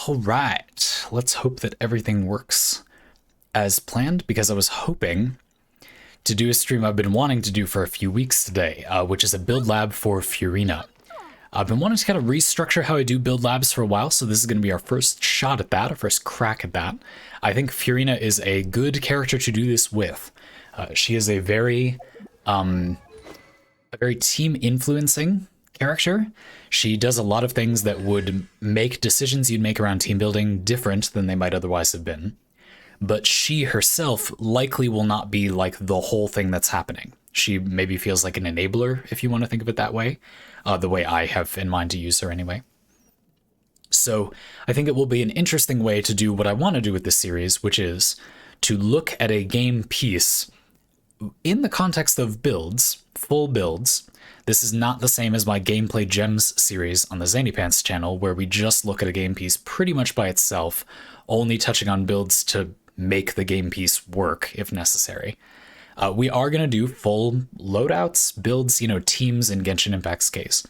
All right, let's hope that everything works as planned, because I was hoping to do a stream I've been wanting to do for a few weeks today, which is a build lab for Furina. I've been wanting to kind of restructure how I do build labs for a while, so this is going to be our first shot at that, our first crack at that. I think Furina is a good character to do this with. She is a very team influencing character. She does a lot of things that would make decisions you'd make around team building different than they might otherwise have been. But she herself likely will not be like the whole thing that's happening. She maybe feels like an enabler, if you want to think of it that way, the way I have in mind to use her anyway. So I think it will be an interesting way to do what I want to do with this series, which is to look at a game piece in the context of builds, full builds. This is not the same as my Gameplay Gems series on the Zanypants channel, where we just look at a game piece pretty much by itself, only touching on builds to make the game piece work if necessary. We are going to do full loadouts, builds, teams in Genshin Impact's case.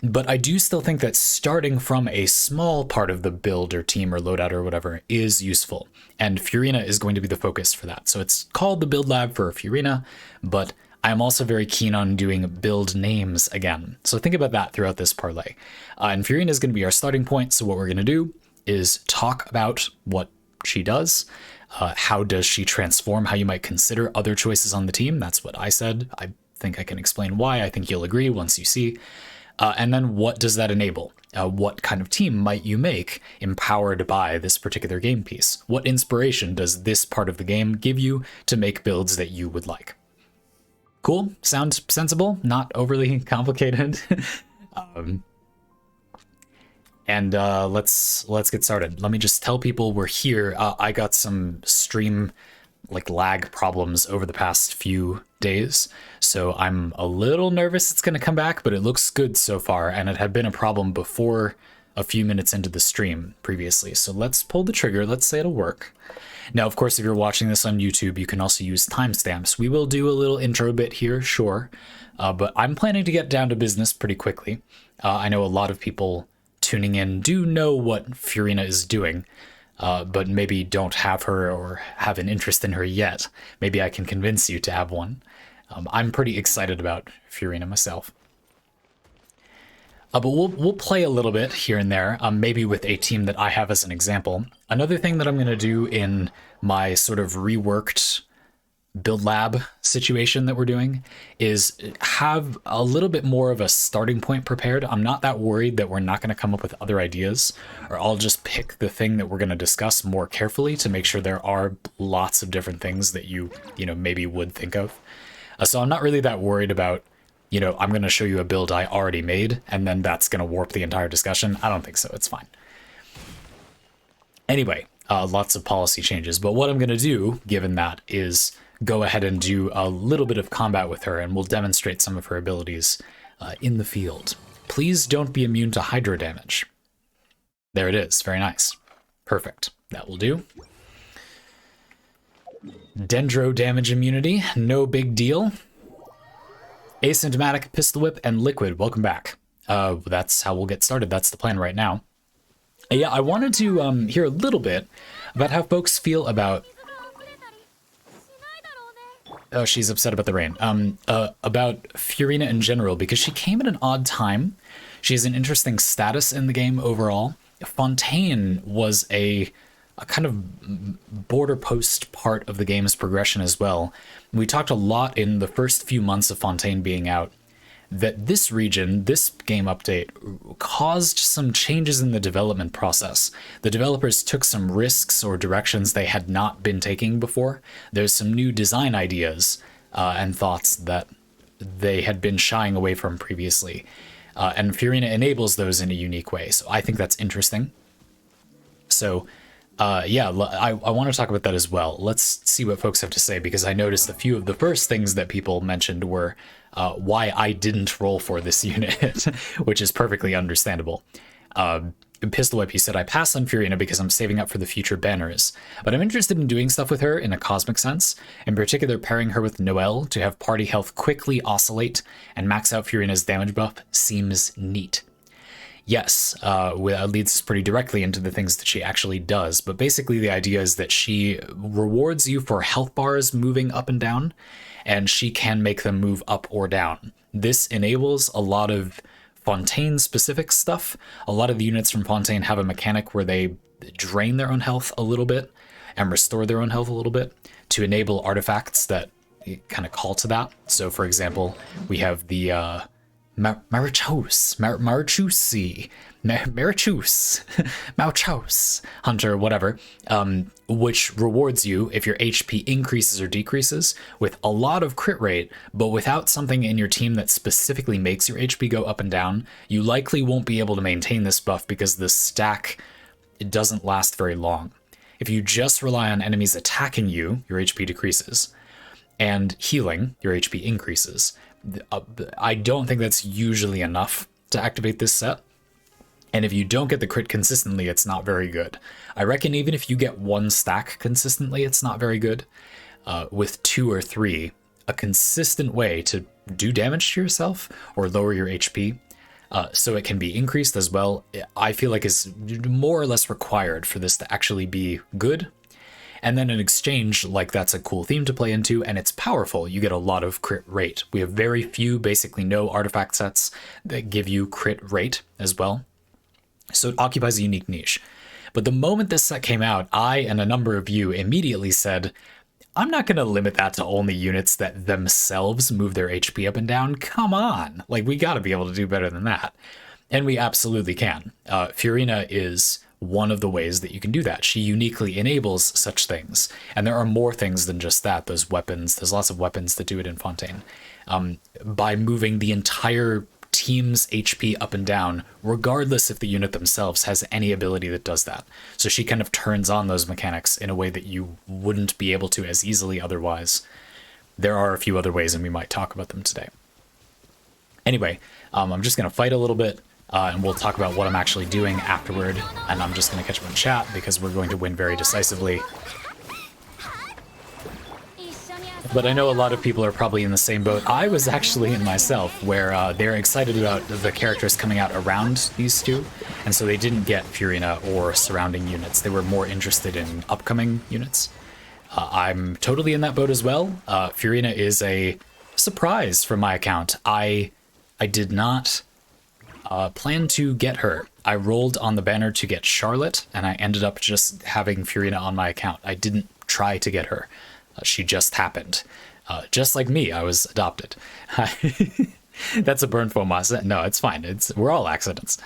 But I do still think that starting from a small part of the build or team or loadout or whatever is useful. And Furina is going to be the focus for that. So it's called the Build Lab for Furina, but I'm also very keen on doing build names again. So think about that throughout this parlay. And Furina is going to be our starting point. So what we're going to do is talk about what she does. How does she transform how you might consider other choices on the team? That's what I said. I think I can explain why. I think you'll agree once you see. And then what does that enable? What kind of team might you make empowered by this particular game piece? What inspiration does this part of the game give you to make builds that you would like? Cool? Sounds sensible? Not overly complicated? And let's get started. Let me just tell people we're here. I got some stream lag problems over the past few days, so I'm a little nervous it's going to come back, but it looks good so far, and it had been a problem before a few minutes into the stream previously. So let's pull the trigger. Let's say it'll work. Now, of course, if you're watching this on YouTube, you can also use timestamps. We will do a little intro bit here, sure, but I'm planning to get down to business pretty quickly. I know a lot of people tuning in do know what Furina is doing, but maybe don't have her or have an interest in her yet. Maybe I can convince you to have one. I'm pretty excited about Furina myself. But we'll play a little bit here and there, maybe with a team that I have as an example. Another thing that I'm going to do in my sort of reworked build lab situation that we're doing is have a little bit more of a starting point prepared. I'm not that worried that we're not going to come up with other ideas, or I'll just pick the thing that we're going to discuss more carefully to make sure there are lots of different things that you maybe would think of. So I'm not really that worried about, I'm going to show you a build I already made and then that's going to warp the entire discussion. I don't think so. It's fine. Anyway, lots of policy changes, but what I'm going to do, given that, is go ahead and do a little bit of combat with her, and we'll demonstrate some of her abilities in the field. Please don't be immune to hydro damage. There it is. Very nice. Perfect. That will do. Dendro damage immunity. No big deal. Asymptomatic, pistol whip, and liquid. Welcome back. That's how we'll get started. That's the plan right now. Yeah, I wanted to hear a little bit about how folks feel about... Oh, she's upset about the rain. About Furina in general, because she came at an odd time. She has an interesting status in the game overall. Fontaine was a kind of border post part of the game's progression as well. We talked a lot in the first few months of Fontaine being out that this region, this game update, caused some changes in the development process. The developers took some risks or directions they had not been taking before. There's some new design ideas and thoughts that they had been shying away from previously. And Furina enables those in a unique way. So I think that's interesting. So yeah, I want to talk about that as well. Let's see what folks have to say, because I noticed a few of the first things that people mentioned were why I didn't roll for this unit, which is perfectly understandable. Pistol Whip, he said, I pass on Furina because I'm saving up for the future banners, but I'm interested in doing stuff with her in a cosmic sense, in particular pairing her with Noelle to have party health quickly oscillate and max out Furina's damage buff seems neat. Yes, leads us pretty directly into the things that she actually does. But basically, the idea is that she rewards you for health bars moving up and down, and she can make them move up or down. This enables a lot of Fontaine-specific stuff. A lot of the units from Fontaine have a mechanic where they drain their own health a little bit and restore their own health a little bit to enable artifacts that kind of call to that. So, for example, we have the Marichus Hunter, whatever, which rewards you if your HP increases or decreases with a lot of crit rate, but without something in your team that specifically makes your HP go up and down, you likely won't be able to maintain this buff because the stack, it doesn't last very long. If you just rely on enemies attacking you, your HP decreases, and healing, your HP increases. I don't think that's usually enough to activate this set. And if you don't get the crit consistently, it's not very good. I reckon even if you get one stack consistently, it's not very good. With 2 or 3, a consistent way to do damage to yourself or lower your HP, so it can be increased as well, I feel like is more or less required for this to actually be good. And then in exchange, like, that's a cool theme to play into, and it's powerful. You get a lot of crit rate. We have very few, basically no artifact sets that give you crit rate as well. So it occupies a unique niche. But the moment this set came out, I and a number of you immediately said, I'm not going to limit that to only units that themselves move their HP up and down. Come on. Like, we got to be able to do better than that. And we absolutely can. Furina is one of the ways that you can do that. She uniquely enables such things. And there are more things than just that. Those weapons, there's lots of weapons that do it in Fontaine. By moving the entire team's HP up and down, regardless if the unit themselves has any ability that does that. So she kind of turns on those mechanics in a way that you wouldn't be able to as easily otherwise. There are a few other ways, and we might talk about them today. Anyway, I'm just going to fight a little bit, and we'll talk about what I'm actually doing afterward. And I'm just going to catch up on chat because we're going to win very decisively. But I know a lot of people are probably in the same boat I was actually in myself, where they're excited about the characters coming out around these two, and so they didn't get Furina or surrounding units. They were more interested in upcoming units. I'm totally in that boat as well. Furina is a surprise from my account. I did not plan to get her. I rolled on the banner to get Charlotte, and I ended up just having Furina on my account. I didn't try to get her. She just happened. Just like me, I was adopted. That's a burn foam. No, it's fine. We're all accidents.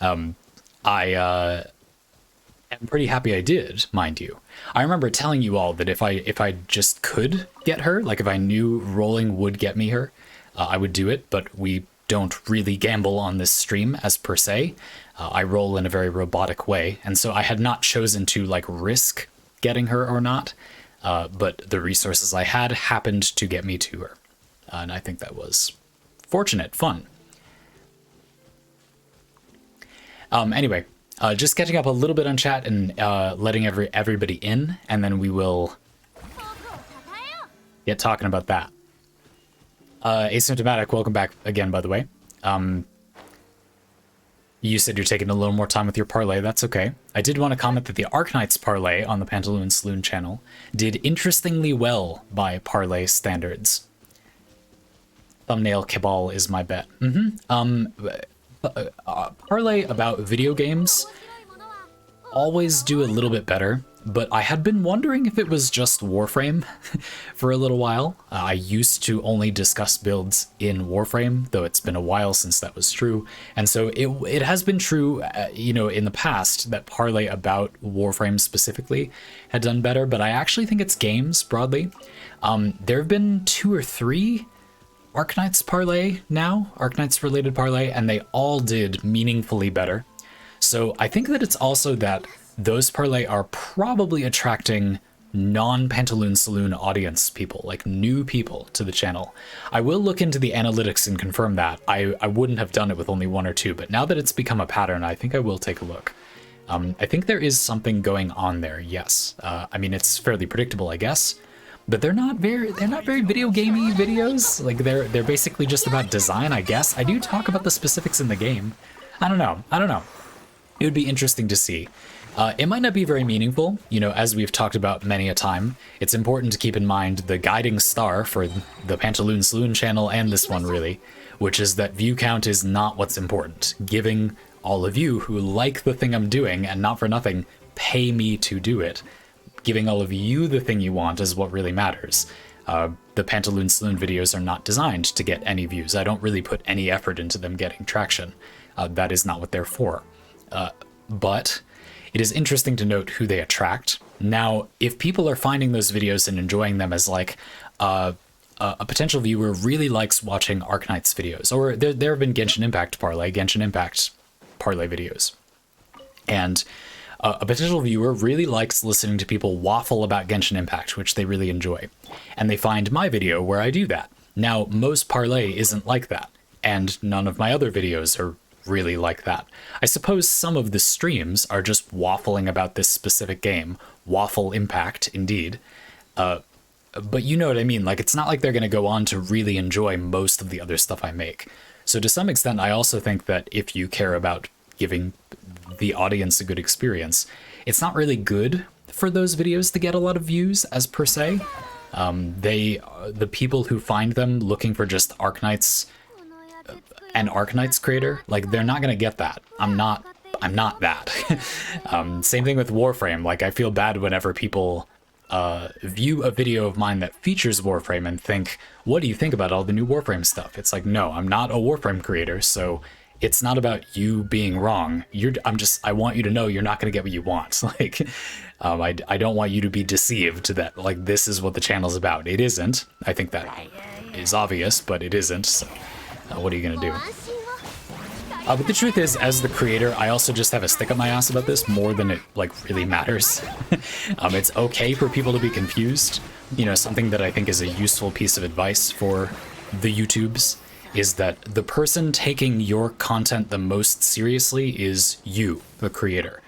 I am pretty happy I did, mind you. I remember telling you all that if I just could get her, like if I knew rolling would get me her, I would do it, but we don't really gamble on this stream as per se. I roll in a very robotic way, and so I had not chosen to like risk getting her or not. But the resources I had happened to get me to her. And I think that was fortunate, fun. Anyway, just catching up a little bit on chat and letting everybody in, and then we will get talking about that. Asymptomatic, welcome back again, by the way. You said you're taking a little more time with your parlay. That's okay. I did want to comment that the Arknights parlay on the Pantaloon Saloon channel did interestingly well by parlay standards. Thumbnail Cabal is my bet. Parlay about video games always do a little bit better, but I had been wondering if it was just Warframe for a little while. I used to only discuss builds in Warframe, though it's been a while since that was true. And so it has been true, in the past that Parlay about Warframe specifically had done better, but I actually think it's games broadly. There have been 2 or 3 Arknights Parlay now, Arknights related Parlay, and they all did meaningfully better. So I think that it's also that those parlay are probably attracting non-Pantaloon Saloon audience people, like new people to the channel. I will look into the analytics and confirm that. I wouldn't have done it with only 1 or 2, but now that it's become a pattern, I think I will take a look. I think there is something going on there, yes. I mean, it's fairly predictable, I guess, but they're not very video gamey videos. Like they're basically just about design, I guess. I do talk about the specifics in the game. I don't know. I don't know. It would be interesting to see. It might not be very meaningful. You know, as we've talked about many a time, it's important to keep in mind the guiding star for the Pantaloon Saloon channel and this one, really, which is that view count is not what's important. Giving all of you who like the thing I'm doing, and not for nothing, pay me to do it. Giving all of you the thing you want is what really matters. The Pantaloon Saloon videos are not designed to get any views. I don't really put any effort into them getting traction. That is not what they're for. But it is interesting to note who they attract. Now, if people are finding those videos and enjoying them as like a potential viewer really likes watching Arknight's videos, or there have been Genshin Impact parlay videos, and a potential viewer really likes listening to people waffle about Genshin Impact, which they really enjoy, and they find my video where I do that. Now, most parlay isn't like that, and none of my other videos are really like that. I suppose some of the streams are just waffling about this specific game. Waffle Impact, indeed. But you know what I mean, like it's not like they're going to go on to really enjoy most of the other stuff I make. So to some extent, I also think that if you care about giving the audience a good experience, it's not really good for those videos to get a lot of views as per se. The people who find them looking for just Arknights, an Arknight's creator, like they're not gonna get that. I'm not that. Same thing with Warframe. Like I feel bad whenever people view a video of mine that features Warframe and think, what do you think about all the new Warframe stuff? It's like, no, I'm not a Warframe creator, so it's not about you being wrong. I want you to know you're not gonna get what you want. Like, I don't want you to be deceived that like this is what the channel's about. It isn't. I think that is obvious, but it isn't. So what are you gonna do? But the truth is, as the creator, I also just have a stick up my ass about this more than it like really matters. It's okay for people to be confused. You know, something that I think is a useful piece of advice for the YouTubes is that the person taking your content the most seriously is you, the creator.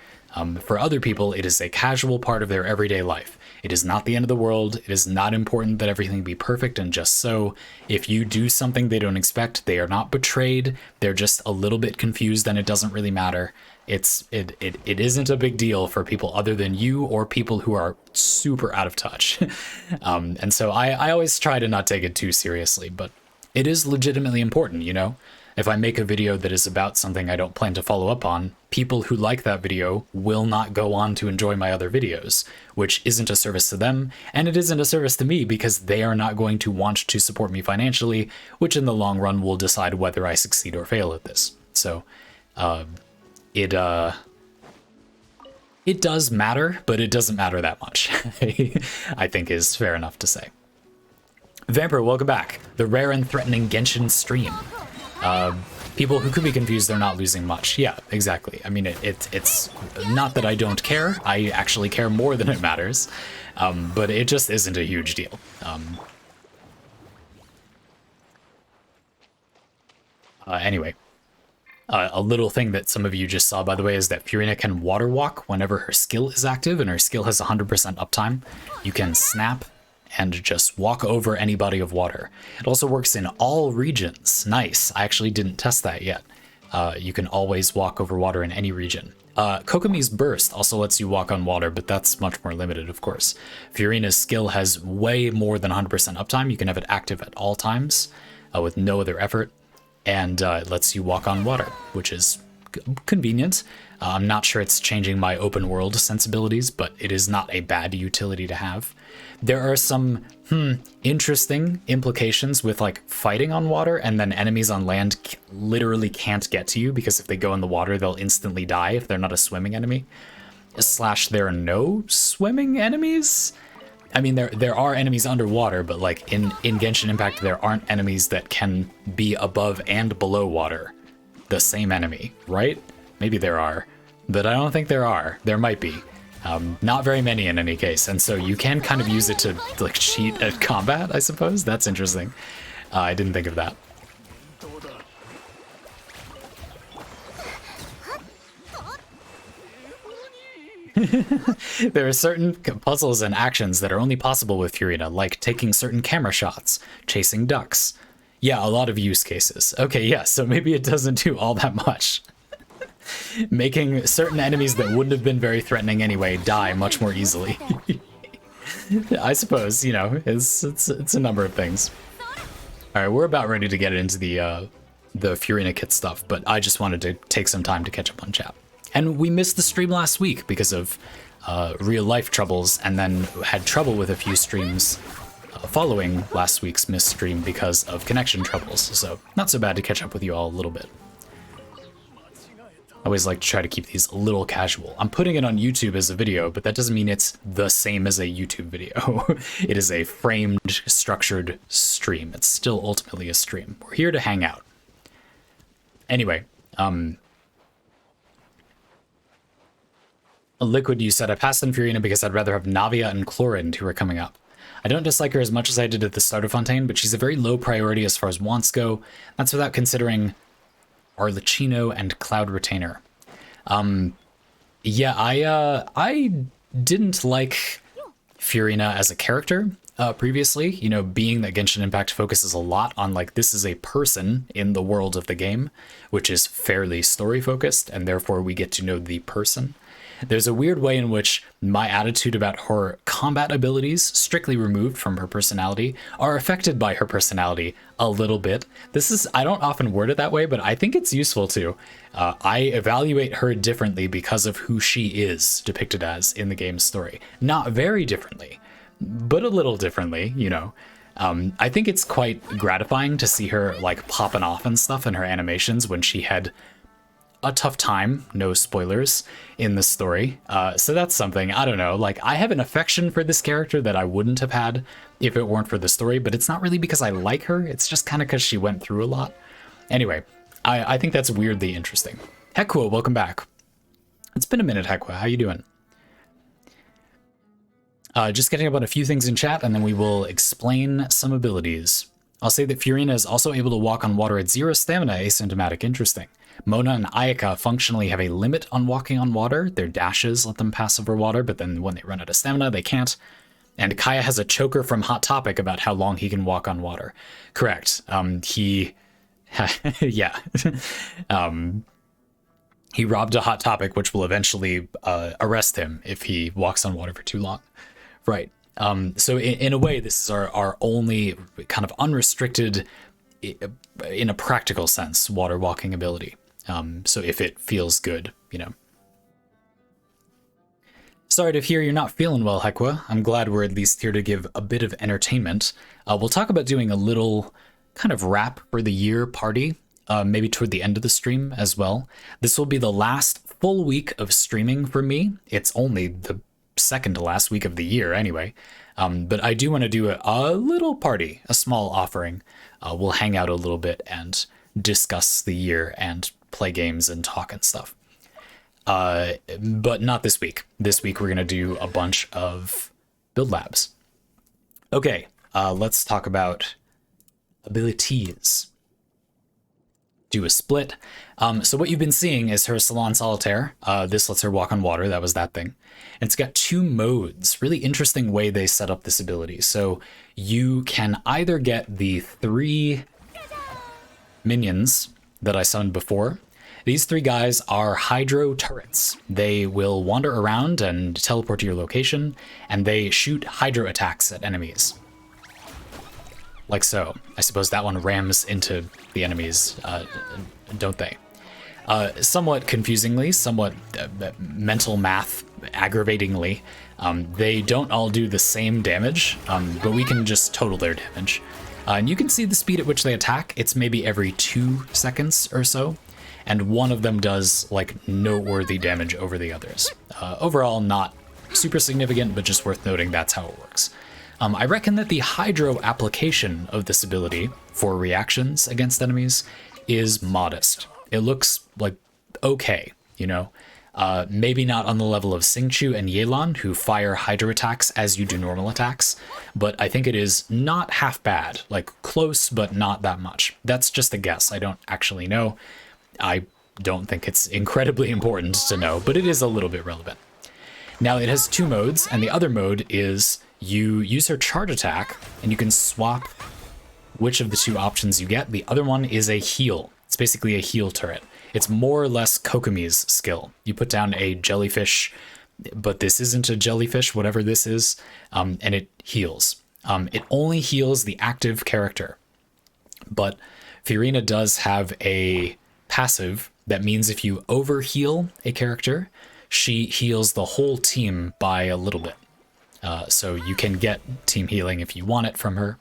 For other people, it is a casual part of their everyday life. It is not the end of the world. It is not important that everything be perfect and just so. If you do something they don't expect, they are not betrayed. They're just a little bit confused and it doesn't really matter. It isn't a big deal for people other than you or people who are super out of touch. And so I always try to not take it too seriously, but it is legitimately important, you know? If I make a video that is about something I don't plan to follow up on, people who like that video will not go on to enjoy my other videos, which isn't a service to them, and it isn't a service to me because they are not going to want to support me financially, which in the long run will decide whether I succeed or fail at this. So, it does matter, but it doesn't matter that much, I think is fair enough to say. Vampire, welcome back. The rare and threatening Genshin stream. People who could be confused, they're not losing much. Yeah, exactly. I mean, it's not that I don't care. I actually care more than it matters. But it just isn't a huge deal. Anyway, a little thing that some of you just saw, by the way, is that Furina can water walk whenever her skill is active and her skill has 100% uptime. You can snap and just walk over any body of water. It also works in all regions. Nice. I actually didn't test that yet. You can always walk over water in any region. Kokomi's Burst also lets you walk on water, but that's much more limited, of course. Furina's skill has way more than 100% uptime. You can have it active at all times with no other effort, and it lets you walk on water, which is convenient. I'm not sure it's changing my open world sensibilities, but it is not a bad utility to have. There are some interesting implications with like fighting on water, and then enemies on land literally can't get to you because if they go in the water, they'll instantly die if they're not a swimming enemy. Slash, there are no swimming enemies? I mean, there are enemies underwater, but like in Genshin Impact, there aren't enemies that can be above and below water. The same enemy, right? Maybe there are, but I don't think there are. There might be. Not very many in any case, and so you can kind of use it to like cheat at combat, I suppose. That's interesting. I didn't think of that. There are certain puzzles and actions that are only possible with Furina, like taking certain camera shots, chasing ducks. Yeah, a lot of use cases. Okay, yeah, so maybe it doesn't do all that much. Making certain enemies that wouldn't have been very threatening anyway die much more easily. I suppose, you know, it's a number of things. All right, we're about ready to get into the Furina kit stuff, but I just wanted to take some time to catch up on chat. And we missed the stream last week because of real life troubles, and then had trouble with a few streams following last week's missed stream because of connection troubles. So not so bad to catch up with you all a little bit. I always like to try to keep these a little casual. I'm putting it on YouTube as a video, but that doesn't mean it's the same as a YouTube video. It is a framed, structured stream. It's still ultimately a stream. We're here to hang out. Anyway, Liquid, you said, I passed on Furina because I'd rather have Navia and Chlorinde who are coming up. I don't dislike her as much as I did at the starter Fontaine, but she's a very low priority as far as wants go. That's without considering Arlecchino and Cloud Retainer. Yeah, I didn't like Furina as a character previously. You know, being that Genshin Impact focuses a lot on, like, this is a person in the world of the game, which is fairly story focused, and therefore we get to know the person. There's a weird way in which my attitude about her combat abilities, strictly removed from her personality, are affected by her personality a little bit. I don't often word it that way, but I think it's useful to. I evaluate her differently because of who she is depicted as in the game's story. Not very differently, but a little differently, you know. I think it's quite gratifying to see her, like, popping off and stuff in her animations when she had a tough time, no spoilers, in the story. So that's something, I don't know, like, I have an affection for this character that I wouldn't have had if it weren't for the story, but it's not really because I like her, it's just kind of because she went through a lot. Anyway, I think that's weirdly interesting. Hekwa, welcome back. It's been a minute, Hekwa, how you doing? Just getting up on a few things in chat, and then we will explain some abilities. I'll say that Furina is also able to walk on water at 0 stamina, asymptomatic, interesting. Mona and Ayaka functionally have a limit on walking on water. Their dashes let them pass over water, but then when they run out of stamina, they can't. And Kaya has a choker from Hot Topic about how long he can walk on water. Correct. Yeah. He robbed a Hot Topic, which will eventually arrest him if he walks on water for too long. Right. So in a way, this is our only kind of unrestricted, in a practical sense, water walking ability. So if it feels good, you know. Sorry to hear you're not feeling well, Hekwa. I'm glad we're at least here to give a bit of entertainment. We'll talk about doing a little kind of wrap for the year party, maybe toward the end of the stream as well. This will be the last full week of streaming for me. It's only the second to last week of the year anyway. But I do want to do a little party, a small offering. We'll hang out a little bit and discuss the year and play games and talk and stuff. But not this week. This week we're going to do a bunch of build labs. Okay, let's talk about abilities. Do a split. So what you've been seeing is her Salon Solitaire. This lets her walk on water. That was that thing. And it's got 2 modes. Really interesting way they set up this ability. So you can either get the 3 minions that I summoned before. These 3 guys are Hydro turrets. They will wander around and teleport to your location, and they shoot Hydro attacks at enemies. Like so. I suppose that one rams into the enemies, don't they? Somewhat confusingly, somewhat mental math aggravatingly, they don't all do the same damage, but we can just total their damage. And you can see the speed at which they attack. It's maybe every 2 seconds or so, and one of them does, like, noteworthy damage over the others. Overall, not super significant, but just worth noting that's how it works. I reckon that the Hydro application of this ability for reactions against enemies is modest. It looks like okay, you know? Maybe not on the level of Xingqiu and Yelan, who fire Hydro attacks as you do normal attacks, but I think it is not half bad, like close, but not that much. That's just a guess. I don't actually know. I don't think it's incredibly important to know, but it is a little bit relevant. Now it has 2 modes, and the other mode is you use her charge attack, and you can swap which of the 2 options you get. The other one is a heal. It's basically a heal turret. It's more or less Kokomi's skill. You put down a jellyfish, but this isn't a jellyfish, whatever this is, and it heals. It only heals the active character. But Furina does have a passive that means if you overheal a character, she heals the whole team by a little bit. So you can get team healing if you want it from her.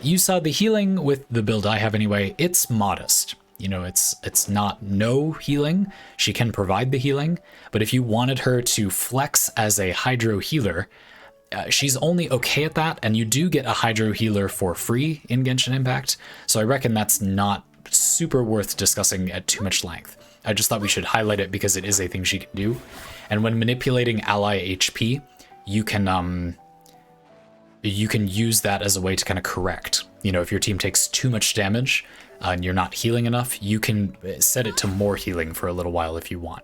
You saw the healing with the build I have anyway. It's modest. You know, it's not no healing. She can provide the healing, but if you wanted her to flex as a hydro healer, she's only okay at that, and you do get a hydro healer for free in Genshin Impact, so I reckon that's not super worth discussing at too much length. I just thought we should highlight it because it is a thing she can do, and when manipulating ally HP, you can use that as a way to kind of correct. You know, if your team takes too much damage and you're not healing enough, you can set it to more healing for a little while if you want.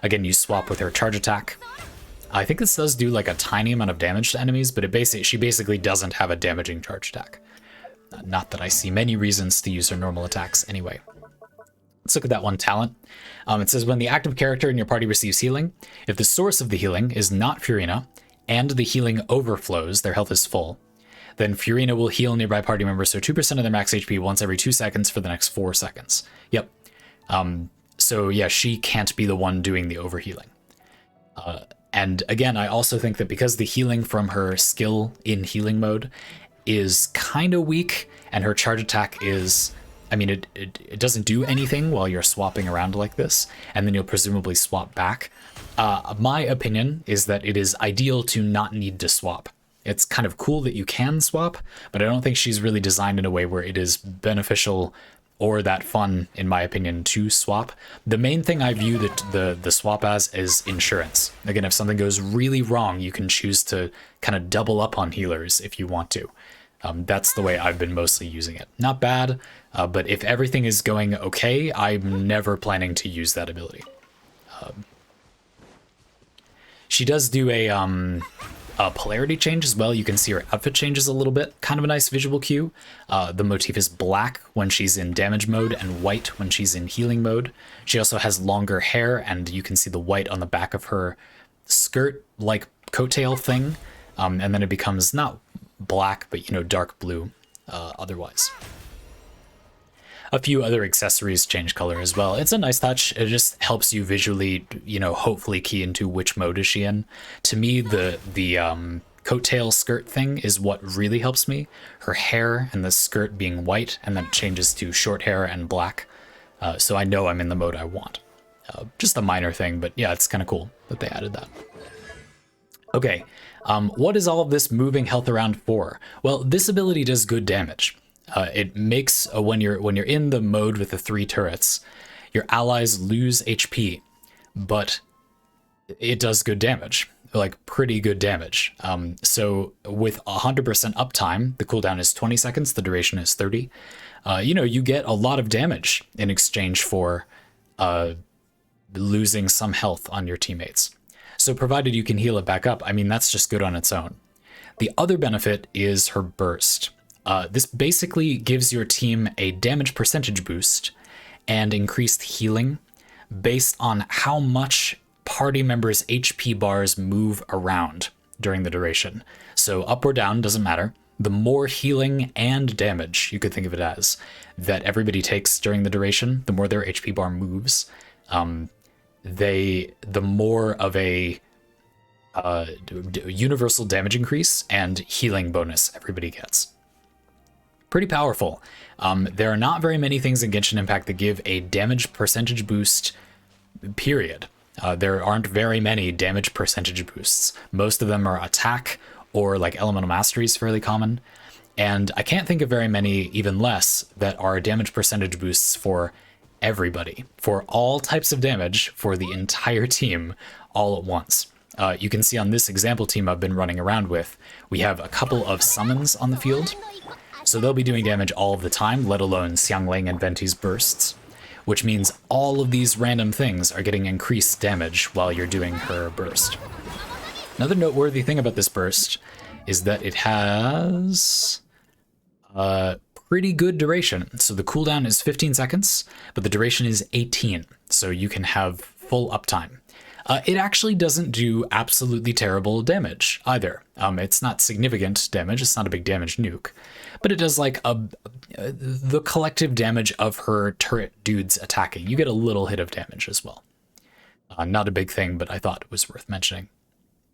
Again, you swap with her charge attack. I think this does do like a tiny amount of damage to enemies, but she basically doesn't have a damaging charge attack. Not that I see many reasons to use her normal attacks anyway. Let's look at that one talent. It says when the active character in your party receives healing, if the source of the healing is not Furina, and the healing overflows, their health is full, then Furina will heal nearby party members, so 2% of their max HP once every 2 seconds for the next 4 seconds. Yep. So yeah, she can't be the one doing the overhealing. And again, I also think that because the healing from her skill in healing mode is kind of weak, and her charge attack is, I mean, it doesn't do anything while you're swapping around like this, and then you'll presumably swap back. My opinion is that it is ideal to not need to swap. It's kind of cool that you can swap, but I don't think she's really designed in a way where it is beneficial or that fun, in my opinion, to swap. The main thing I view the swap as is insurance. Again, if something goes really wrong, you can choose to kind of double up on healers if you want to. That's the way I've been mostly using it. Not bad, but if everything is going okay, I'm never planning to use that ability. She does do a polarity change as well. You can see her outfit changes a little bit. Kind of a nice visual cue. The motif is black when she's in damage mode and white when she's in healing mode. She also has longer hair, and you can see the white on the back of her skirt, like coattail thing. And then it becomes not black, but, you know, dark blue otherwise. A few other accessories change color as well. It's a nice touch. It just helps you visually, you know, hopefully key into which mode is she in. To me, the coattail skirt thing is what really helps me. Her hair and the skirt being white, and then it changes to short hair and black. So I know I'm in the mode I want. Just a minor thing, but yeah, it's kind of cool that they added that. Okay, what is all of this moving health around for? Well, this ability does good damage. It makes, when you're in the mode with the 3 turrets, your allies lose HP, but it does good damage, like pretty good damage. So with 100% uptime, the cooldown is 20 seconds, the duration is 30. You know, you get a lot of damage in exchange for losing some health on your teammates. So provided you can heal it back up, I mean, that's just good on its own. The other benefit is her burst. This basically gives your team a damage percentage boost and increased healing based on how much party members' HP bars move around during the duration. So up or down, doesn't matter. The more healing and damage, you could think of it as, that everybody takes during the duration, the more their HP bar moves, the more of a universal damage increase and healing bonus everybody gets. Pretty powerful. There are not very many things in Genshin Impact that give a damage percentage boost, period. There aren't very many damage percentage boosts. Most of them are attack or like elemental mastery is fairly common. And I can't think of very many, even less, that are damage percentage boosts for everybody, for all types of damage for the entire team all at once. You can see on this example team I've been running around with, we have a couple of summons on the field. So they'll be doing damage all of the time, let alone Xiangling and Venti's bursts, which means all of these random things are getting increased damage while you're doing her burst. Another noteworthy thing about this burst is that it has pretty good duration. So the cooldown is 15 seconds, but the duration is 18. So you can have full uptime. It actually doesn't do absolutely terrible damage either. It's not significant damage. It's not a big damage nuke, but it does like the collective damage of her turret dudes attacking. You get a little hit of damage as well. Not a big thing, but I thought it was worth mentioning.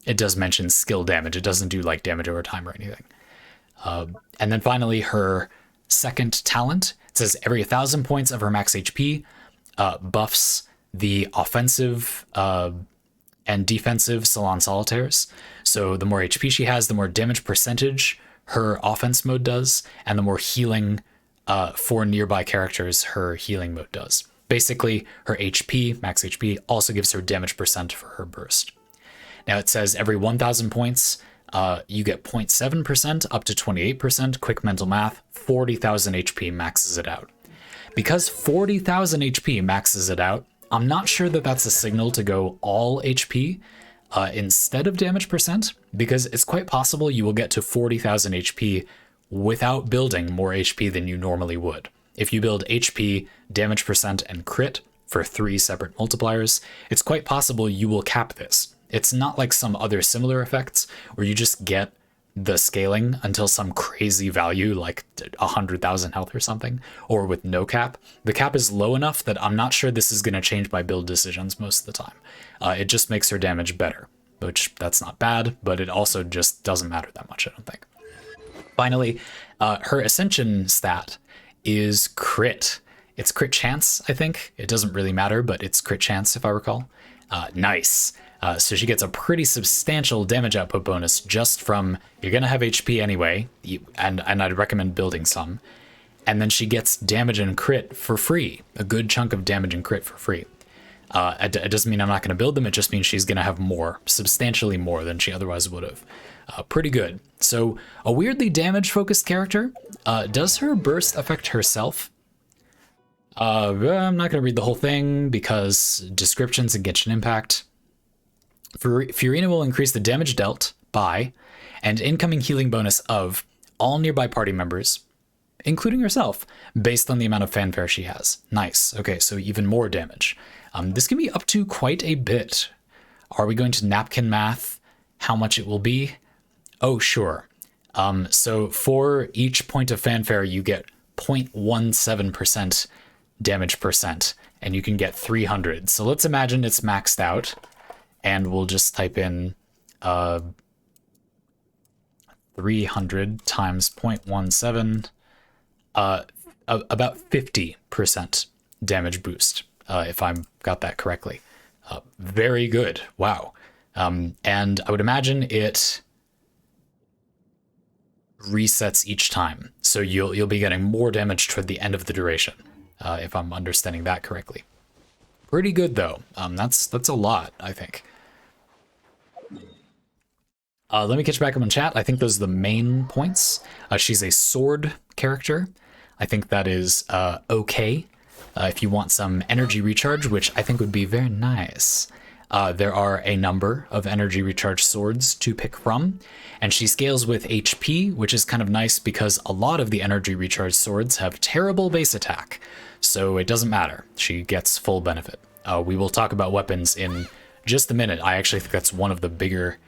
It does mention skill damage. It doesn't do like damage over time or anything. And then finally, her second talent, it says every 1,000 points of her max HP buffs the offensive and defensive Salon Solitaires. So the more HP she has, the more damage percentage her offense mode does, and the more healing for nearby characters her healing mode does. Basically, her HP, max HP, also gives her damage percent for her burst. Now it says every 1,000 points, you get 0.7% up to 28%. Quick mental math, 40,000 HP maxes it out. Because 40,000 HP maxes it out, I'm not sure that that's a signal to go all HP instead of damage percent, because it's quite possible you will get to 40,000 HP without building more HP than you normally would. If you build HP, damage percent, and crit for 3 separate multipliers, it's quite possible you will cap this. It's not like some other similar effects where you just get the scaling until some crazy value like 100,000 health or something, or with no cap. The cap is low enough that I'm not sure this is going to change my build decisions most of the time. It just makes her damage better, which that's not bad, but it also just doesn't matter that much, I don't think. Finally, her ascension stat is crit. It's crit chance, I think. It doesn't really matter, but it's crit chance if I recall. Nice. So she gets a pretty substantial damage output bonus just from, you're going to have HP anyway, and I'd recommend building some. And then she gets damage and crit for free, a good chunk of damage and crit for free. It doesn't mean I'm not going to build them, it just means she's going to have more, substantially more than she otherwise would have. Pretty good. So a weirdly damage-focused character. Does her burst affect herself? I'm not going to read the whole thing because descriptions and Genshin Impact. Furina will increase the damage dealt by and incoming healing bonus of all nearby party members, including herself, based on the amount of fanfare she has. Nice. Okay, so even more damage. This can be up to quite a bit. Are we going to napkin math how much it will be? Oh, sure. So for each point of fanfare, you get 0.17% damage percent, and you can get 300. So let's imagine it's maxed out. And we'll just type in 300 times 0.17, about 50% damage boost, if I got that correctly. Very good. Wow. And I would imagine it resets each time. So you'll be getting more damage toward the end of the duration, if I'm understanding that correctly. Pretty good, though. That's a lot, I think. Let me catch back up on chat. I think those are the main points. She's a sword character. I think that is okay. If you want some energy recharge, which I think would be very nice. There are a number of energy recharge swords to pick from, and she scales with HP, which is kind of nice because a lot of the energy recharge swords have terrible base attack, so it doesn't matter. She gets full benefit. We will talk about weapons in just a minute. I actually think that's one of the bigger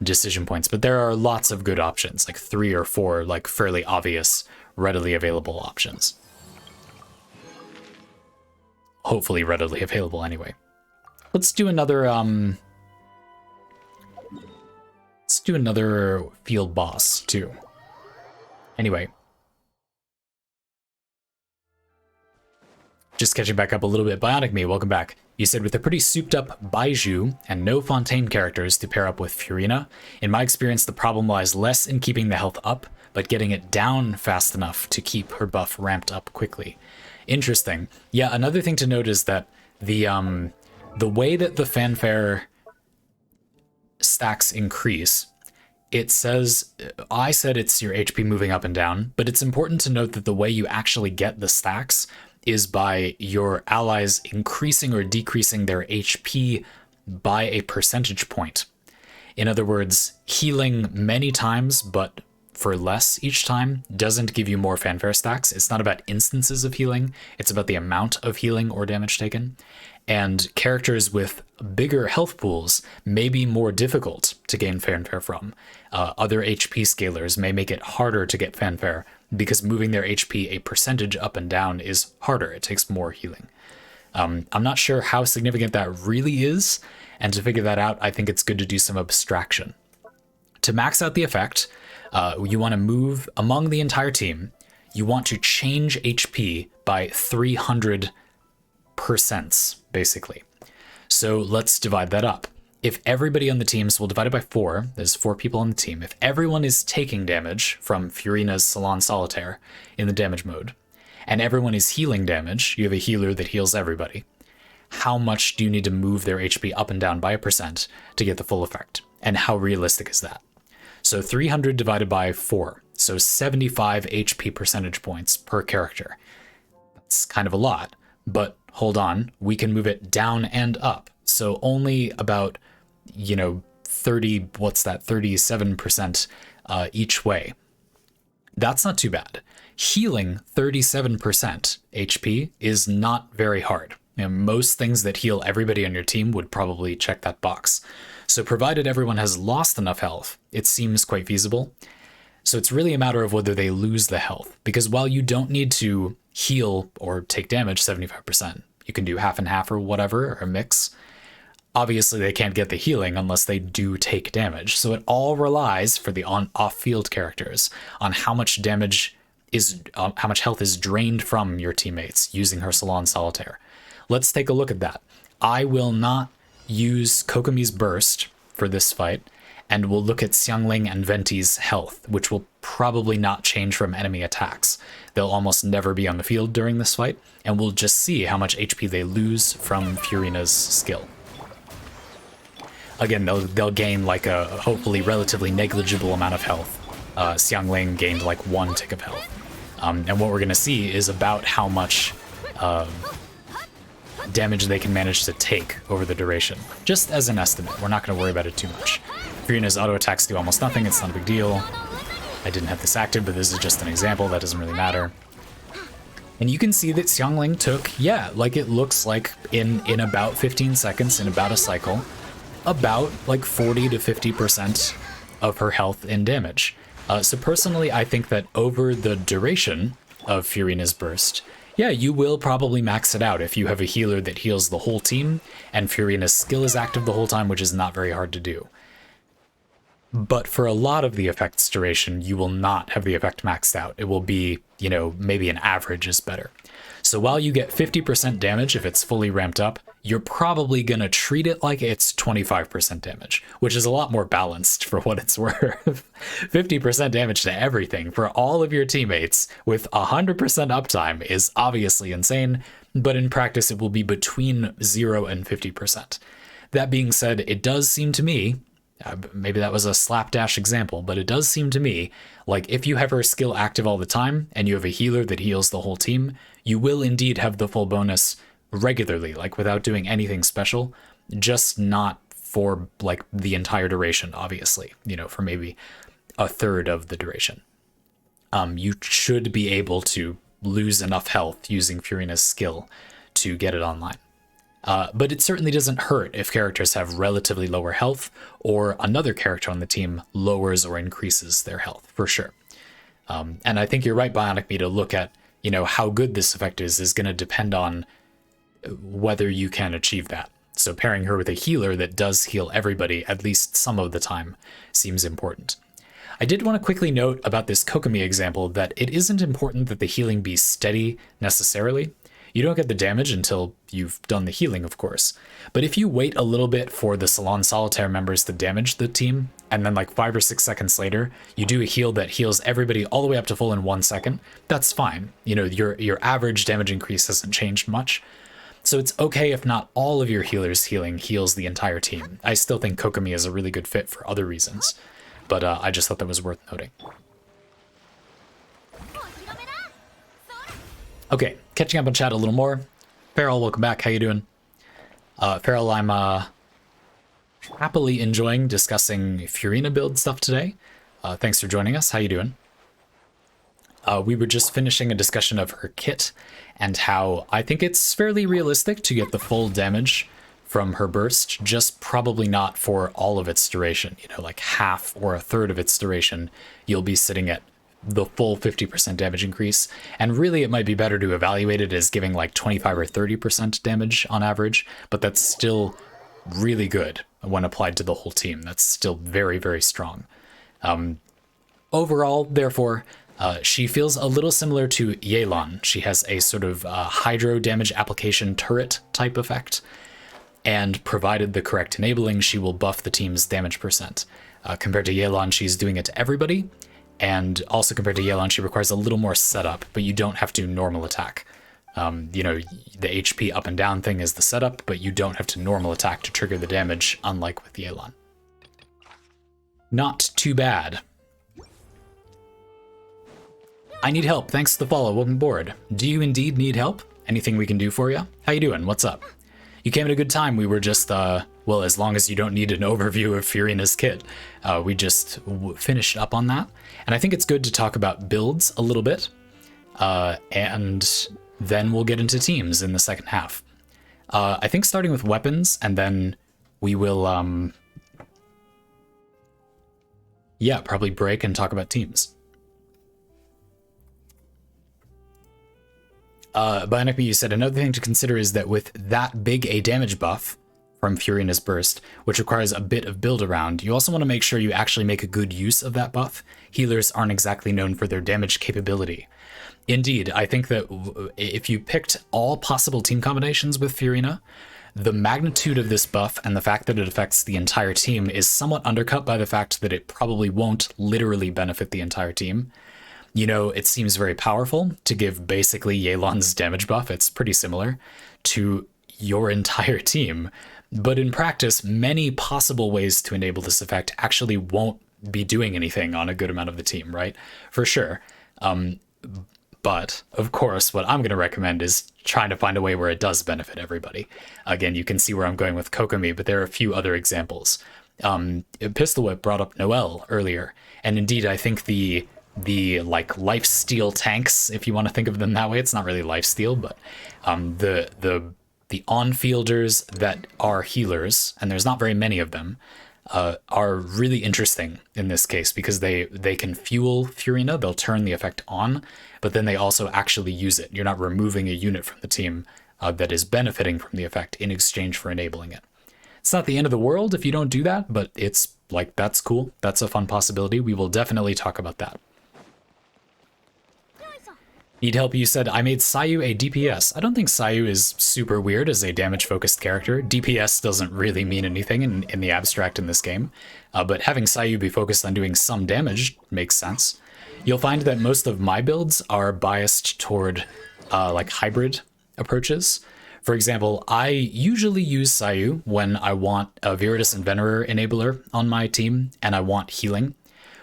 decision points, but there are lots of good options, like 3 or 4 like fairly obvious, readily available options. Hopefully readily available anyway. Let's do another field boss too. Anyway, just catching back up a little bit. Bionic Me, welcome back. You said with a pretty souped up Baiju and no Fontaine characters to pair up with Furina, in my experience the problem lies less in keeping the health up, but getting it down fast enough to keep her buff ramped up quickly. Interesting. Yeah, another thing to note is that the way that the fanfare stacks increase, it says, I said it's your HP moving up and down, but it's important to note that the way you actually get the stacks is by your allies increasing or decreasing their HP by a percentage point. In other words, healing many times, but for less each time doesn't give you more fanfare stacks. It's not about instances of healing, it's about the amount of healing or damage taken. And characters with bigger health pools may be more difficult to gain fanfare from. Other HP scalers may make it harder to get fanfare because moving their HP a percentage up and down is harder. It takes more healing. I'm not sure how significant that really is, and to figure that out, I think it's good to do some abstraction. To max out the effect, you want to move among the entire team. You want to change HP by 300%, basically. So let's divide that up. If everybody on the team, so we'll divide it by 4, there's 4 people on the team. If everyone is taking damage from Furina's Salon Solitaire in the damage mode, and everyone is healing damage, you have a healer that heals everybody, how much do you need to move their HP up and down by a percent to get the full effect? And how realistic is that? So 300 divided by 4, so 75 HP percentage points per character. That's kind of a lot, but hold on, we can move it down and up. So only about, 37% each way. That's not too bad. Healing 37% HP is not very hard. Most things that heal everybody on your team would probably check that box. So provided everyone has lost enough health, it seems quite feasible. So it's really a matter of whether they lose the health, because while you don't need to heal or take damage 75%, you can do half and half or whatever, or a mix. Obviously, they can't get the healing unless they do take damage. So it all relies for the off-field characters on how much damage how much health is drained from your teammates using her Salon Solitaire. Let's take a look at that. I will not use Kokomi's Burst for this fight, and we'll look at Xiangling and Venti's health, which will probably not change from enemy attacks. They'll almost never be on the field during this fight, and we'll just see how much HP they lose from Furina's skill. Again, they'll gain like a hopefully relatively negligible amount of health. Xiangling gained like 1 tick of health. And what we're going to see is about how much damage they can manage to take over the duration. Just as an estimate, we're not going to worry about it too much. Furina's auto attacks do almost nothing, it's not a big deal. I didn't have this active, but this is just an example, that doesn't really matter. And you can see that Xiangling took, like it looks like in about 15 seconds, in about a cycle, about like 40 to 50% of her health in damage. So personally, I think that over the duration of Furina's Burst, you will probably max it out if you have a healer that heals the whole team and Furina's skill is active the whole time, which is not very hard to do. But for a lot of the effect's duration, you will not have the effect maxed out. It will be, maybe an average is better. So while you get 50% damage if it's fully ramped up, you're probably going to treat it like it's 25% damage, which is a lot more balanced for what it's worth. 50% damage to everything for all of your teammates with 100% uptime is obviously insane, but in practice it will be between 0 and 50%. That being said, it does seem to me, maybe that was a slapdash example, but it does seem to me like if you have her skill active all the time and you have a healer that heals the whole team, you will indeed have the full bonus regularly, like without doing anything special, just not for like the entire duration, obviously, for maybe a third of the duration. You should be able to lose enough health using Furina's skill to get it online. But it certainly doesn't hurt if characters have relatively lower health or another character on the team lowers or increases their health, for sure. And I think you're right, Bionic Me, to look at, how good this effect is going to depend on whether you can achieve that. So pairing her with a healer that does heal everybody at least some of the time seems important. I did want to quickly note about this Kokomi example that it isn't important that the healing be steady necessarily. You don't get the damage until you've done the healing, of course. But if you wait a little bit for the Salon Solitaire members to damage the team, and then like 5 or 6 seconds later, you do a heal that heals everybody all the way up to full in 1 second, that's fine. Your average damage increase hasn't changed much. So it's okay if not all of your healers' healing heals the entire team. I still think Kokomi is a really good fit for other reasons, but I just thought that was worth noting. Okay, catching up on chat a little more. Farrell, welcome back. How you doing? Farrell, I'm happily enjoying discussing Furina build stuff today. Thanks for joining us. How you doing? We were just finishing a discussion of her kit and how I think it's fairly realistic to get the full damage from her burst, just probably not for all of its duration. You know, like half or a third of its duration, you'll be sitting at the full 50% damage increase. And really, it might be better to evaluate it as giving like 25 or 30% damage on average, but that's still really good when applied to the whole team. That's still very, very strong. Overall, therefore, she feels a little similar to Yelan. She has a sort of hydro damage application turret type effect, and provided the correct enabling, she will buff the team's damage percent. Compared to Yelan, she's doing it to everybody, and also compared to Yelan, she requires a little more setup, but you don't have to normal attack. You know, the HP up and down thing is the setup, but you don't have to normal attack to trigger the damage, unlike with Yelan. Not too bad. I need help. Thanks for the follow. Welcome aboard. Do you indeed need help? Anything we can do for you? How you doing? What's up? You came at a good time. We were just, well, as long as you don't need an overview of Furina's kit, we just finished up on that. And I think it's good to talk about builds a little bit, and then we'll get into teams in the second half. I think starting with weapons, and then we will, yeah, probably break and talk about teams. Bionic you said another thing to consider is that with that big a damage buff from Furina's burst, which requires a bit of build around, you also want to make sure you actually make a good use of that buff. Healers aren't exactly known for their damage capability. Indeed, I think that if you picked all possible team combinations with Furina, the magnitude of this buff and the fact that it affects the entire team is somewhat undercut by the fact that it probably won't literally benefit the entire team. You know, it seems very powerful to give basically Yelan's damage buff. It's pretty similar to your entire team. But in practice, many possible ways to enable this effect actually won't be doing anything on a good amount of the team, right? For sure. But, of course, what I'm going to recommend is trying to find a way where it does benefit everybody. Again, you can see where I'm going with Kokomi, but there are a few other examples. Pistol Whip brought up Noelle earlier. And indeed, I think the like lifesteal tanks, if you want to think of them that way, it's not really lifesteal, but the on-fielders that are healers, and there's not very many of them, are really interesting in this case because they can fuel Furina. They'll turn the effect on, but then they also actually use it. You're not removing a unit from the team that is benefiting from the effect in exchange for enabling it. It's not the end of the world if you don't do that, but it's like, that's cool. That's a fun possibility. We will definitely talk about that. Need help? You said, I made Sayu a DPS. I don't think Sayu is super weird as a damage-focused character. DPS doesn't really mean anything in the abstract in this game, but having Sayu be focused on doing some damage makes sense. You'll find that most of my builds are biased toward like hybrid approaches. For example, I usually use Sayu when I want a Viritus and Venerer enabler on my team, and I want healing.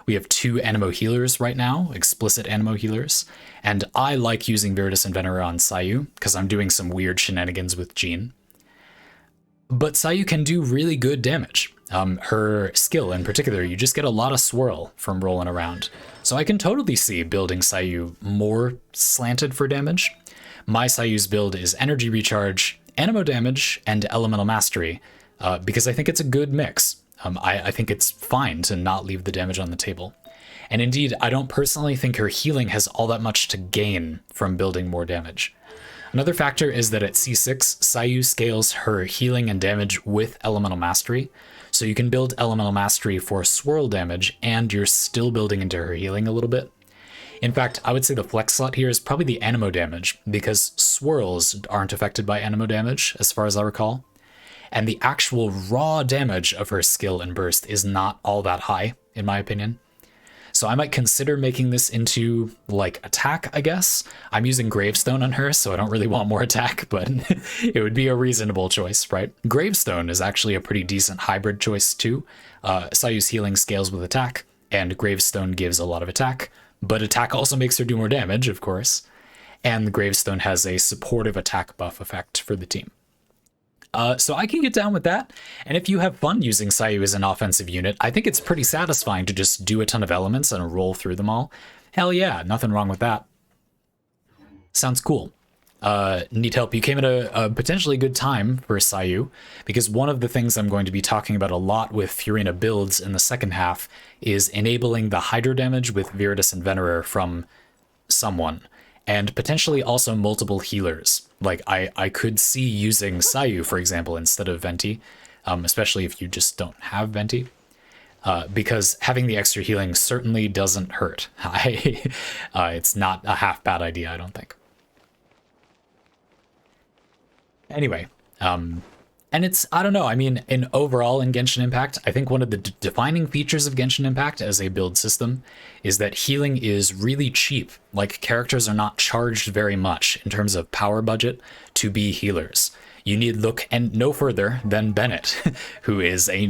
We have 2 Anemo healers right now, explicit Anemo healers, and I like using Viritus and Venerer on Sayu because I'm doing some weird shenanigans with Jean. But Sayu can do really good damage. Her skill in particular, you just get a lot of swirl from rolling around. So I can totally see building Sayu more slanted for damage. My Sayu's build is energy recharge, Anemo damage, and elemental mastery, because I think it's a good mix. I think it's fine to not leave the damage on the table. And indeed, I don't personally think her healing has all that much to gain from building more damage. Another factor is that at C6, Sayu scales her healing and damage with elemental mastery. So you can build elemental mastery for swirl damage, and you're still building into her healing a little bit. In fact, I would say the flex slot here is probably the Anemo damage, because swirls aren't affected by Anemo damage, as far as I recall. And the actual raw damage of her skill and burst is not all that high, in my opinion. So I might consider making this into, like, attack, I guess. I'm using Gravestone on her, so I don't really want more attack, but it would be a reasonable choice, right? Gravestone is actually a pretty decent hybrid choice, too. Sayu's healing scales with attack, and Gravestone gives a lot of attack, but attack also makes her do more damage, of course. And the Gravestone has a supportive attack buff effect for the team. So I can get down with that. And if you have fun using Sayu as an offensive unit, I think it's pretty satisfying to just do a ton of elements and roll through them all. Hell yeah, nothing wrong with that. Sounds cool. Need help. You came at a potentially good time for Sayu, because one of the things I'm going to be talking about a lot with Furina builds in the second half is enabling the Hydro damage with Viridis and Venerer from someone, and potentially also multiple healers. Like, I could see using Sayu, for example, instead of Venti, especially if you just don't have Venti. Because having the extra healing certainly doesn't hurt. It's not a half bad idea, I don't think. Anyway, and it's, I don't know, I mean, in overall in Genshin Impact, I think one of the defining features of Genshin Impact as a build system is that healing is really cheap. Like, characters are not charged very much in terms of power budget to be healers. You need look and no further than Bennett, who is a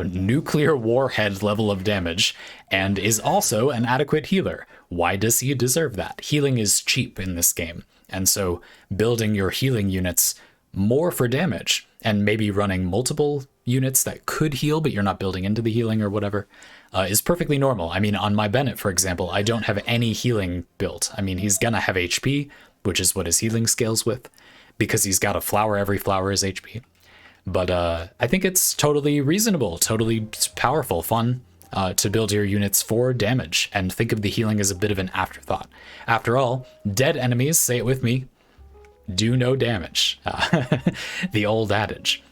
nuclear warhead level of damage and is also an adequate healer. Why does he deserve that? Healing is cheap in this game. And so building your healing units more for damage and maybe running multiple units that could heal, but you're not building into the healing or whatever, is perfectly normal. I mean, on my Bennett, for example, I don't have any healing built. I mean, he's going to have HP, which is what his healing scales with, because he's got a flower. Every flower is HP. But I think it's totally reasonable, totally powerful, fun to build your units for damage, and think of the healing as a bit of an afterthought. After all, dead enemies, say it with me, do no damage. The old adage.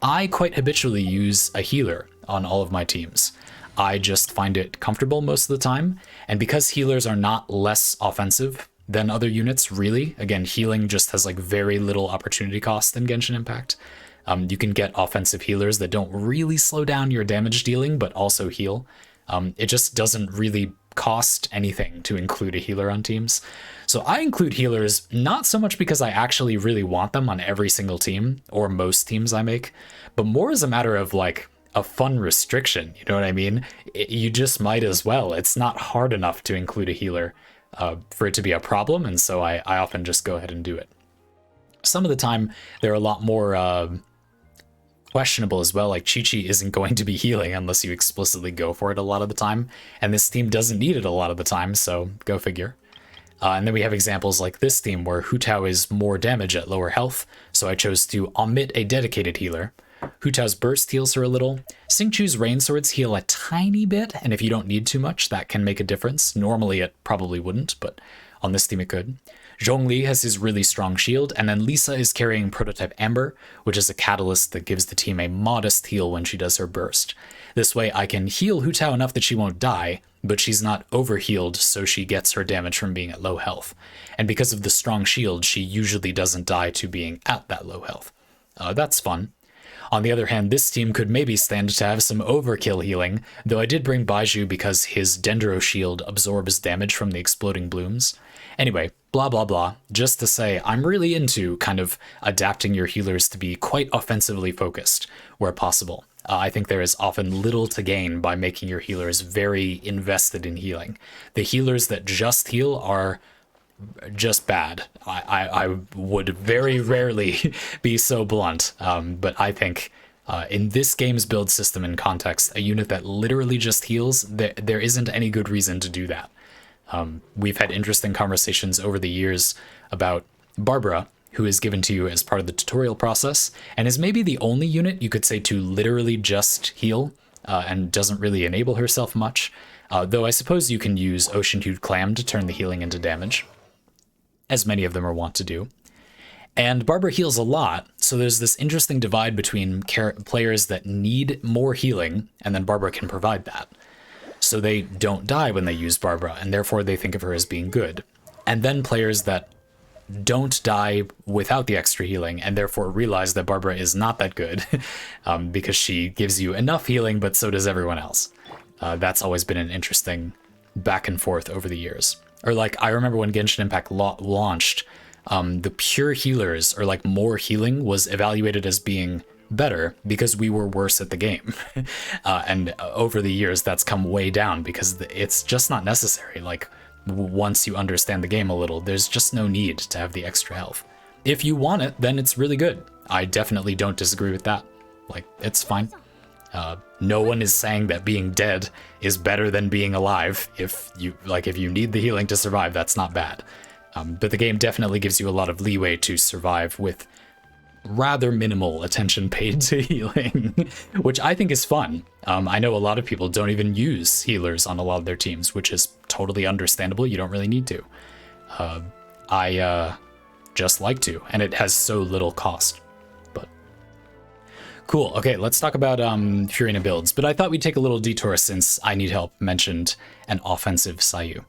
I quite habitually use a healer on all of my teams. I just find it comfortable most of the time, and because healers are not less offensive than other units, really, again, healing just has like very little opportunity cost in Genshin Impact. You can get offensive healers that don't really slow down your damage dealing, but also heal. It just doesn't really cost anything to include a healer on teams. So I include healers not so much because I actually really want them on every single team, or most teams I make, but more as a matter of like a fun restriction, you know what I mean? You just might as well. It's not hard enough to include a healer for it to be a problem, and so I often just go ahead and do it. Some of the time, they're a lot more questionable as well. Like, Chi-Chi isn't going to be healing unless you explicitly go for it a lot of the time, and this team doesn't need it a lot of the time, so go figure. And then we have examples like this team where Hu Tao is more damage at lower health, so I chose to omit a dedicated healer. Hu Tao's burst heals her a little. Xingqiu's rain swords heal a tiny bit, and if you don't need too much, that can make a difference. Normally it probably wouldn't, but on this team it could. Zhongli has his really strong shield, and then Lisa is carrying Prototype Amber, which is a catalyst that gives the team a modest heal when she does her burst. This way I can heal Hu Tao enough that she won't die, but she's not overhealed, so she gets her damage from being at low health. And because of the strong shield, she usually doesn't die to being at that low health. That's fun. On the other hand, this team could maybe stand to have some overkill healing, though I did bring Baiju because his Dendro shield absorbs damage from the exploding blooms. Anyway, blah blah blah, just to say I'm really into kind of adapting your healers to be quite offensively focused where possible. I think there is often little to gain by making your healers very invested in healing. The healers that just heal are just bad. I would very rarely be so blunt, but I think in this game's build system and context, a unit that literally just heals, there isn't any good reason to do that. We've had interesting conversations over the years about Barbara, who is given to you as part of the tutorial process, and is maybe the only unit you could say to literally just heal, and doesn't really enable herself much, though I suppose you can use Ocean-Hued Clam to turn the healing into damage, as many of them are wont to do. And Barbara heals a lot, so there's this interesting divide between players that need more healing, and then Barbara can provide that. So they don't die when they use Barbara, and therefore they think of her as being good. And then players that don't die without the extra healing, and therefore realize that Barbara is not that good, because she gives you enough healing, but so does everyone else. That's always been an interesting back and forth over the years. Or like, I remember when Genshin Impact launched, the pure healers, or like more healing, was evaluated as being better because we were worse at the game. And over the years, that's come way down because it's just not necessary. Like, once you understand the game a little, there's just no need to have the extra health. If you want it, then it's really good. I definitely don't disagree with that. Like, it's fine. No one is saying that being dead is better than being alive. If you need the healing to survive, that's not bad. But the game definitely gives you a lot of leeway to survive with rather minimal attention paid to healing, which I think is fun. I know a lot of people don't even use healers on a lot of their teams, which is totally understandable. You don't really need to. I just like to, and it has so little cost. But cool. Okay, let's talk about Furina builds. But I thought we'd take a little detour since I Need Help mentioned an offensive Sayu.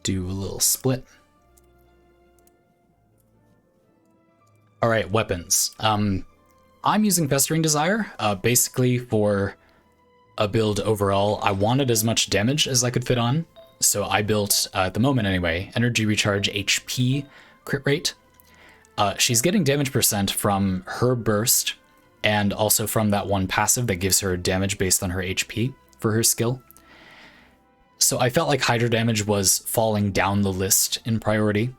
Do a little split. All right, weapons. I'm using Festering Desire, basically for a build overall. I wanted as much damage as I could fit on, so I built, at the moment anyway, Energy Recharge HP crit rate. She's getting damage percent from her burst, and also from that one passive that gives her damage based on her HP for her skill. So I felt like Hydra damage was falling down the list in priority,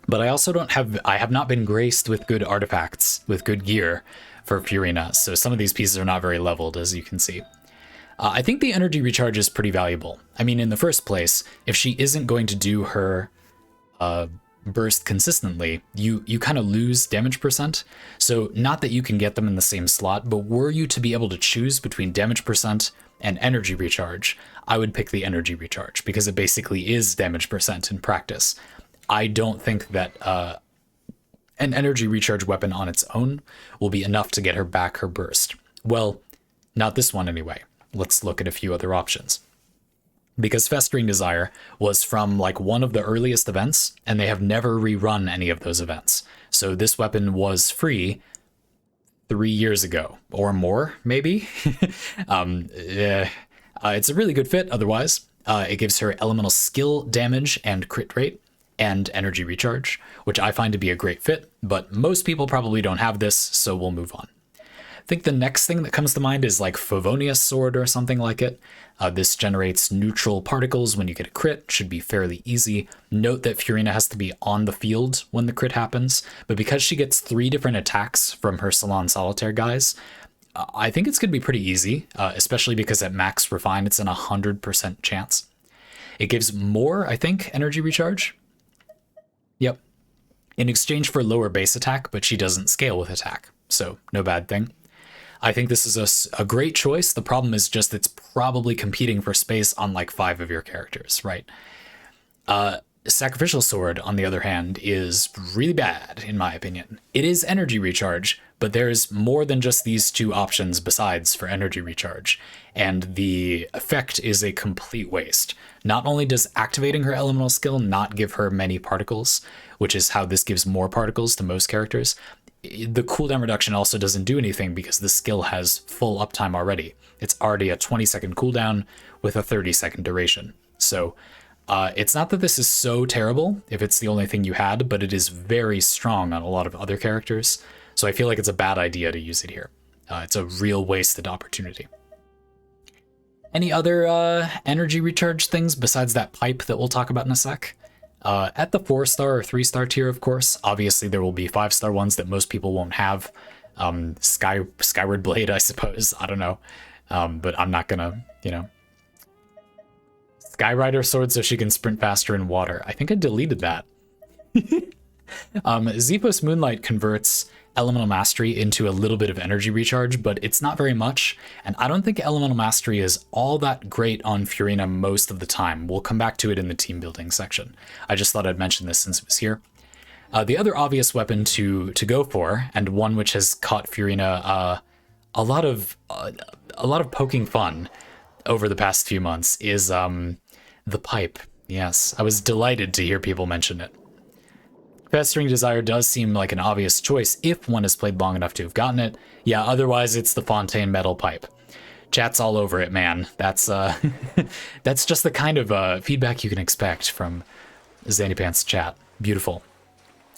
but I also I have not been graced with good artifacts, with good gear for Furina, so some of these pieces are not very leveled, as you can see. I think the energy recharge is pretty valuable. I mean, in the first place, if she isn't going to do her burst consistently, you kind of lose damage percent. So not that you can get them in the same slot, but were you to be able to choose between damage percent and energy recharge, I would pick the energy recharge because it basically is damage percent in practice. I don't think that an energy recharge weapon on its own will be enough to get her back her burst. Well, not this one anyway. Let's look at a few other options. Because Festering Desire was from like one of the earliest events, and they have never rerun any of those events. So this weapon was free 3 years ago or more, maybe. It's a really good fit otherwise. It gives her elemental skill damage and crit rate and energy recharge, which I find to be a great fit, but most people probably don't have this, so we'll move on. I think the next thing that comes to mind is like Favonius Sword or something like it. This generates neutral particles when you get a crit, should be fairly easy. Note that Furina has to be on the field when the crit happens, but because she gets 3 different attacks from her Salon Solitaire guys, I think it's going to be pretty easy, especially because at max refine it's an 100% chance. It gives more, I think, energy recharge. Yep. In exchange for lower base attack, but she doesn't scale with attack, so no bad thing. I think this is a great choice. The problem is just it's probably competing for space on like 5 of your characters, right? Sacrificial Sword, on the other hand, is really bad, in my opinion. It is energy recharge, but there's more than just these 2 options besides for energy recharge, and the effect is a complete waste. Not only does activating her elemental skill not give her many particles, which is how this gives more particles to most characters, the cooldown reduction also doesn't do anything because the skill has full uptime already. It's already a 20-second cooldown with a 30-second duration. So it's not that this is so terrible if it's the only thing you had, but it is very strong on a lot of other characters. So I feel like it's a bad idea to use it here. It's a real wasted opportunity. Any other energy recharge things besides that pipe that we'll talk about in a sec? At the 4-star or 3-star tier, of course, obviously there will be 5-star ones that most people won't have. Skyward Blade, I suppose. I don't know. But I'm not gonna, Skyrider Sword so she can sprint faster in water. I think I deleted that. Xephos Moonlight converts Elemental Mastery into a little bit of energy recharge, but it's not very much, and I don't think Elemental Mastery is all that great on Furina most of the time. We'll come back to it in the team building section. I just thought I'd mention this since it was here. The other obvious weapon to go for, and one which has caught Furina a lot of poking fun over the past few months, is the pipe. Yes, I was delighted to hear people mention it. Festering Desire does seem like an obvious choice if one has played long enough to have gotten it. Yeah, otherwise it's the Fontaine Metal Pipe. Chat's all over it, man. That's that's just the kind of feedback you can expect from Zanypants chat. Beautiful.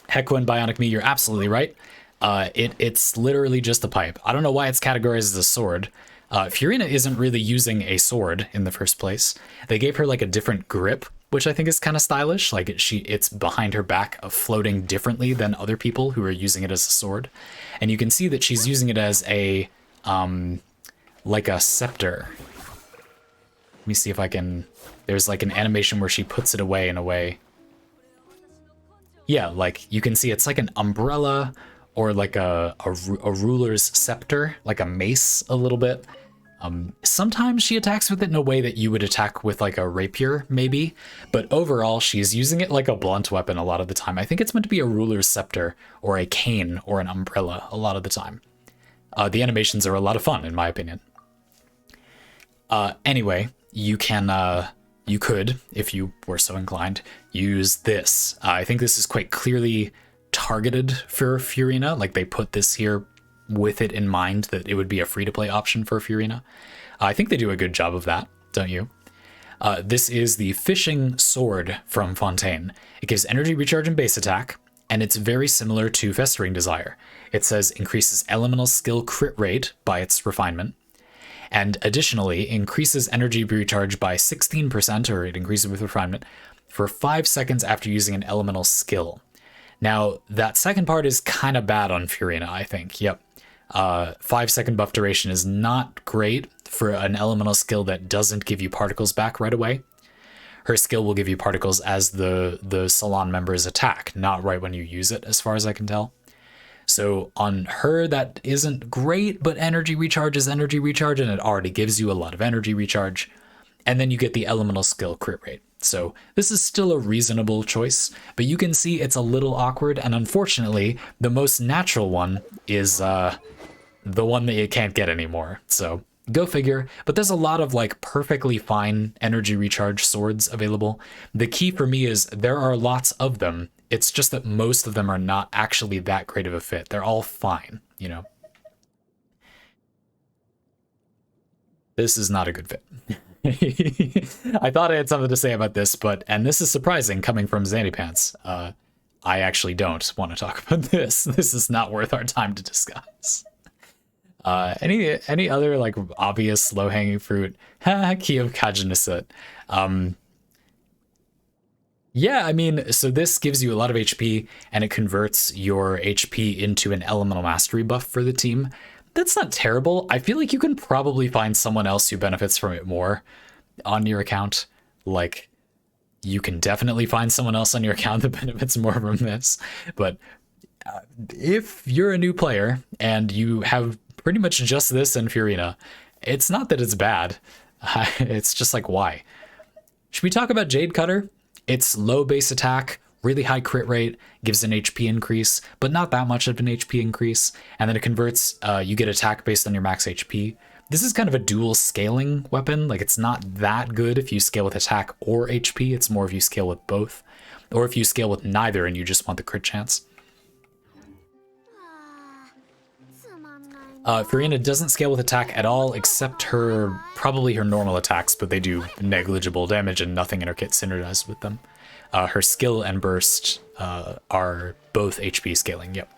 Hekwa and Bionic Me, you're absolutely right. It's literally just a pipe. I don't know why it's categorized as a sword. Furina isn't really using a sword in the first place. They gave her like a different grip which I think is kind of stylish. Like it's behind her back, floating differently than other people who are using it as a sword. And you can see that she's using it as a, like a scepter. Let me see if I can, there's like an animation where she puts it away in a way. Yeah, like you can see it's like an umbrella or like a ruler's scepter, like a mace a little bit. Sometimes she attacks with it in a way that you would attack with like a rapier, maybe. But overall, she's using it like a blunt weapon a lot of the time. I think it's meant to be a ruler's scepter or a cane or an umbrella a lot of the time. The animations are a lot of fun, in my opinion. Anyway, you can, you could, if you were so inclined, use this. I think this is quite clearly targeted for Furina. Like they put this here with it in mind that it would be a free-to-play option for Furina. I think they do a good job of that, don't you? This is the Fishing Sword from Fontaine. It gives energy recharge and base attack, and it's very similar to Festering Desire. It says increases elemental skill crit rate by its refinement, and additionally increases energy recharge by 16%, or it increases with refinement, for 5 seconds after using an elemental skill. Now, that second part is kind of bad on Furina, I think. Yep. 5-second buff duration is not great for an elemental skill that doesn't give you particles back right away. Her skill will give you particles as the salon members attack, not right when you use it, as far as I can tell. So on her, that isn't great, but energy recharge is energy recharge, and it already gives you a lot of energy recharge. And then you get the elemental skill crit rate. So this is still a reasonable choice, but you can see it's a little awkward, and unfortunately, the most natural one is the one that you can't get anymore. So go figure, but there's a lot of like perfectly fine energy recharge swords available. The key for me is there are lots of them. It's just that most of them are not actually that great of a fit. They're all fine, you know. This is not a good fit. I thought I had something to say about this, and this is surprising coming from Zandy Pants. I actually don't want to talk about this. This is not worth our time to discuss. Any other like obvious low-hanging fruit? Key of Kajinisut. Yeah, I mean, so this gives you a lot of HP, and it converts your HP into an elemental mastery buff for the team. That's not terrible. I feel like you can probably find someone else who benefits from it more on your account. Like, you can definitely find someone else on your account that benefits more from this. But if you're a new player and you have pretty much just this in Furina, it's not that it's bad. It's just like, why? Should we talk about Jade Cutter? It's low base attack, really high crit rate, gives an HP increase, but not that much of an HP increase. And then it converts, you get attack based on your max HP. This is kind of a dual scaling weapon. Like, it's not that good if you scale with attack or HP. It's more if you scale with both, or if you scale with neither and you just want the crit chance. Furina doesn't scale with attack at all, except probably her normal attacks, but they do negligible damage and nothing in her kit synergizes with them. Her skill and burst are both HP scaling, yep.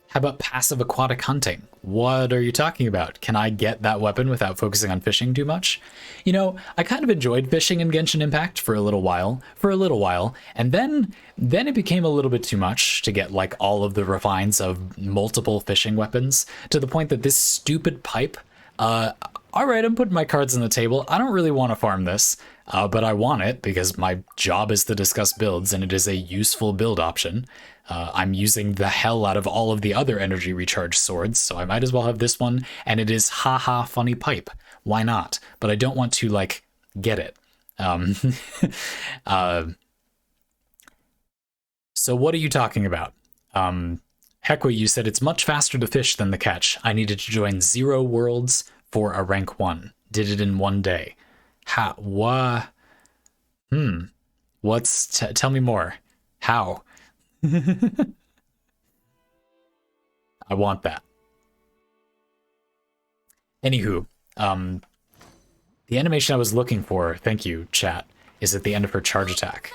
How about passive aquatic hunting? What are you talking about? Can I get that weapon without focusing on fishing too much? You know, I kind of enjoyed fishing in Genshin Impact for a little while, and then it became a little bit too much to get like all of the refines of multiple fishing weapons, to the point that this stupid pipe, all right, I'm putting my cards on the table. I don't really want to farm this, but I want it because my job is to discuss builds, and it is a useful build option. I'm using the hell out of all of the other energy recharge swords, so I might as well have this one, and it is haha funny pipe. Why not? But I don't want to, like, get it. So what are you talking about? Hekwa, you said it's much faster to fish than the catch. I needed to join 0 worlds for a rank 1. Did it in 1 day. What? Tell me more. How? I want that. Anywho, the animation I was looking for, thank you, chat, is at the end of her charge attack.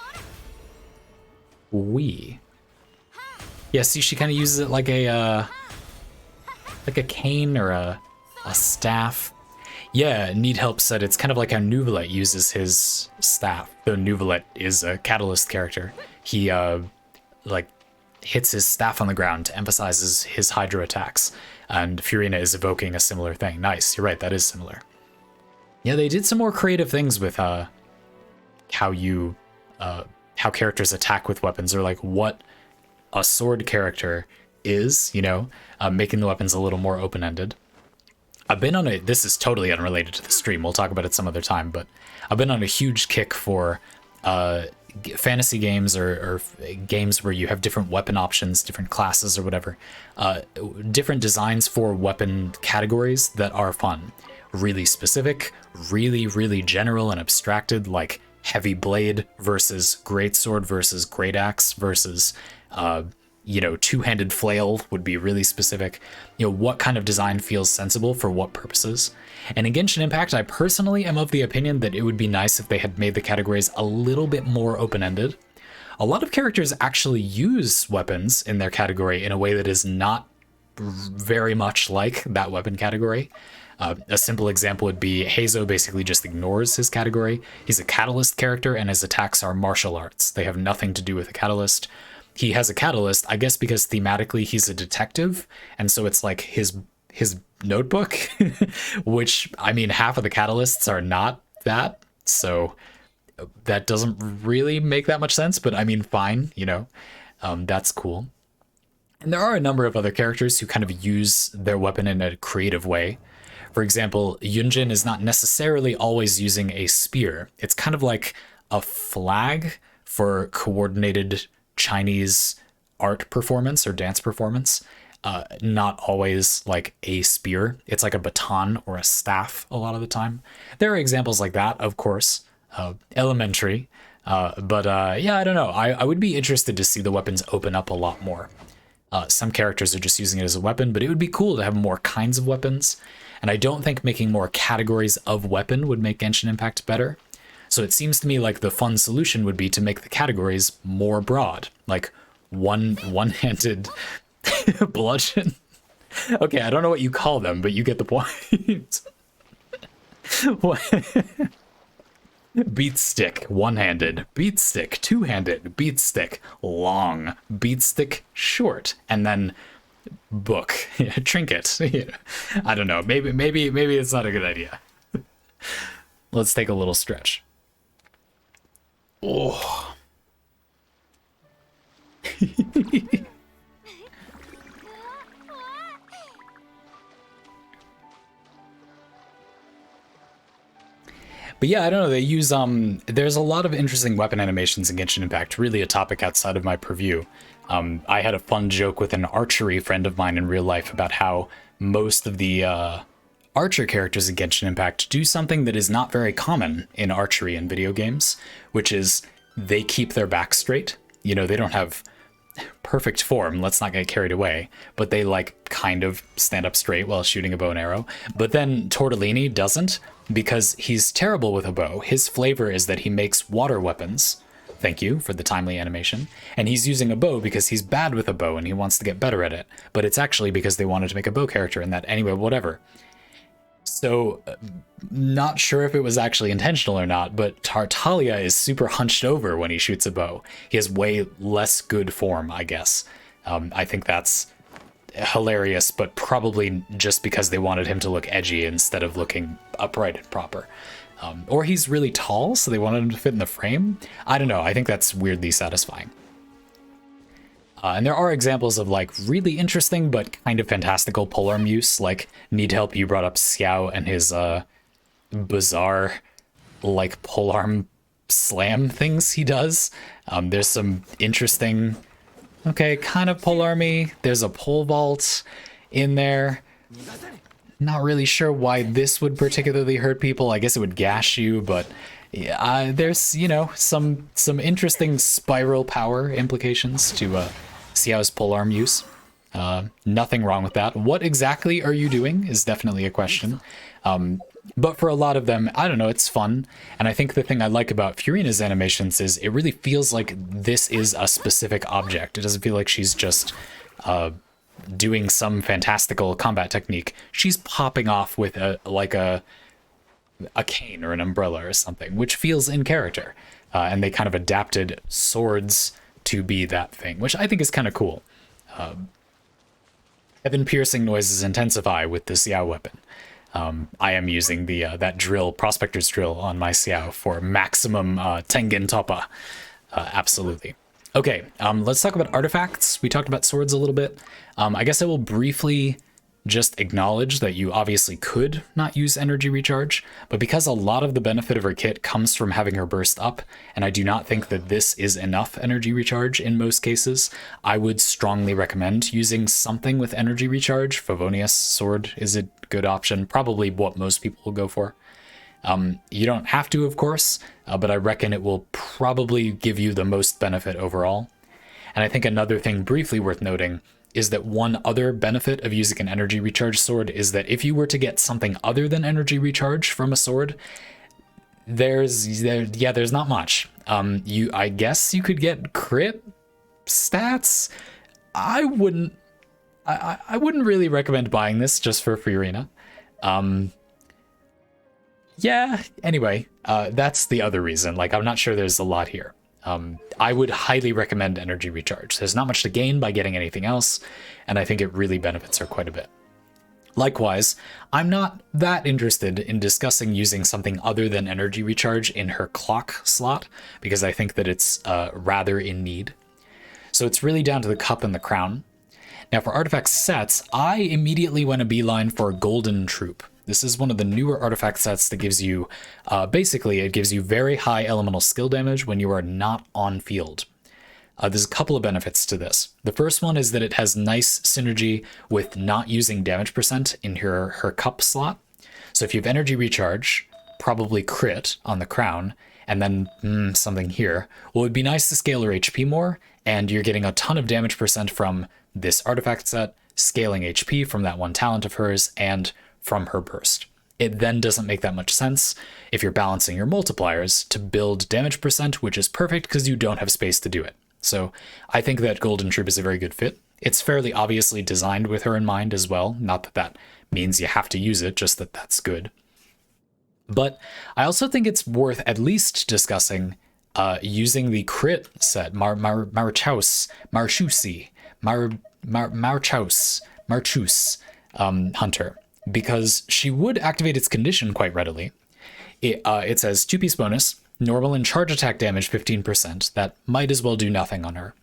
Yeah, see, she kind of uses it like a cane or a staff. Yeah, Need Help said it's kind of like how Nuvalet uses his staff. Though Nuvalet is a Catalyst character. He, like, hits his staff on the ground to emphasizes his Hydra attacks. And Furina is evoking a similar thing. Nice, you're right, that is similar. Yeah, they did some more creative things with how characters attack with weapons, or like what a sword character is, you know, making the weapons a little more open-ended. I've been on this is totally unrelated to the stream, we'll talk about it some other time, but I've been on a huge kick for fantasy games or games where you have different weapon options, different classes or whatever, different designs for weapon categories that are fun. Really specific, really general and abstracted, like heavy blade versus greatsword versus great axe versus you know, two-handed flail would be really specific. You know, what kind of design feels sensible for what purposes. And in Genshin Impact, I personally am of the opinion that it would be nice if they had made the categories a little bit more open-ended. A lot of characters actually use weapons in their category in a way that is not very much like that weapon category. A simple example would be Heizo basically just ignores his category. He's a Catalyst character and his attacks are martial arts. They have nothing to do with a Catalyst. He has a Catalyst, I guess because thematically he's a detective, and so it's like his notebook, which, I mean, half of the Catalysts are not that, so that doesn't really make that much sense, but I mean, fine, you know, that's cool. And there are a number of other characters who kind of use their weapon in a creative way. For example, Yunjin is not necessarily always using a spear. It's kind of like a flag for coordinated Chinese art performance or dance performance, not always like a spear. It's like a baton or a staff a lot of the time. There are examples like that, of course, elementary, but yeah, I don't know. I would be interested to see the weapons open up a lot more. Some characters are just using it as a weapon, but it would be cool to have more kinds of weapons, and I don't think making more categories of weapon would make Genshin Impact better. So it seems to me like the fun solution would be to make the categories more broad, like one-handed bludgeon. Okay, I don't know what you call them, but you get the point. Beat stick, one-handed. Beat stick, two-handed. Beat stick, long. Beat stick, short. And then book, trinket. I don't know. Maybe it's not a good idea. Let's take a little stretch. Oh. But yeah, I don't know, they use there's a lot of interesting weapon animations in Genshin Impact, really a topic outside of my purview. I had a fun joke with an archery friend of mine in real life about how most of the archer characters in Genshin Impact do something that is not very common in archery in video games, which is they keep their back straight. You know, they don't have perfect form, let's not get carried away, but they like kind of stand up straight while shooting a bow and arrow. But then Tortellini doesn't, because he's terrible with a bow. His flavor is that he makes water weapons. Thank you for the timely animation. And he's using a bow because he's bad with a bow and he wants to get better at it. But it's actually because they wanted to make a bow character and that anyway, whatever. So, not sure if it was actually intentional or not, but Tartaglia is super hunched over when he shoots a bow. He has way less good form, I guess. I think that's hilarious, but probably just because they wanted him to look edgy instead of looking upright and proper. Or he's really tall, so they wanted him to fit in the frame. I don't know, I think that's weirdly satisfying. And there are examples of like really interesting but kind of fantastical polearm use, like Need Help, you brought up Xiao and his bizarre like polearm slam things he does. There's some interesting, okay, kind of polearmy. There's a pole vault in there. Not really sure why this would particularly hurt people. I guess it would gash you, but yeah, there's, you know, some interesting spiral power implications to Xiao's polearm use. Nothing wrong with that. What exactly are you doing is definitely a question. But for a lot of them, I don't know, it's fun. And I think the thing I like about Furina's animations is it really feels like this is a specific object. It doesn't feel like she's just doing some fantastical combat technique. She's popping off with a cane or an umbrella or something, which feels in character. And they kind of adapted swords to be that thing, which I think is kind of cool. Heaven piercing noises intensify with the Xiao weapon. I am using the that drill, Prospector's drill, on my Xiao for maximum Tengen Toppa. Absolutely. Okay, let's talk about artifacts. We talked about swords a little bit. I guess I will briefly just acknowledge that you obviously could not use energy recharge, but because a lot of the benefit of her kit comes from having her burst up, and I do not think that this is enough energy recharge in most cases, I would strongly recommend using something with energy recharge. Favonius sword is a good option, probably what most people will go for. You don't have to, of course, but I reckon it will probably give you the most benefit overall. And I think another thing briefly worth noting is that one other benefit of using an energy recharge sword is that if you were to get something other than energy recharge from a sword, there's not much. I guess you could get crit stats. I wouldn't really recommend buying this just for Furina. Yeah, anyway, that's the other reason. Like, I'm not sure there's a lot here. I would highly recommend energy recharge. There's not much to gain by getting anything else, and I think it really benefits her quite a bit. Likewise, I'm not that interested in discussing using something other than energy recharge in her clock slot, because I think that it's rather in need. So it's really down to the cup and the crown. Now for artifact sets, I immediately went a beeline for Golden Troop. This is one of the newer artifact sets that gives you, basically, it gives you very high elemental skill damage when you are not on field. There's a couple of benefits to this. The first one is that it has nice synergy with not using damage percent in her cup slot. So if you have energy recharge, probably crit on the crown, and then something here, well, it'd be nice to scale her HP more, and you're getting a ton of damage percent from this artifact set, scaling HP from that one talent of hers, and from her burst. It then doesn't make that much sense if you're balancing your multipliers to build damage percent, which is perfect because you don't have space to do it. So I think that Golden Troop is a very good fit. It's fairly obviously designed with her in mind as well. Not that that means you have to use it, just that that's good. But I also think it's worth at least discussing using the crit set, Marchus Hunter, because she would activate its condition quite readily. It says 2-piece bonus, normal and charge attack damage 15%. That might as well do nothing on her.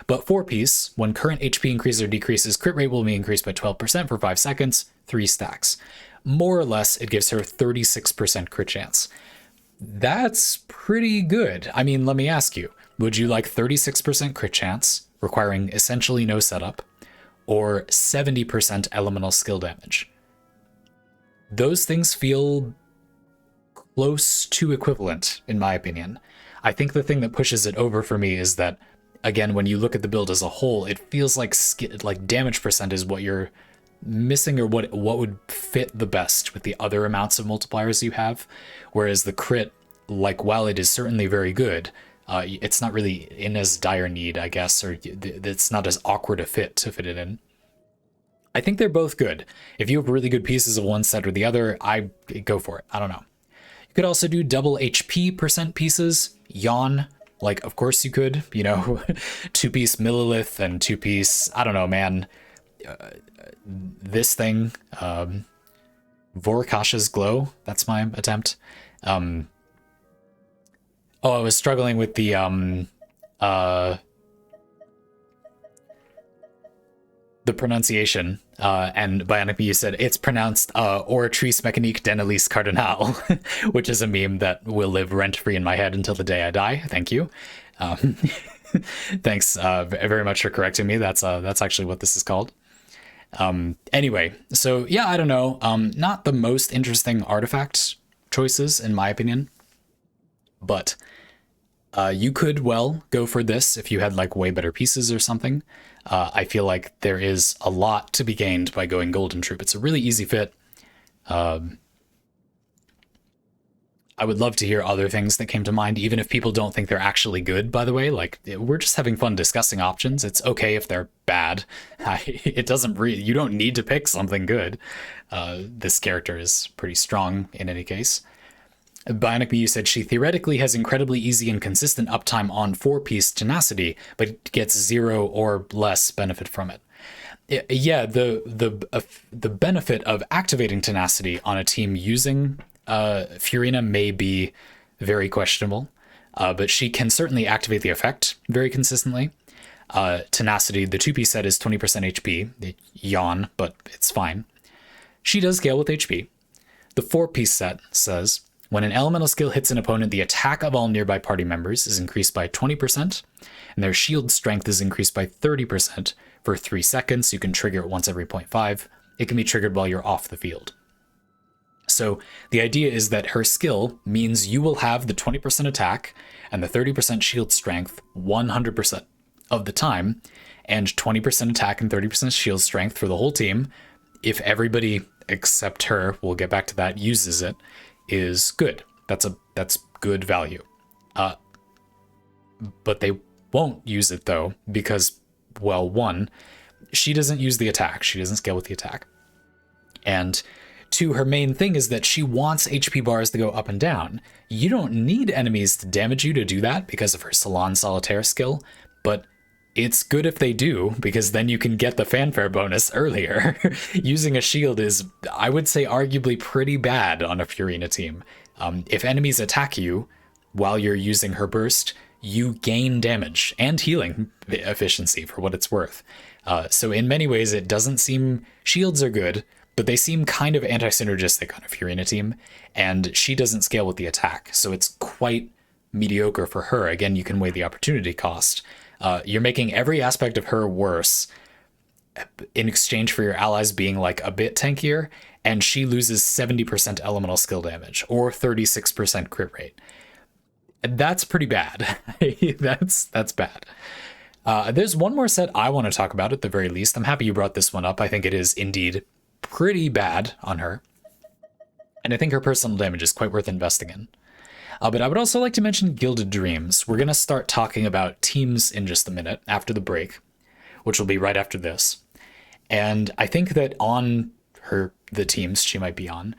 But 4-piece, when current HP increases or decreases, crit rate will be increased by 12% for 5 seconds, 3 stacks. More or less, it gives her 36% crit chance. That's pretty good. I mean, let me ask you, would you like 36% crit chance, requiring essentially no setup, or 70% elemental skill damage? Those things feel close to equivalent, in my opinion. I think the thing that pushes it over for me is that, again, when you look at the build as a whole, it feels like damage percent is what you're missing, or what would fit the best with the other amounts of multipliers you have. Whereas the crit, like, while it is certainly very good, it's not really in as dire need, I guess, or it's not as awkward a fit to fit it in. I think they're both good. If you have really good pieces of one set or the other, I go for it. I don't know. You could also do double HP percent pieces. Yawn. Like, of course you could, 2-piece Millilith and 2-piece, I don't know, man. This thing, Vorkash's Glow. That's my attempt. I was struggling with the pronunciation, and Bionic you said it's pronounced Oratrice Mécanique d'Annelise Cardinal, which is a meme that will live rent-free in my head until the day I die. Thank you. Thanks very much for correcting me. That's actually what this is called. Anyway, so yeah, I don't know. Not the most interesting artifact choices, in my opinion, but you could well go for this if you had like way better pieces or something. I feel like there is a lot to be gained by going Golden Troop. It's a really easy fit. I would love to hear other things that came to mind, even if people don't think they're actually good, by the way. Like, we're just having fun discussing options. It's okay if they're bad. It doesn't you don't need to pick something good. This character is pretty strong in any case. Bionic Miyu said she theoretically has incredibly easy and consistent uptime on 4-piece tenacity, but gets 0 or less benefit from it. Yeah, the benefit of activating tenacity on a team using Furina may be very questionable, but she can certainly activate the effect very consistently. Tenacity, the 2-piece set is 20% HP. Yawn, but it's fine. She does scale with HP. The 4-piece set says, when an elemental skill hits an opponent, the attack of all nearby party members is increased by 20%, and their shield strength is increased by 30% for 3 seconds. You can trigger it once every 0.5. It can be triggered while you're off the field. So the idea is that her skill means you will have the 20% attack and the 30% shield strength 100% of the time, and 20% attack and 30% shield strength for the whole team. If everybody except her, we'll get back to that, uses it, is good. That's good value. But they won't use it though, because, well, one, she doesn't use the attack. She doesn't scale with the attack. And two, her main thing is that she wants HP bars to go up and down. You don't need enemies to damage you to do that because of her Salon Solitaire skill, but it's good if they do, because then you can get the fanfare bonus earlier. Using a shield is, I would say, arguably pretty bad on a Furina team. If enemies attack you while you're using her burst, you gain damage and healing efficiency for what it's worth. So in many ways, it doesn't seem... Shields are good, but they seem kind of anti-synergistic on a Furina team, and she doesn't scale with the attack, so it's quite mediocre for her. Again, you can weigh the opportunity cost. You're making every aspect of her worse in exchange for your allies being like a bit tankier, and she loses 70% elemental skill damage or 36% crit rate. That's pretty bad. That's bad. There's one more set I want to talk about at the very least. I'm happy you brought this one up. I think it is indeed pretty bad on her, and I think her personal damage is quite worth investing in. But I would also like to mention Gilded Dreams. We're going to start talking about teams in just a minute after the break, which will be right after this. And I think that on the teams she might be on,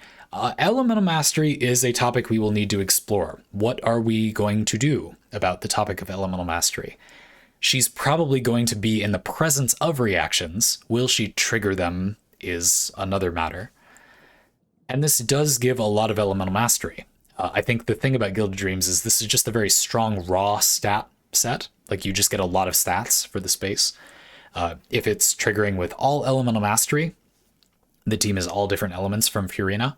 Elemental Mastery is a topic we will need to explore. What are we going to do about the topic of Elemental Mastery? She's probably going to be in the presence of reactions. Will she trigger them is another matter. And this does give a lot of Elemental Mastery. I think the thing about Gilded Dreams is this is just a very strong raw stat set. Like, you just get a lot of stats for the space. If it's triggering with all Elemental Mastery, the team is all different elements from Furina,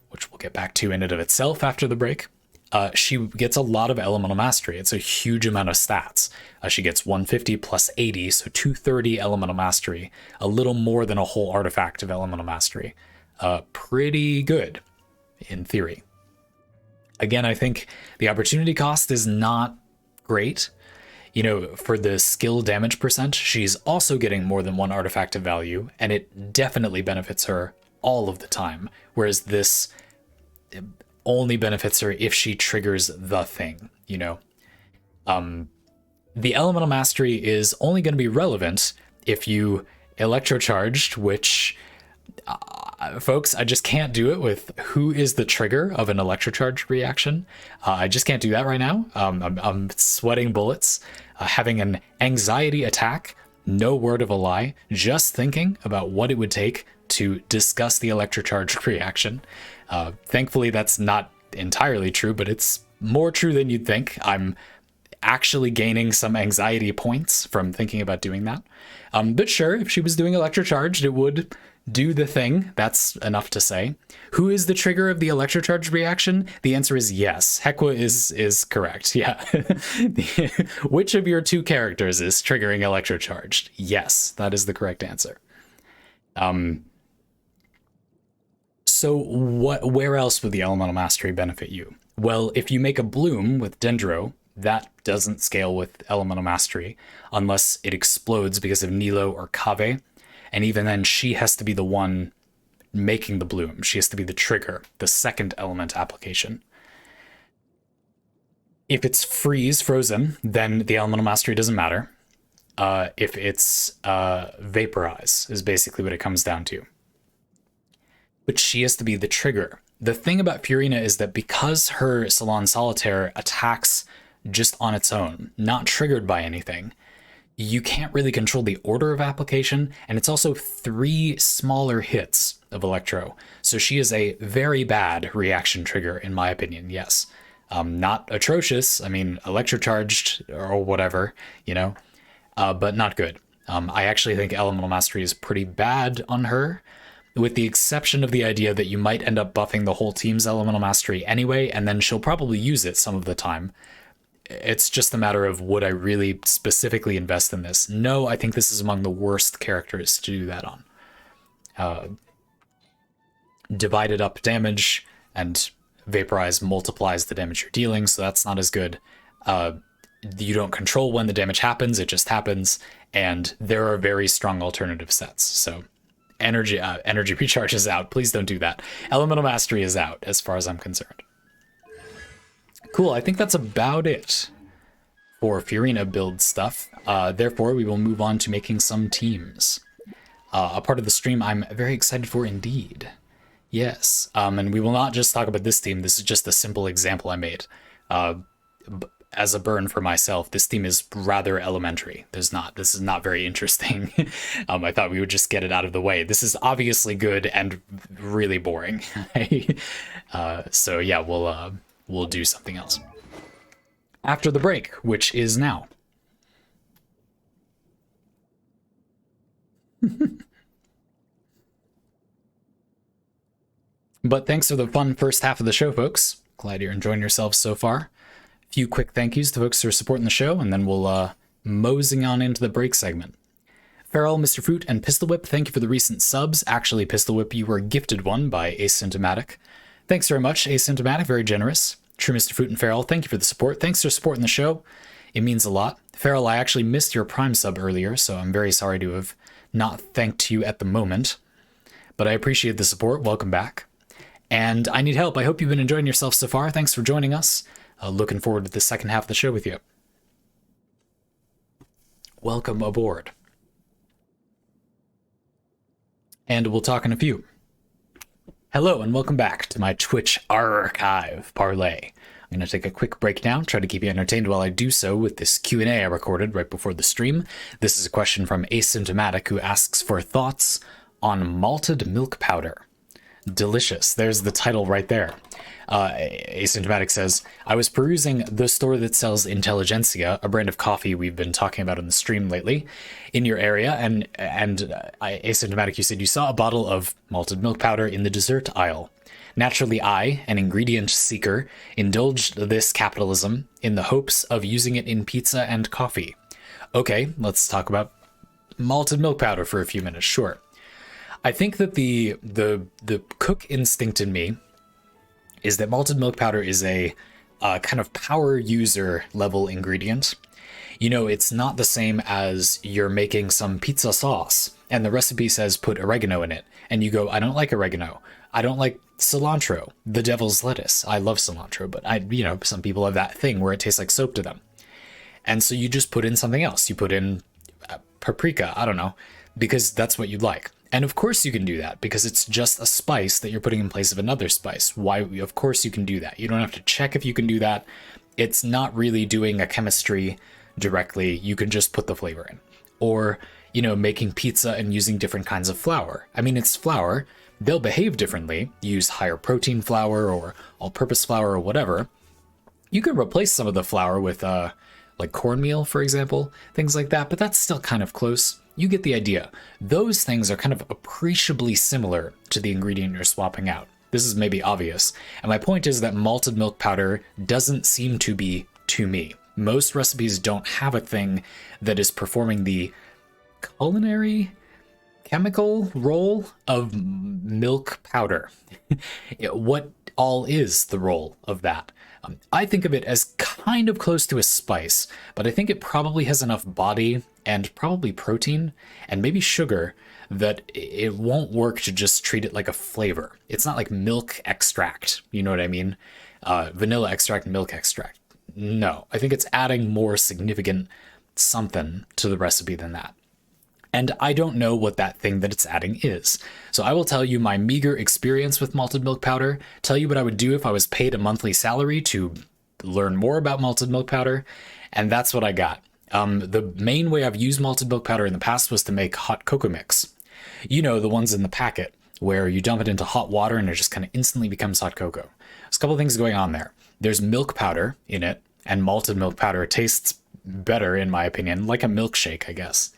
which we'll get back to in and of itself after the break. She gets a lot of Elemental Mastery. It's a huge amount of stats. She gets 150 plus 80, so 230 Elemental Mastery, a little more than a whole artifact of Elemental Mastery. Pretty good, in theory. Again, I think the opportunity cost is not great. You know, for the skill damage percent, she's also getting more than one artifact of value, and it definitely benefits her all of the time. Whereas this only benefits her if she triggers the thing, you know. The Elemental Mastery is only going to be relevant if you electrocharged, which... folks, I just can't do it with who is the trigger of an electrocharge reaction. I just can't do that right now. I'm sweating bullets. Having an anxiety attack, no word of a lie, just thinking about what it would take to discuss the electrocharge reaction. Thankfully, that's not entirely true, but it's more true than you'd think. I'm actually gaining some anxiety points from thinking about doing that. But sure, if she was doing electrocharged, it would do the thing. That's enough to say. Who is the trigger of the electrocharge reaction? The answer is yes. Hekwa is correct. Yeah. Which of your two characters is triggering electrocharged? Yes, that is the correct answer. So where else would the Elemental Mastery benefit you? Well, if you make a bloom with Dendro, that doesn't scale with Elemental Mastery unless it explodes because of Nilo or Kave. And even then, she has to be the one making the bloom. She has to be the trigger, the second element application. If it's frozen, then the elemental mastery doesn't matter. If it's vaporize is basically what it comes down to. But she has to be the trigger. The thing about Furina is that because her Salon Solitaire attacks just on its own, not triggered by anything, you can't really control the order of application, and it's also 3 smaller hits of Electro. So she is a very bad reaction trigger, in my opinion, yes. Not atrocious, I mean, electrocharged or whatever, but not good. I actually think Elemental Mastery is pretty bad on her, with the exception of the idea that you might end up buffing the whole team's Elemental Mastery anyway, and then she'll probably use it some of the time. It's just a matter of would I really specifically invest in this? No, I think this is among the worst characters to do that on. Divided up damage, and Vaporize multiplies the damage you're dealing, so that's not as good. You don't control when the damage happens, it just happens, and there are very strong alternative sets. So energy recharge is out. Please don't do that. Elemental Mastery is out as far as I'm concerned. Cool, I think that's about it for Furina build stuff. Therefore, we will move on to making some teams. A part of the stream I'm very excited for indeed. Yes, and we will not just talk about this team. This is just a simple example I made. As a burn for myself, this team is rather elementary. This is not very interesting. I thought we would just get it out of the way. This is obviously good and really boring. So yeah, we'll do something else after the break, which is now. But thanks for the fun first half of the show, folks. Glad you're enjoying yourselves so far. A few quick thank yous to folks who are supporting the show, and then we'll moseying on into the break segment. Farrell, Mr. Fruit, and Pistol Whip, thank you for the recent subs. Actually, Pistol Whip, you were gifted one by Asymptomatic. Thanks very much, Asymptomatic, very generous. True Mr. Fruit and Farrell, thank you for the support. Thanks for supporting the show. It means a lot. Farrell, I actually missed your Prime sub earlier, so I'm very sorry to have not thanked you at the moment. But I appreciate the support. Welcome back. And I need help. I hope you've been enjoying yourself so far. Thanks for joining us. Looking forward to the second half of the show with you. Welcome aboard. And we'll talk in a few. Hello and welcome back to my Twitch archive parlay. I'm going to take a quick break now, try to keep you entertained while I do so with this Q&A I recorded right before the stream. This is a question from Asymptomatic, who asks for thoughts on malted milk powder. Delicious. There's the title right there. Asymptomatic says, I was perusing the store that sells Intelligentsia, a brand of coffee we've been talking about in the stream lately, in your area, and Asymptomatic, you said you saw a bottle of malted milk powder in the dessert aisle. Naturally, I, an ingredient seeker, indulged this capitalism in the hopes of using it in pizza and coffee. Okay, let's talk about malted milk powder for a few minutes, sure. I think that the cook instinct in me is that malted milk powder is a kind of power user level ingredient. You know, it's not the same as you're making some pizza sauce and the recipe says put oregano in it. And you go, I don't like oregano. I don't like cilantro, the devil's lettuce. I love cilantro, but some people have that thing where it tastes like soap to them. And so you just put in something else. You put in paprika, I don't know, because that's what you like. And of course you can do that because it's just a spice that you're putting in place of another spice. Why? Of course you can do that. You don't have to check if you can do that. It's not really doing a chemistry directly. You can just put the flavor in. Or, making pizza and using different kinds of flour. I mean, it's flour. They'll behave differently. Use higher protein flour or all-purpose flour or whatever. You could replace some of the flour with like cornmeal, for example, things like that, but that's still kind of close. You get the idea. Those things are kind of appreciably similar to the ingredient you're swapping out. This is maybe obvious. And my point is that malted milk powder doesn't seem to be to me. Most recipes don't have a thing that is performing the culinary chemical role of milk powder. What all is the role of that? I think of it as kind of close to a spice, but I think it probably has enough body and probably protein and maybe sugar that it won't work to just treat it like a flavor. It's not like milk extract, you know what I mean? Vanilla extract, milk extract. No, I think it's adding more significant something to the recipe than that. And I don't know what that thing that it's adding is. So I will tell you my meager experience with malted milk powder, tell you what I would do if I was paid a monthly salary to learn more about malted milk powder, and that's what I got. The main way I've used malted milk powder in the past was to make hot cocoa mix. You know, the ones in the packet where you dump it into hot water and it just kind of instantly becomes hot cocoa. There's a couple things going on there. There's milk powder in it, and malted milk powder tastes better, in my opinion, like a milkshake, I guess.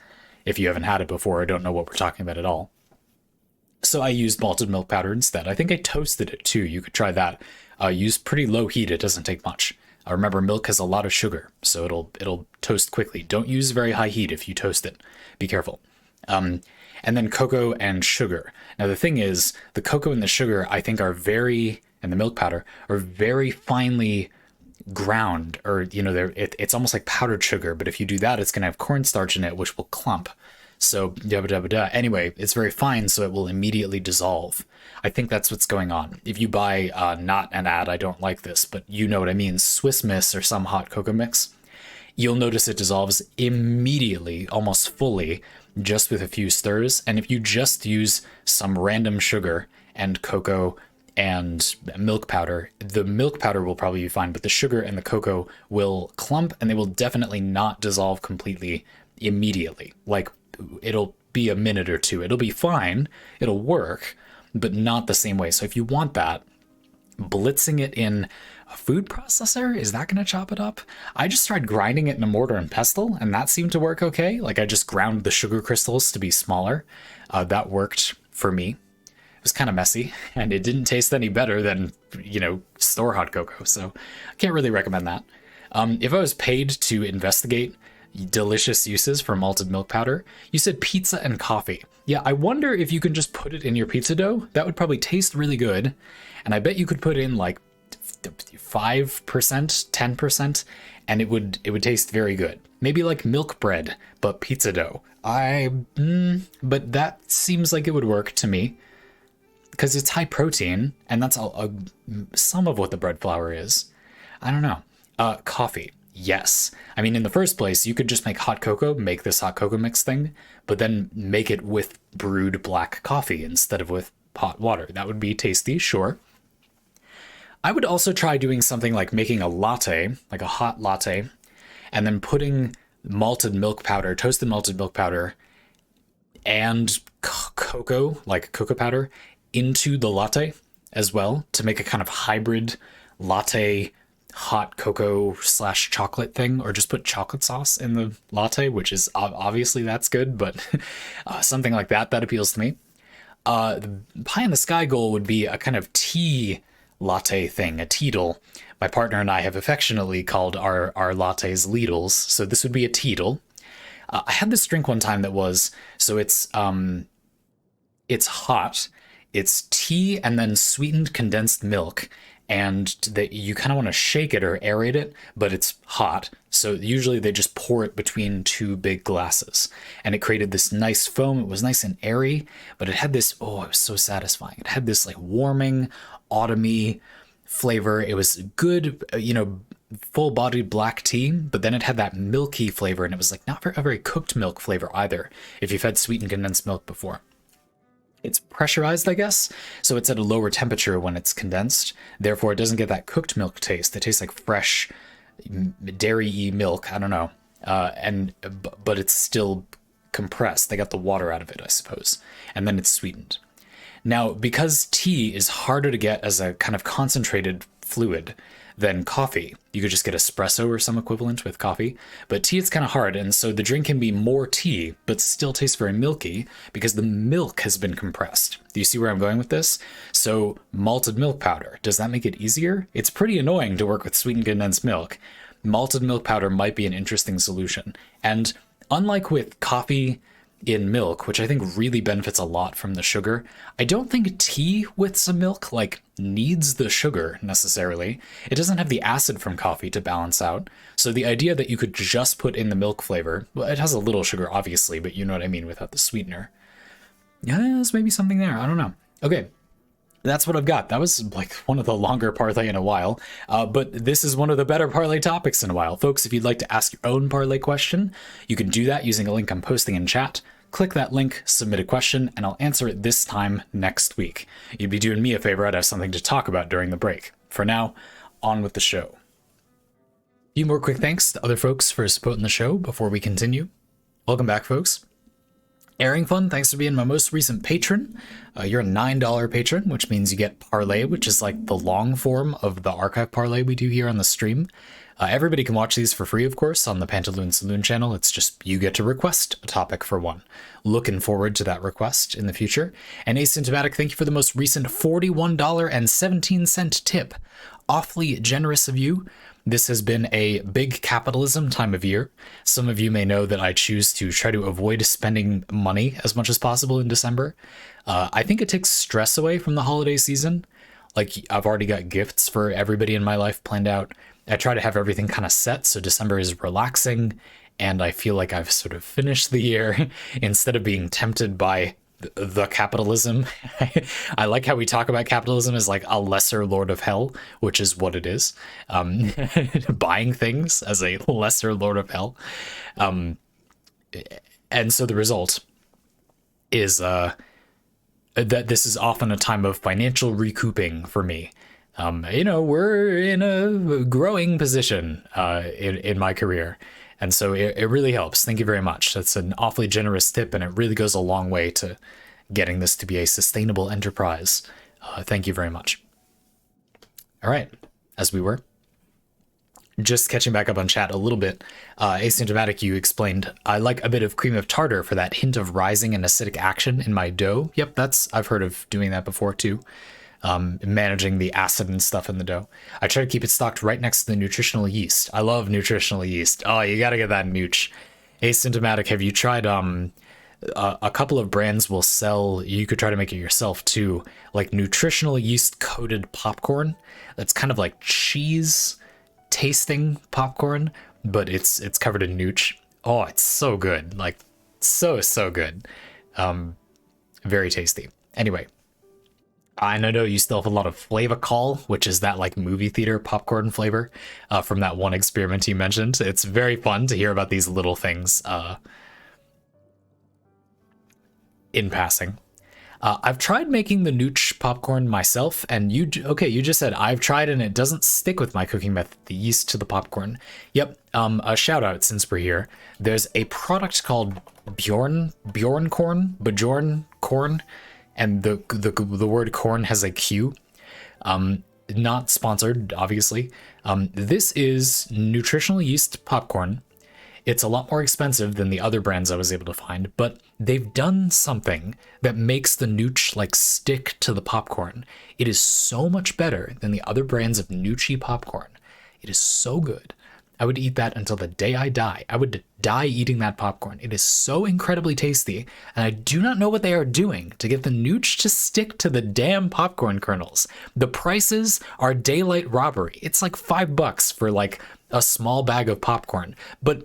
If you haven't had it before, I don't know what we're talking about at all. So I used malted milk powder instead. I think I toasted it too. You could try that. Use pretty low heat. It doesn't take much. Remember, milk has a lot of sugar, so it'll toast quickly. Don't use very high heat if you toast it. Be careful. And then cocoa and sugar. Now the thing is, the cocoa and the sugar, I think, and the milk powder are very finely ground, or it's almost like powdered sugar, but if you do that, it's going to have cornstarch in it, which will clump. So anyway, it's very fine, so it will immediately dissolve. I think that's what's going on. If you buy not an ad, I don't like this, but you know what I mean, Swiss Miss or some hot cocoa mix, you'll notice it dissolves immediately, almost fully, just with a few stirs. And if you just use some random sugar and cocoa and milk powder, the milk powder will probably be fine, but the sugar and the cocoa will clump, and they will definitely not dissolve completely immediately. Like, it'll be a minute or two. It'll be fine, it'll work, but not the same way. So if you want that, blitzing it in a food processor, is that going to chop it up? I just tried grinding it in a mortar and pestle, and that seemed to work okay. Like, I just ground the sugar crystals to be smaller. That worked for me. It was kind of messy, and it didn't taste any better than, store hot cocoa, so I can't really recommend that. If I was paid to investigate delicious uses for malted milk powder, you said pizza and coffee. Yeah, I wonder if you can just put it in your pizza dough. That would probably taste really good, and I bet you could put in like 5%, 10%, and it would taste very good. Maybe like milk bread, but pizza dough. But that seems like it would work to me, because it's high protein, and that's some of what the bread flour is. I don't know. Coffee. Yes. I mean, in the first place, you could just make hot cocoa, make this hot cocoa mix thing, but then make it with brewed black coffee instead of with hot water. That would be tasty, sure. I would also try doing something like making a latte, like a hot latte, and then putting malted milk powder, toasted malted milk powder, and cocoa, like cocoa powder, into the latte as well, to make a kind of hybrid latte hot cocoa / chocolate thing, or just put chocolate sauce in the latte, which is obviously that's good, but something like that appeals to me. The pie in the sky goal would be a kind of tea latte thing, a teedle. My partner and I have affectionately called our lattes Lidls, so this would be a teedle. I had this drink one time that was, so it's hot, it's tea and then sweetened condensed milk, and you kind of want to shake it or aerate it, but it's hot. So usually they just pour it between two big glasses, and it created this nice foam. It was nice and airy, but it had this, it was so satisfying. It had this like warming, autumny flavor. It was good, full-bodied black tea, but then it had that milky flavor, and it was like not a very cooked milk flavor either, if you've had sweetened condensed milk before. It's pressurized, I guess, so it's at a lower temperature when it's condensed. Therefore, it doesn't get that cooked milk taste. It tastes like fresh, dairy-y milk. I don't know. But it's still compressed. They got the water out of it, I suppose. And then it's sweetened. Now, because tea is harder to get as a kind of concentrated fluid than coffee, you could just get espresso or some equivalent with coffee, but tea is kind of hard, and so the drink can be more tea, but still tastes very milky because the milk has been compressed. Do you see where I'm going with this? So malted milk powder, does that make it easier? It's pretty annoying to work with sweetened condensed milk. Malted milk powder might be an interesting solution, and unlike with coffee in milk, which I think really benefits a lot from the sugar, I don't think tea with some milk needs the sugar necessarily. It doesn't have the acid from coffee to balance out. So the idea that you could just put in the milk flavor, well, it has a little sugar obviously, but you know what I mean without the sweetener. Yeah, there's maybe something there. I don't know. Okay. that's what I've got. That was like one of the longer parlay in a while, but this is one of the better parlay topics in a while. Folks, if you'd like to ask your own parlay question, you can do that using a link I'm posting in chat. Click that link, submit a question, and I'll answer it this time next week. You'd be doing me a favor. I'd have something to talk about during the break. For now, on with the show. A few more quick thanks to other folks for supporting the show before we continue. Welcome back, folks. Airing Fun, thanks for being my most recent patron. You're a $9 patron, which means you get Parlay, which is like the long form of the archive Parlay we do here on the stream. Everybody can watch these for free, of course, on the Pantaloon Saloon channel. It's just you get to request a topic for one. Looking forward to that request in the future. And Asymptomatic, thank you for the most recent $41.17 tip. Awfully generous of you. This has been a big capitalism time of year. Some of you may know that I choose to try to avoid spending money as much as possible in December. I think it takes stress away from the holiday season. Like, I've already got gifts for everybody in my life planned out. I try to have everything kind of set so December is relaxing and I feel like I've sort of finished the year instead of being tempted by the capitalism. I like how we talk about capitalism as like a lesser lord of hell, which is what it is. Buying things as a lesser lord of hell. And so the result is that this is often a time of financial recouping for me. We're in a growing position in my career. And so it really helps. Thank you very much. That's an awfully generous tip, and it really goes a long way to getting this to be a sustainable enterprise. Thank you very much. All right, as we were. Just catching back up on chat a little bit. Asymptomatic, you explained, I like a bit of cream of tartar for that hint of rising and acidic action in my dough. Yep, I've heard of doing that before too. Managing the acid and stuff in the dough. I try to keep it stocked right next to the nutritional yeast. I love nutritional yeast. Oh, you gotta get that nooch. Asymptomatic, have you tried, a couple of brands will sell, you could try to make it yourself too, like nutritional yeast coated popcorn. That's kind of like cheese tasting popcorn, but it's covered in nooch. Oh, it's so good. Like, so good. Very tasty. Anyway. I know you still have a lot of Flavacol, which is that like movie theater popcorn flavor from that one experiment you mentioned. It's very fun to hear about these little things in passing. I've tried making the nooch popcorn myself, and you just said I've tried and it doesn't stick with my cooking method, the yeast to the popcorn. Yep, a shout out since we're here. There's a product called Bjorn corn. And the word corn has a Q. Not sponsored, obviously. This is nutritional yeast popcorn. It's a lot more expensive than the other brands I was able to find, but they've done something that makes the nooch like stick to the popcorn. It is so much better than the other brands of noochie popcorn. It is so good. I would eat that until the day I die. I would die eating that popcorn. It is so incredibly tasty, and I do not know what they are doing to get the nooch to stick to the damn popcorn kernels. The prices are daylight robbery. It's like $5 for like a small bag of popcorn, but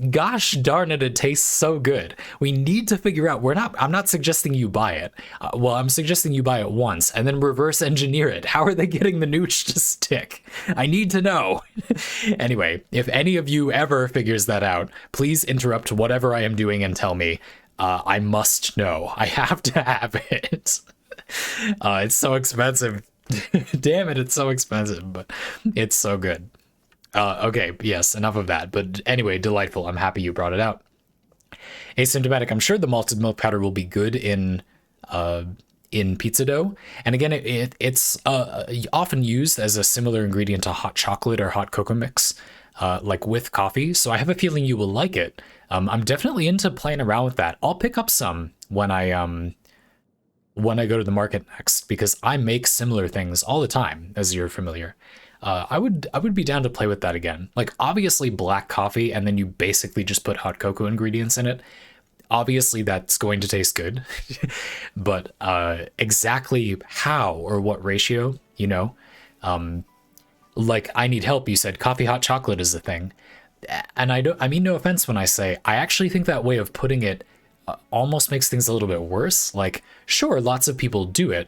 gosh darn it, it tastes so good. We need to figure out, I'm not suggesting you buy it. I'm suggesting you buy it once and then reverse engineer it. How are they getting the nooch to stick? I need to know. Anyway, if any of you ever figures that out, please interrupt whatever I am doing and tell me. I must know. I have to have it. It's so expensive. Damn it, it's so expensive, but it's so good. Okay, yes, enough of that. But anyway, delightful. I'm happy you brought it out. Asymptomatic, I'm sure the malted milk powder will be good in pizza dough. And again, it's often used as a similar ingredient to hot chocolate or hot cocoa mix, like with coffee. So I have a feeling you will like it. I'm definitely into playing around with that. I'll pick up some when I go to the market next, because I make similar things all the time, as you're familiar. I would be down to play with that again. Like, obviously black coffee, and then you basically just put hot cocoa ingredients in it. Obviously that's going to taste good, but exactly how or what ratio, like, I need help. You said coffee hot chocolate is the thing. And I mean no offense when I say I actually think that way of putting it almost makes things a little bit worse. Like, sure, lots of people do it.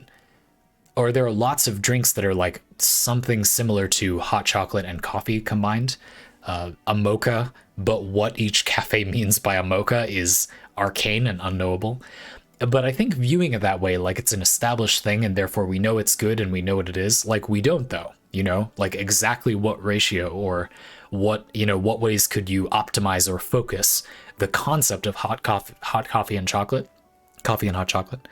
or there are lots of drinks that are like something similar to hot chocolate and coffee combined. A mocha, but what each cafe means by a mocha is arcane and unknowable. But I think viewing it that way, like it's an established thing and therefore we know it's good and we know what it is, like we don't though, you know, like exactly what ratio or what, you know, what ways could you optimize or focus the concept of hot coffee and chocolate, coffee and hot chocolate.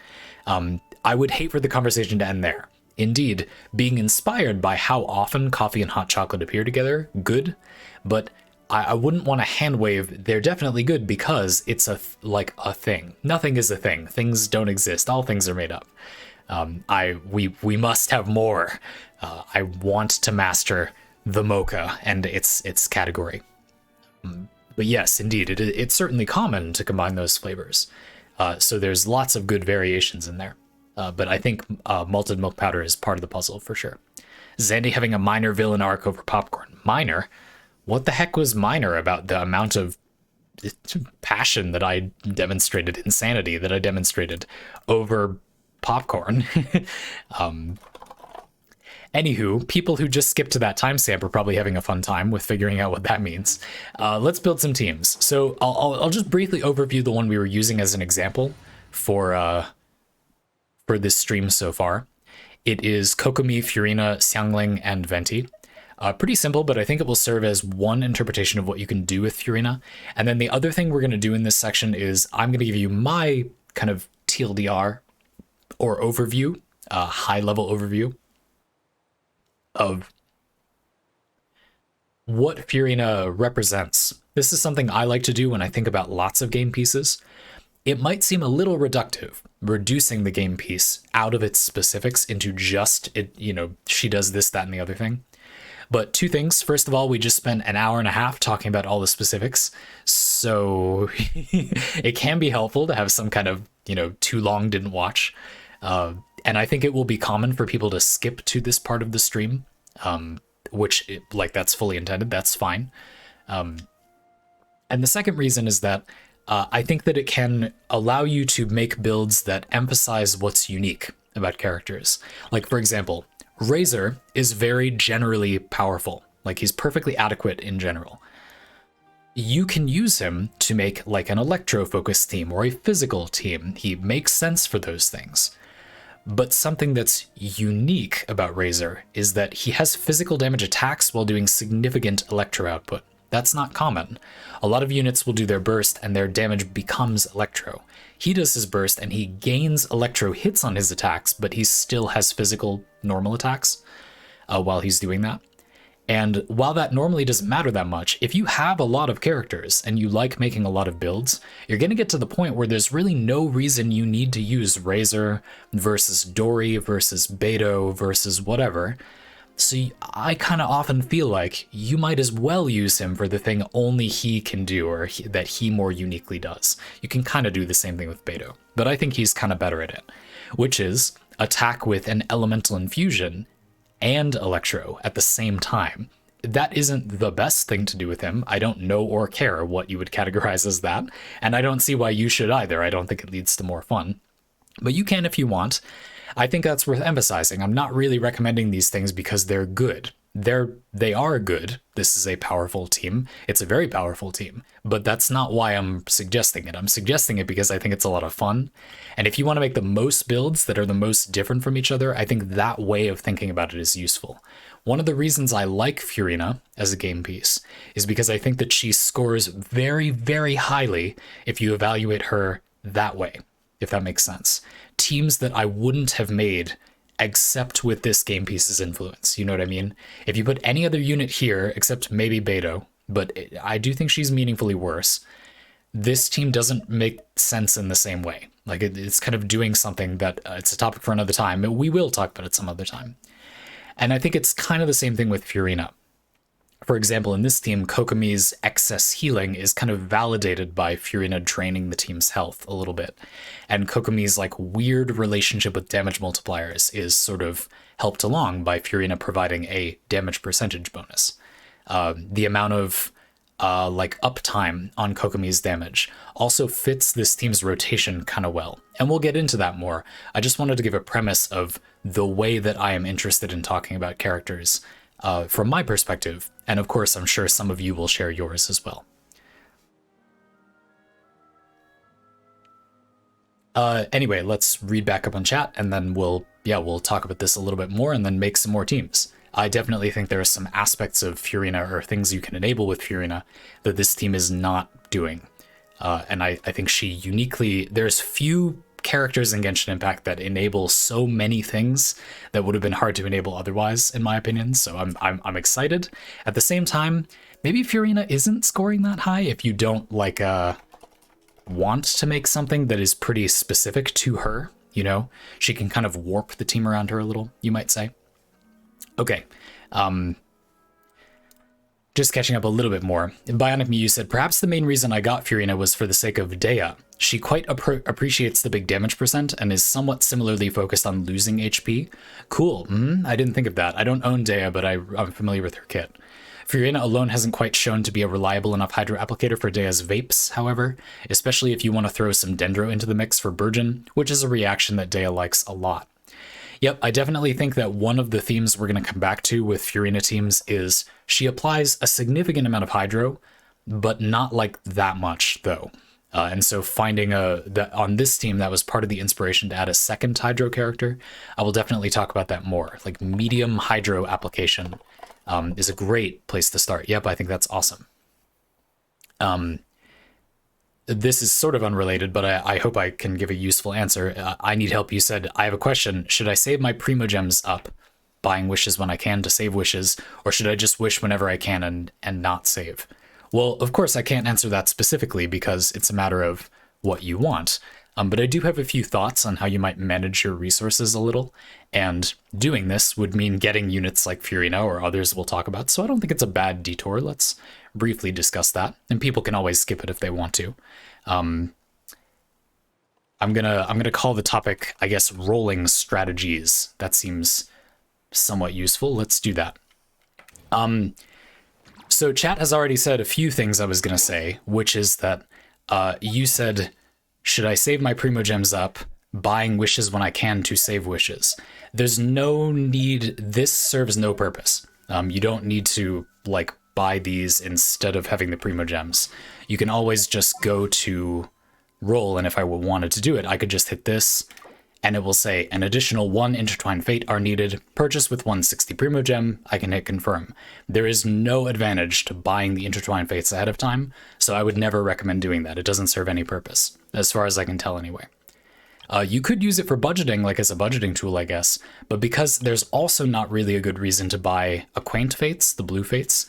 I would hate for the conversation to end there. Indeed, being inspired by how often coffee and hot chocolate appear together, good, but I wouldn't want to hand wave. They're definitely good because it's like a thing. Nothing is a thing. Things don't exist. All things are made up. We must have more. I want to master the mocha and its category. But yes, indeed, it's certainly common to combine those flavors. So there's lots of good variations in there. But I think malted milk powder is part of the puzzle for sure. Zandy having a minor villain arc over popcorn. Minor? What the heck was minor about the amount of passion that I demonstrated, insanity that I demonstrated over popcorn? Anywho, people who just skipped to that timestamp are probably having a fun time with figuring out what that means. Let's build some teams. So I'll just briefly overview the one we were using as an example for this stream so far. It is Kokomi, Furina, Xiangling, and Venti. Pretty simple, but I think it will serve as one interpretation of what you can do with Furina. And then the other thing we're going to do in this section is I'm going to give you my kind of TLDR or overview, high-level overview of what Furina represents. This is something I like to do when I think about lots of game pieces. It might seem a little reductive, reducing the game piece out of its specifics into just, it, you know, she does this, that, and the other thing. But two things. First of all, we just spent an hour and a half talking about all the specifics. So it can be helpful to have some kind of, you know, too long didn't watch. And I think it will be common for people to skip to this part of the stream, which, like, that's fully intended. That's fine. And the second reason is that I think that it can allow you to make builds that emphasize what's unique about characters. Like, for example, Razor is very generally powerful. Like, he's perfectly adequate in general. You can use him to make like an electro-focused team or a physical team. He makes sense for those things. But something that's unique about Razor is that he has physical damage attacks while doing significant electro output. That's not common. A lot of units will do their burst and their damage becomes electro. He does his burst and he gains electro hits on his attacks, but he still has physical normal attacks while he's doing that. And while that normally doesn't matter that much, if you have a lot of characters and you like making a lot of builds, you're going to get to the point where there's really no reason you need to use Razor versus Dory versus Beto versus whatever. So I kind of often feel like you might as well use him for the thing only he can do, or that he more uniquely does. You can kind of do the same thing with Beto, but I think he's kind of better at it, which is attack with an elemental infusion and electro at the same time. That isn't the best thing to do with him. I don't know or care what you would categorize as that, and I don't see why you should either. I don't think it leads to more fun, but you can if you want. I think that's worth emphasizing. I'm not really recommending these things because they're good. They are good. This is a powerful team. It's a very powerful team, but that's not why I'm suggesting it. I'm suggesting it because I think it's a lot of fun. And if you want to make the most builds that are the most different from each other, I think that way of thinking about it is useful. One of the reasons I like Furina as a game piece is because I think that she scores very, very highly if you evaluate her that way, if that makes sense. Teams that I wouldn't have made except with this game piece's influence. You know what I mean? If you put any other unit here, except maybe Beto, but I do think she's meaningfully worse, this team doesn't make sense in the same way. Like, it's kind of doing something that it's a topic for another time. We will talk about it some other time. And I think it's kind of the same thing with Furina. For example, in this team, Kokomi's excess healing is kind of validated by Furina draining the team's health a little bit. And Kokomi's like weird relationship with damage multipliers is sort of helped along by Furina providing a damage percentage bonus. The amount of like uptime on Kokomi's damage also fits this team's rotation kind of well. And we'll get into that more. I just wanted to give a premise of the way that I am interested in talking about characters from my perspective. And of course, I'm sure some of you will share yours as well. Anyway, let's read back up on chat, and then we'll talk about this a little bit more and then make some more teams. I definitely think there are some aspects of Furina or things you can enable with Furina that this team is not doing. And I think she uniquely, there's few characters in Genshin Impact that enable so many things that would have been hard to enable otherwise, in my opinion. So I'm excited. At the same time, maybe Furina isn't scoring that high if you don't like want to make something that is pretty specific to her, you know? She can kind of warp the team around her a little, you might say. Okay. Just catching up a little bit more. Bionic Mew said, perhaps the main reason I got Furina was for the sake of Dea. She quite appreciates the big damage percent and is somewhat similarly focused on losing HP. Cool. I didn't think of that. I don't own Dea, but I'm familiar with her kit. Furina alone hasn't quite shown to be a reliable enough hydro applicator for Dea's vapes, however, especially if you want to throw some Dendro into the mix for Burgeon, which is a reaction that Dea likes a lot. Yep, I definitely think that one of the themes we're going to come back to with Furina teams is she applies a significant amount of hydro, but not like that much, though. And so finding that on this team, that was part of the inspiration to add a second hydro character. I will definitely talk about that more. Like medium hydro application is a great place to start. Yep, I think that's awesome. This is sort of unrelated, but I hope I can give a useful answer. I need help. You said, I have a question. Should I save my Primogems up, buying wishes when I can to save wishes, or should I just wish whenever I can and not save? Well, of course, I can't answer that specifically because it's a matter of what you want. But I do have a few thoughts on how you might manage your resources a little, and doing this would mean getting units like Furina or others we'll talk about, so I don't think it's a bad detour. Let's briefly discuss that, and people can always skip it if they want to. I'm gonna call the topic, I guess, rolling strategies. That seems somewhat useful. Let's do that. So chat has already said a few things I was gonna say, which is that you said, should I save my Primogems up, buying wishes when I can to save wishes? There's no need, this serves no purpose. You don't need to like buy these instead of having the Primogems. You can always just go to roll, and if I wanted to do it, I could just hit this, and it will say an additional 1 intertwined fate are needed, purchase with 160 Primogem. I can hit confirm. There is no advantage to buying the intertwined fates ahead of time, so I would never recommend doing that. It doesn't serve any purpose, as far as I can tell anyway. You could use it for budgeting, like as a budgeting tool, I guess, but because there's also not really a good reason to buy Acquaint Fates, the blue fates,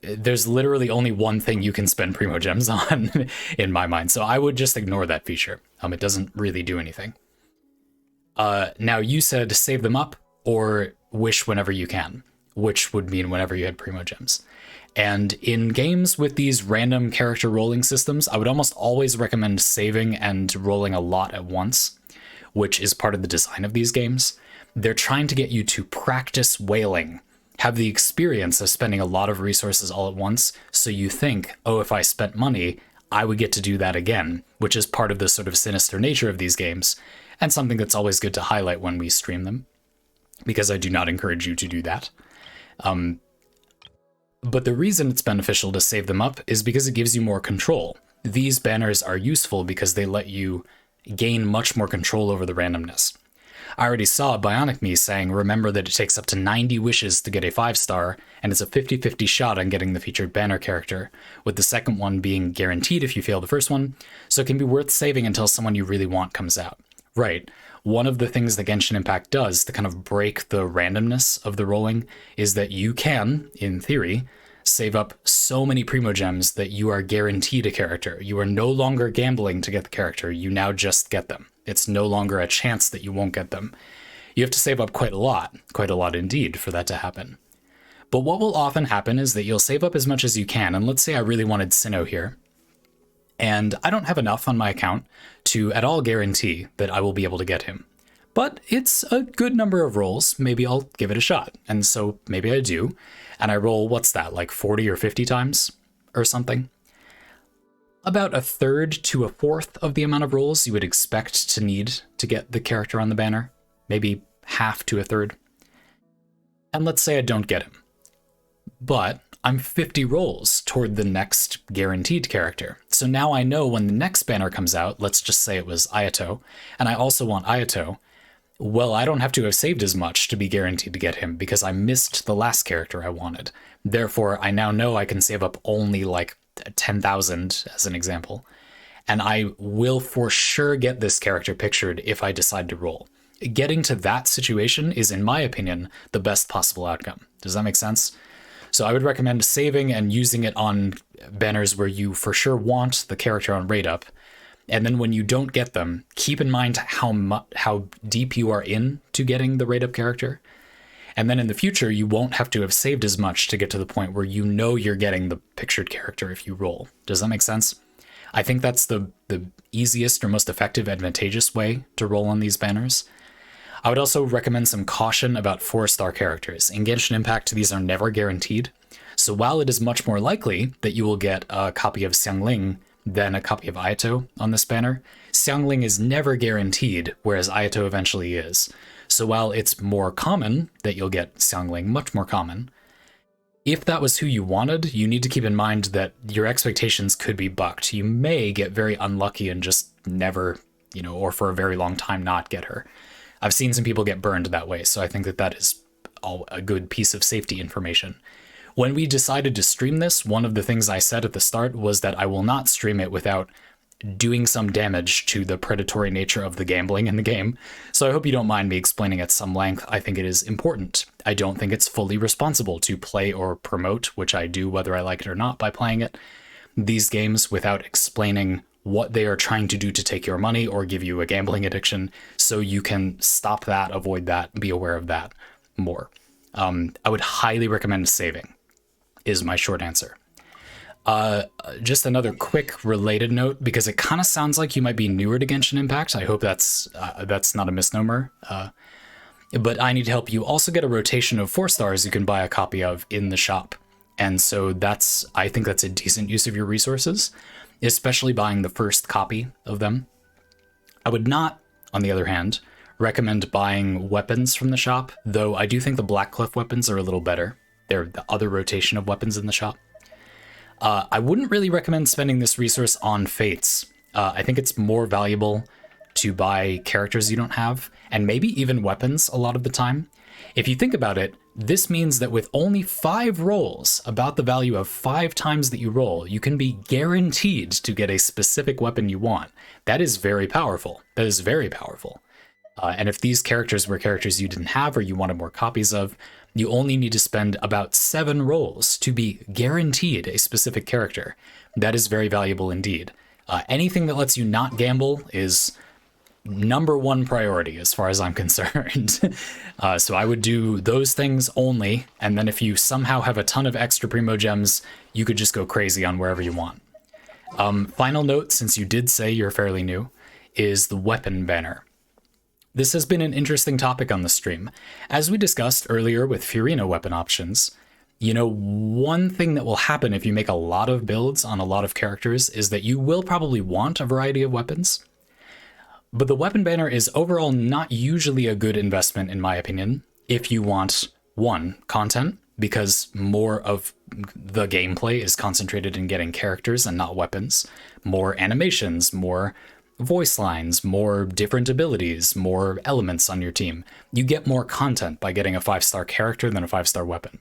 there's literally only one thing you can spend Primogems on, in my mind, so I would just ignore that feature. It doesn't really do anything. Now, you said save them up or wish whenever you can, which would mean whenever you had Primogems. And in games with these random character rolling systems, I would almost always recommend saving and rolling a lot at once, which is part of the design of these games. They're trying to get you to practice whaling, have the experience of spending a lot of resources all at once, so you think, oh, if I spent money, I would get to do that again, which is part of the sort of sinister nature of these games, and something that's always good to highlight when we stream them, because I do not encourage you to do that. But the reason it's beneficial to save them up is because it gives you more control. These banners are useful because they let you gain much more control over the randomness. I already saw Bionic Me saying, remember that it takes up to 90 wishes to get a 5-star, and it's a 50-50 shot on getting the featured banner character, with the second one being guaranteed if you fail the first one, so it can be worth saving until someone you really want comes out. Right. One of the things that Genshin Impact does to kind of break the randomness of the rolling is that you can, in theory, save up so many Primogems that you are guaranteed a character. You are no longer gambling to get the character, you now just get them. It's no longer a chance that you won't get them. You have to save up quite a lot indeed, for that to happen. But what will often happen is that you'll save up as much as you can, and let's say I really wanted Sinnoh here, and I don't have enough on my account to at all guarantee that I will be able to get him. But it's a good number of rolls, maybe I'll give it a shot, and so maybe I do, and I roll, what's that, like 40 or 50 times or something? About a third to a fourth of the amount of rolls you would expect to need to get the character on the banner. Maybe half to a third. And let's say I don't get him. But I'm 50 rolls toward the next guaranteed character. So now I know when the next banner comes out, let's just say it was Ayato, and I also want Ayato, well, I don't have to have saved as much to be guaranteed to get him because I missed the last character I wanted. Therefore, I now know I can save up only like 10,000 as an example. And I will for sure get this character pictured if I decide to roll. Getting to that situation is, in my opinion, the best possible outcome. Does that make sense? So I would recommend saving and using it on banners where you for sure want the character on rate up. And then when you don't get them, keep in mind how deep you are in to getting the rate up character. And then in the future, you won't have to have saved as much to get to the point where you know you're getting the pictured character if you roll. Does that make sense? I think that's the easiest or most effective, advantageous way to roll on these banners. I would also recommend some caution about 4-star characters. In Genshin Impact, these are never guaranteed. So while it is much more likely that you will get a copy of Xiangling than a copy of Ayato on this banner, Xiangling is never guaranteed, whereas Ayato eventually is. So while it's more common that you'll get Xiangling, much more common, if that was who you wanted, you need to keep in mind that your expectations could be bucked. You may get very unlucky and just never, or for a very long time not get her. I've seen some people get burned that way, so I think that is a good piece of safety information. When we decided to stream this, one of the things I said at the start was that I will not stream it without doing some damage to the predatory nature of the gambling in the game. So I hope you don't mind me explaining at some length. I think it is important. I don't think it's fully responsible to play or promote, which I do whether I like it or not by playing it, these games without explaining what they are trying to do to take your money or give you a gambling addiction, so you can stop that, avoid that, be aware of that more. I would highly recommend saving, is my short answer. Just another quick related note, because it kind of sounds like you might be newer to Genshin Impact. I hope that's not a misnomer. But I need to help you also get a rotation of 4 stars you can buy a copy of in the shop. And so I think that's a decent use of your resources, especially buying the first copy of them. I would not, on the other hand, recommend buying weapons from the shop, though I do think the Blackcliff weapons are a little better. They're the other rotation of weapons in the shop. I wouldn't really recommend spending this resource on fates. I think it's more valuable to buy characters you don't have, and maybe even weapons a lot of the time. If you think about it, this means that with only 5 rolls, about the value of 5 times that you roll, you can be guaranteed to get a specific weapon you want. That is very powerful. That is very powerful. And if these characters were characters you didn't have or you wanted more copies of, you only need to spend about 7 rolls to be guaranteed a specific character. That is very valuable indeed. Anything that lets you not gamble is number 1 priority as far as I'm concerned. So I would do those things only, and then if you somehow have a ton of extra Primo Gems, you could just go crazy on wherever you want. Final note, since you did say you're fairly new, is the weapon banner. This has been an interesting topic on the stream. As we discussed earlier with Furina weapon options, one thing that will happen if you make a lot of builds on a lot of characters is that you will probably want a variety of weapons. But the weapon banner is overall not usually a good investment, in my opinion, if you want, 1, content, because more of the gameplay is concentrated in getting characters and not weapons, more animations, more voice lines, more different abilities, more elements on your team. You get more content by getting a 5-star character than a 5-star weapon.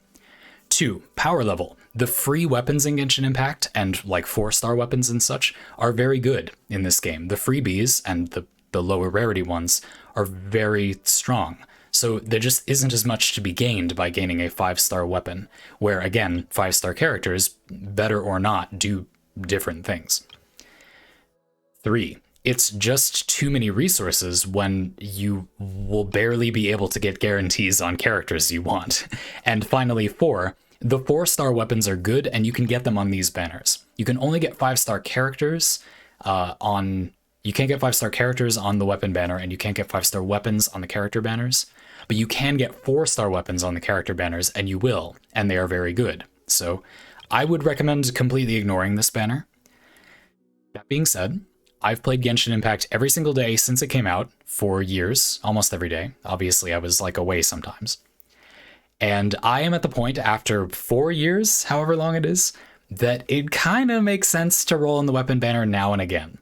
2, power level. The free weapons in Genshin Impact and like 4-star weapons and such are very good in this game. The freebies and the lower rarity ones are very strong. So there just isn't as much to be gained by gaining a 5-star weapon, where again, 5-star characters, better or not, do different things. 3, it's just too many resources when you will barely be able to get guarantees on characters you want. And finally, 4, the 4-star weapons are good and you can get them on these banners. You can only get 5-star characters you can't get 5-star characters on the weapon banner, and you can't get 5-star weapons on the character banners, but you can get 4-star weapons on the character banners, and you will, and they are very good. So I would recommend completely ignoring this banner. That being said, I've played Genshin Impact every single day since it came out for years, almost every day. Obviously, I was like away sometimes. And I am at the point after 4 years, however long it is, that it kind of makes sense to roll in the weapon banner now and again.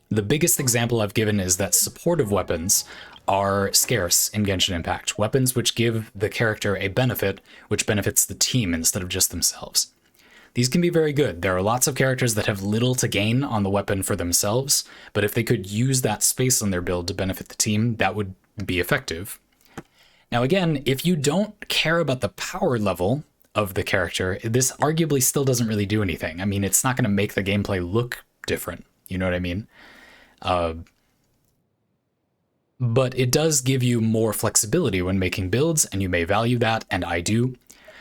The biggest example I've given is that supportive weapons are scarce in Genshin Impact. Weapons which give the character a benefit, which benefits the team instead of just themselves. These can be very good. There are lots of characters that have little to gain on the weapon for themselves, but if they could use that space on their build to benefit the team, that would be effective. Now again, if you don't care about the power level of the character, this arguably still doesn't really do anything. I mean, it's not going to make the gameplay look different. You know what I mean? But it does give you more flexibility when making builds, and you may value that, and I do.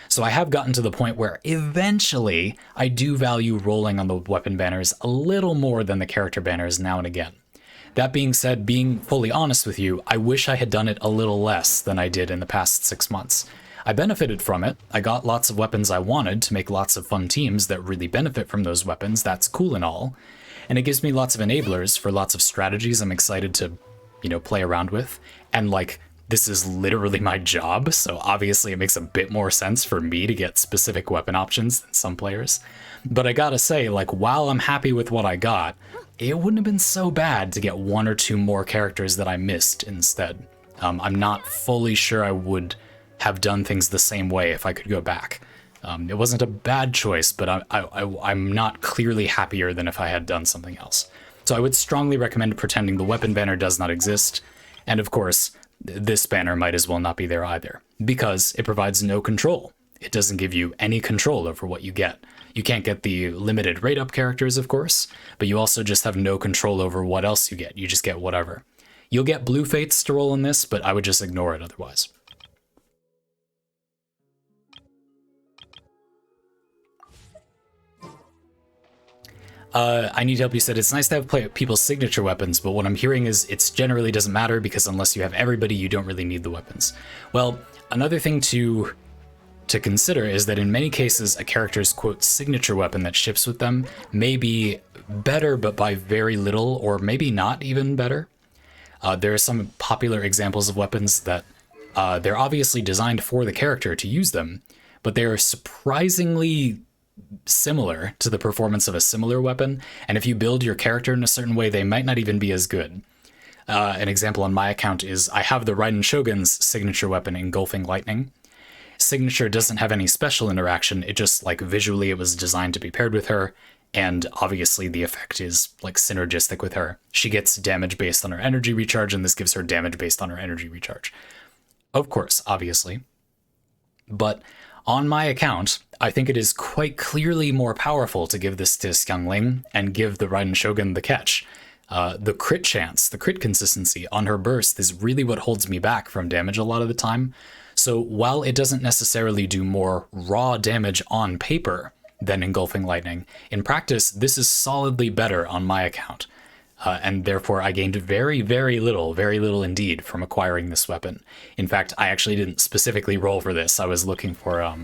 So I have gotten to the point where eventually I do value rolling on the weapon banners a little more than the character banners now and again. That being said, being fully honest with you, I wish I had done it a little less than I did in the past 6 months. I benefited from it. I got lots of weapons I wanted to make lots of fun teams that really benefit from those weapons. That's cool and all. And it gives me lots of enablers for lots of strategies I'm excited to, play around with. And like, this is literally my job, so obviously it makes a bit more sense for me to get specific weapon options than some players. But I gotta say, like, while I'm happy with what I got, it wouldn't have been so bad to get 1 or 2 more characters that I missed instead. I'm not fully sure I would have done things the same way if I could go back. It wasn't a bad choice, but I'm not clearly happier than if I had done something else. So I would strongly recommend pretending the weapon banner does not exist. And of course, this banner might as well not be there either, because it provides no control. It doesn't give you any control over what you get. You can't get the limited rate up characters, of course, but you also just have no control over what else you get. You just get whatever. You'll get blue fates to roll in this, but I would just ignore it otherwise. I Need Help, you said, it's nice to have people's signature weapons, but what I'm hearing is it generally doesn't matter because unless you have everybody, you don't really need the weapons. Well, another thing to consider is that in many cases, a character's, quote, signature weapon that ships with them may be better, but by very little, or maybe not even better. There are some popular examples of weapons that they're obviously designed for the character to use them, but they are surprisingly similar to the performance of a similar weapon, and if you build your character in a certain way, they might not even be as good. An example on my account is I have the Raiden Shogun's signature weapon, Engulfing Lightning. Signature doesn't have any special interaction, it just, like, visually it was designed to be paired with her, and obviously the effect is, like, synergistic with her. She gets damage based on her energy recharge, and this gives her damage based on her energy recharge. Of course, obviously. But on my account, I think it is quite clearly more powerful to give this to Xiangling and give the Raiden Shogun the catch. The crit chance, the crit consistency on her burst is really what holds me back from damage a lot of the time. So while it doesn't necessarily do more raw damage on paper than Engulfing Lightning, in practice, this is solidly better on my account. And therefore I gained very, very little indeed from acquiring this weapon. In fact, I actually didn't specifically roll for this. I was looking for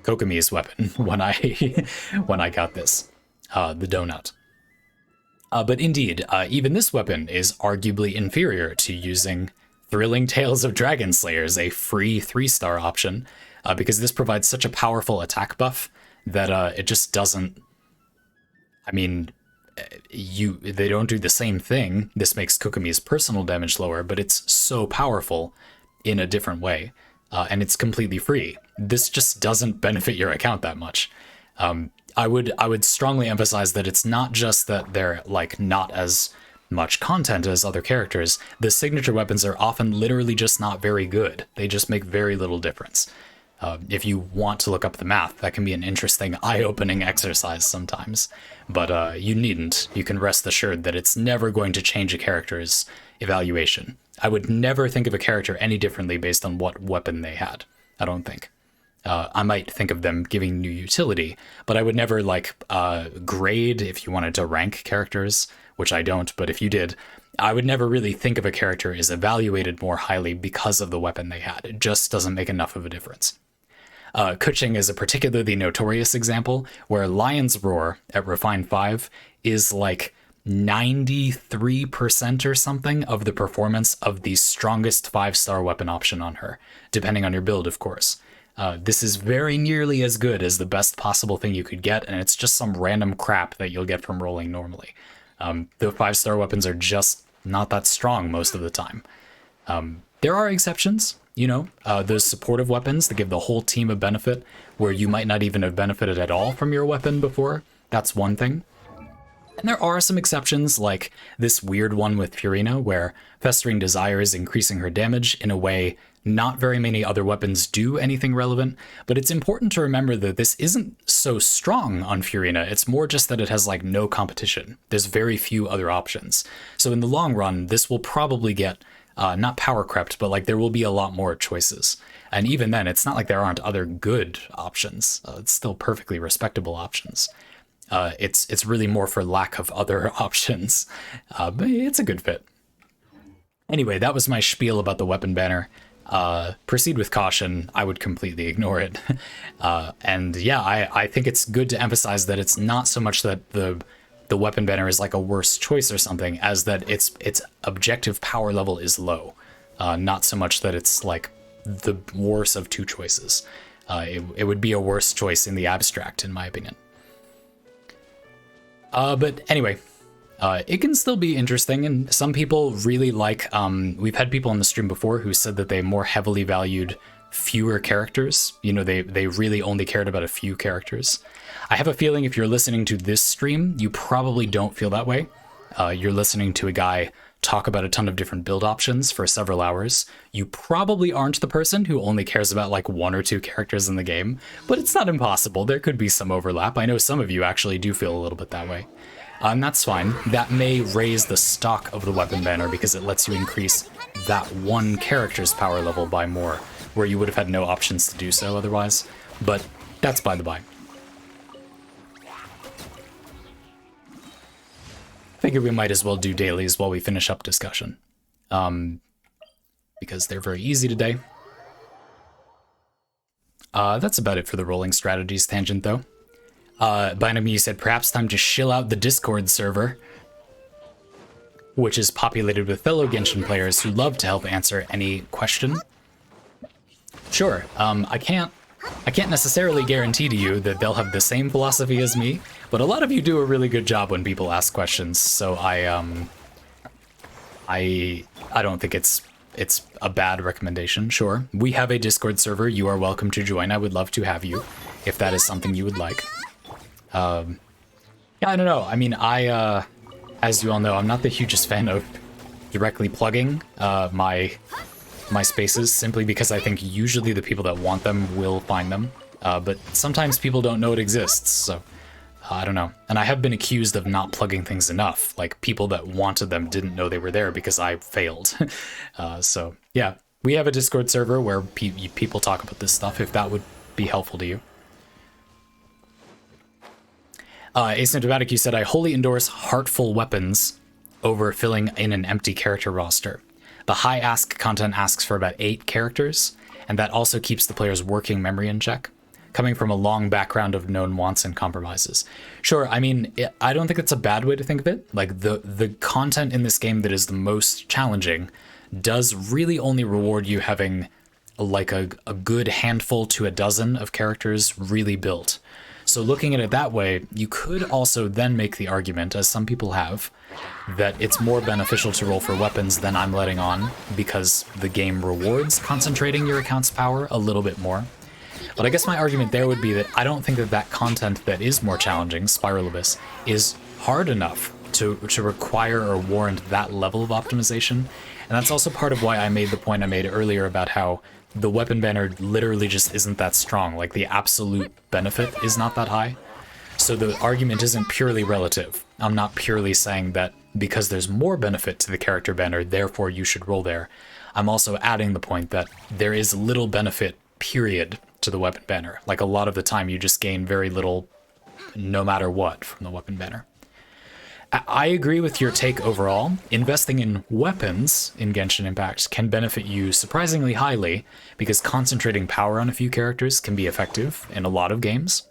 Kokomi's weapon when I got this, the donut. But indeed, even this weapon is arguably inferior to using Thrilling Tales of Dragon Slayers, a free 3-star option, because this provides such a powerful attack buff that it just doesn't... I mean, they don't do the same thing. This makes Kokomi's personal damage lower, but it's so powerful in a different way, and it's completely free. This just doesn't benefit your account that much. I would strongly emphasize that it's not just that they're, like, not as much content as other characters. The signature weapons are often literally just not very good. They just make very little difference. If you want to look up the math, that can be an interesting, eye-opening exercise sometimes. But you needn't. You can rest assured that it's never going to change a character's evaluation. I would never think of a character any differently based on what weapon they had. I don't think. I might think of them giving new utility, but I would never, like, grade if you wanted to rank characters, which I don't, but if you did, I would never really think of a character as evaluated more highly because of the weapon they had. It just doesn't make enough of a difference. Kuching is a particularly notorious example where Lion's Roar at Refine 5 is like 93% or something of the performance of the strongest 5-star weapon option on her, depending on your build, of course. This is very nearly as good as the best possible thing you could get, and it's just some random crap that you'll get from rolling normally. The 5-star weapons are just not that strong most of the time. There are exceptions, you know, those supportive weapons that give the whole team a benefit where you might not even have benefited at all from your weapon before. That's one thing. And there are some exceptions, like this weird one with Furina, where Festering Desire is increasing her damage in a way not very many other weapons do anything relevant, but it's important to remember that this isn't so strong on Furina. It's more just that it has like no competition. There's very few other options. So in the long run, this will probably get not power crept, but like there will be a lot more choices. And even then, it's not like there aren't other good options. It's still perfectly respectable options. It's really more for lack of other options, but it's a good fit. Anyway, that was my spiel about the weapon banner. Proceed with caution. I would completely ignore it. And yeah, I think it's good to emphasize that it's not so much that the weapon banner is like a worse choice or something, as that its objective power level is low. Not so much that it's like the worst of two choices. It would be a worse choice in the abstract, in my opinion. But anyway, it can still be interesting, and some people really like, we've had people on the stream before who said that they more heavily valued fewer characters. You know, they really only cared about a few characters. I have a feeling if you're listening to this stream, you probably don't feel that way. You're listening to a guy talk about a ton of different build options for several hours. You probably aren't the person who only cares about like 1 or 2 characters in the game, but it's not impossible. There could be some overlap. I know some of you actually do feel a little bit that way. And that's fine. That may raise the stock of the weapon banner because it lets you increase that one character's power level by more, where you would have had no options to do so otherwise. But that's by the by. Figure we might as well do dailies while we finish up discussion. Because they're very easy today. That's about it for the rolling strategies tangent, though. Binami said, perhaps time to shill out the Discord server, which is populated with fellow Genshin players who love to help answer any question. Sure, I can't necessarily guarantee to you that they'll have the same philosophy as me, but a lot of you do a really good job when people ask questions, so I don't think it's a bad recommendation. Sure, we have a Discord server. You are welcome to join. I would love to have you if that is something you would like. Yeah, I don't know. I mean, as you all know, I'm not the hugest fan of directly plugging my spaces, simply because I think usually the people that want them will find them. But sometimes people don't know it exists, so I don't know. And I have been accused of not plugging things enough. Like, people that wanted them didn't know they were there because I failed. So, yeah, we have a Discord server where people talk about this stuff, if that would be helpful to you. Asymptomatic, you said, I wholly endorse heartful weapons over filling in an empty character roster. The high ask content asks for about 8 characters, and that also keeps the player's working memory in check, coming from a long background of known wants and compromises. Sure, I mean, I don't think it's a bad way to think of it. Like, the content in this game that is the most challenging does really only reward you having like a good handful to a dozen of characters really built. So looking at it that way, you could also then make the argument, as some people have, that it's more beneficial to roll for weapons than I'm letting on, because the game rewards concentrating your account's power a little bit more. But I guess my argument there would be that I don't think that content that is more challenging, Spiral Abyss, is hard enough to require or warrant that level of optimization. And that's also part of why I made the point I made earlier about how the weapon banner literally just isn't that strong. Like, the absolute benefit is not that high. So the argument isn't purely relative. I'm not purely saying that because there's more benefit to the character banner, therefore you should roll there. I'm also adding the point that there is little benefit, period, to the weapon banner. Like, a lot of the time you just gain very little no matter what from the weapon banner. I agree with your take overall. Investing in weapons in Genshin Impact can benefit you surprisingly highly, because concentrating power on a few characters can be effective in a lot of games.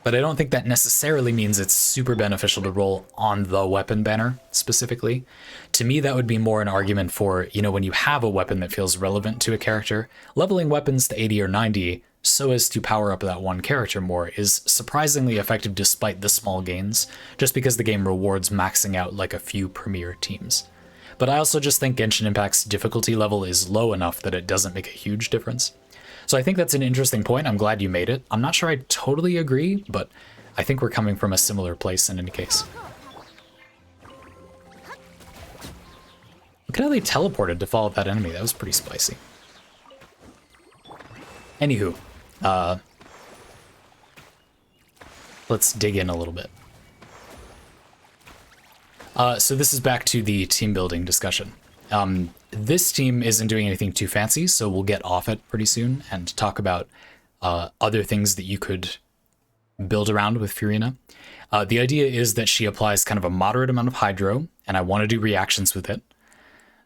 but I don't think that necessarily means it's super beneficial to roll on the weapon banner specifically. To me, that would be more an argument for, you know, when you have a weapon that feels relevant to a character, leveling weapons to 80 or 90 so as to power up that one character more is surprisingly effective despite the small gains, just because the game rewards maxing out like a few premier teams. But I also just think Genshin Impact's difficulty level is low enough that it doesn't make a huge difference. So I think that's an interesting point. I'm glad you made it. I'm not sure I totally agree, but I think we're coming from a similar place in any case. Look at how they teleported to follow that enemy. That was pretty spicy. Anywho, let's dig in a little bit. So this is back to the team building discussion. This team isn't doing anything too fancy, so we'll get off it pretty soon and talk about other things that you could build around with Furina. The idea is that she applies kind of a moderate amount of Hydro, and I want to do reactions with it.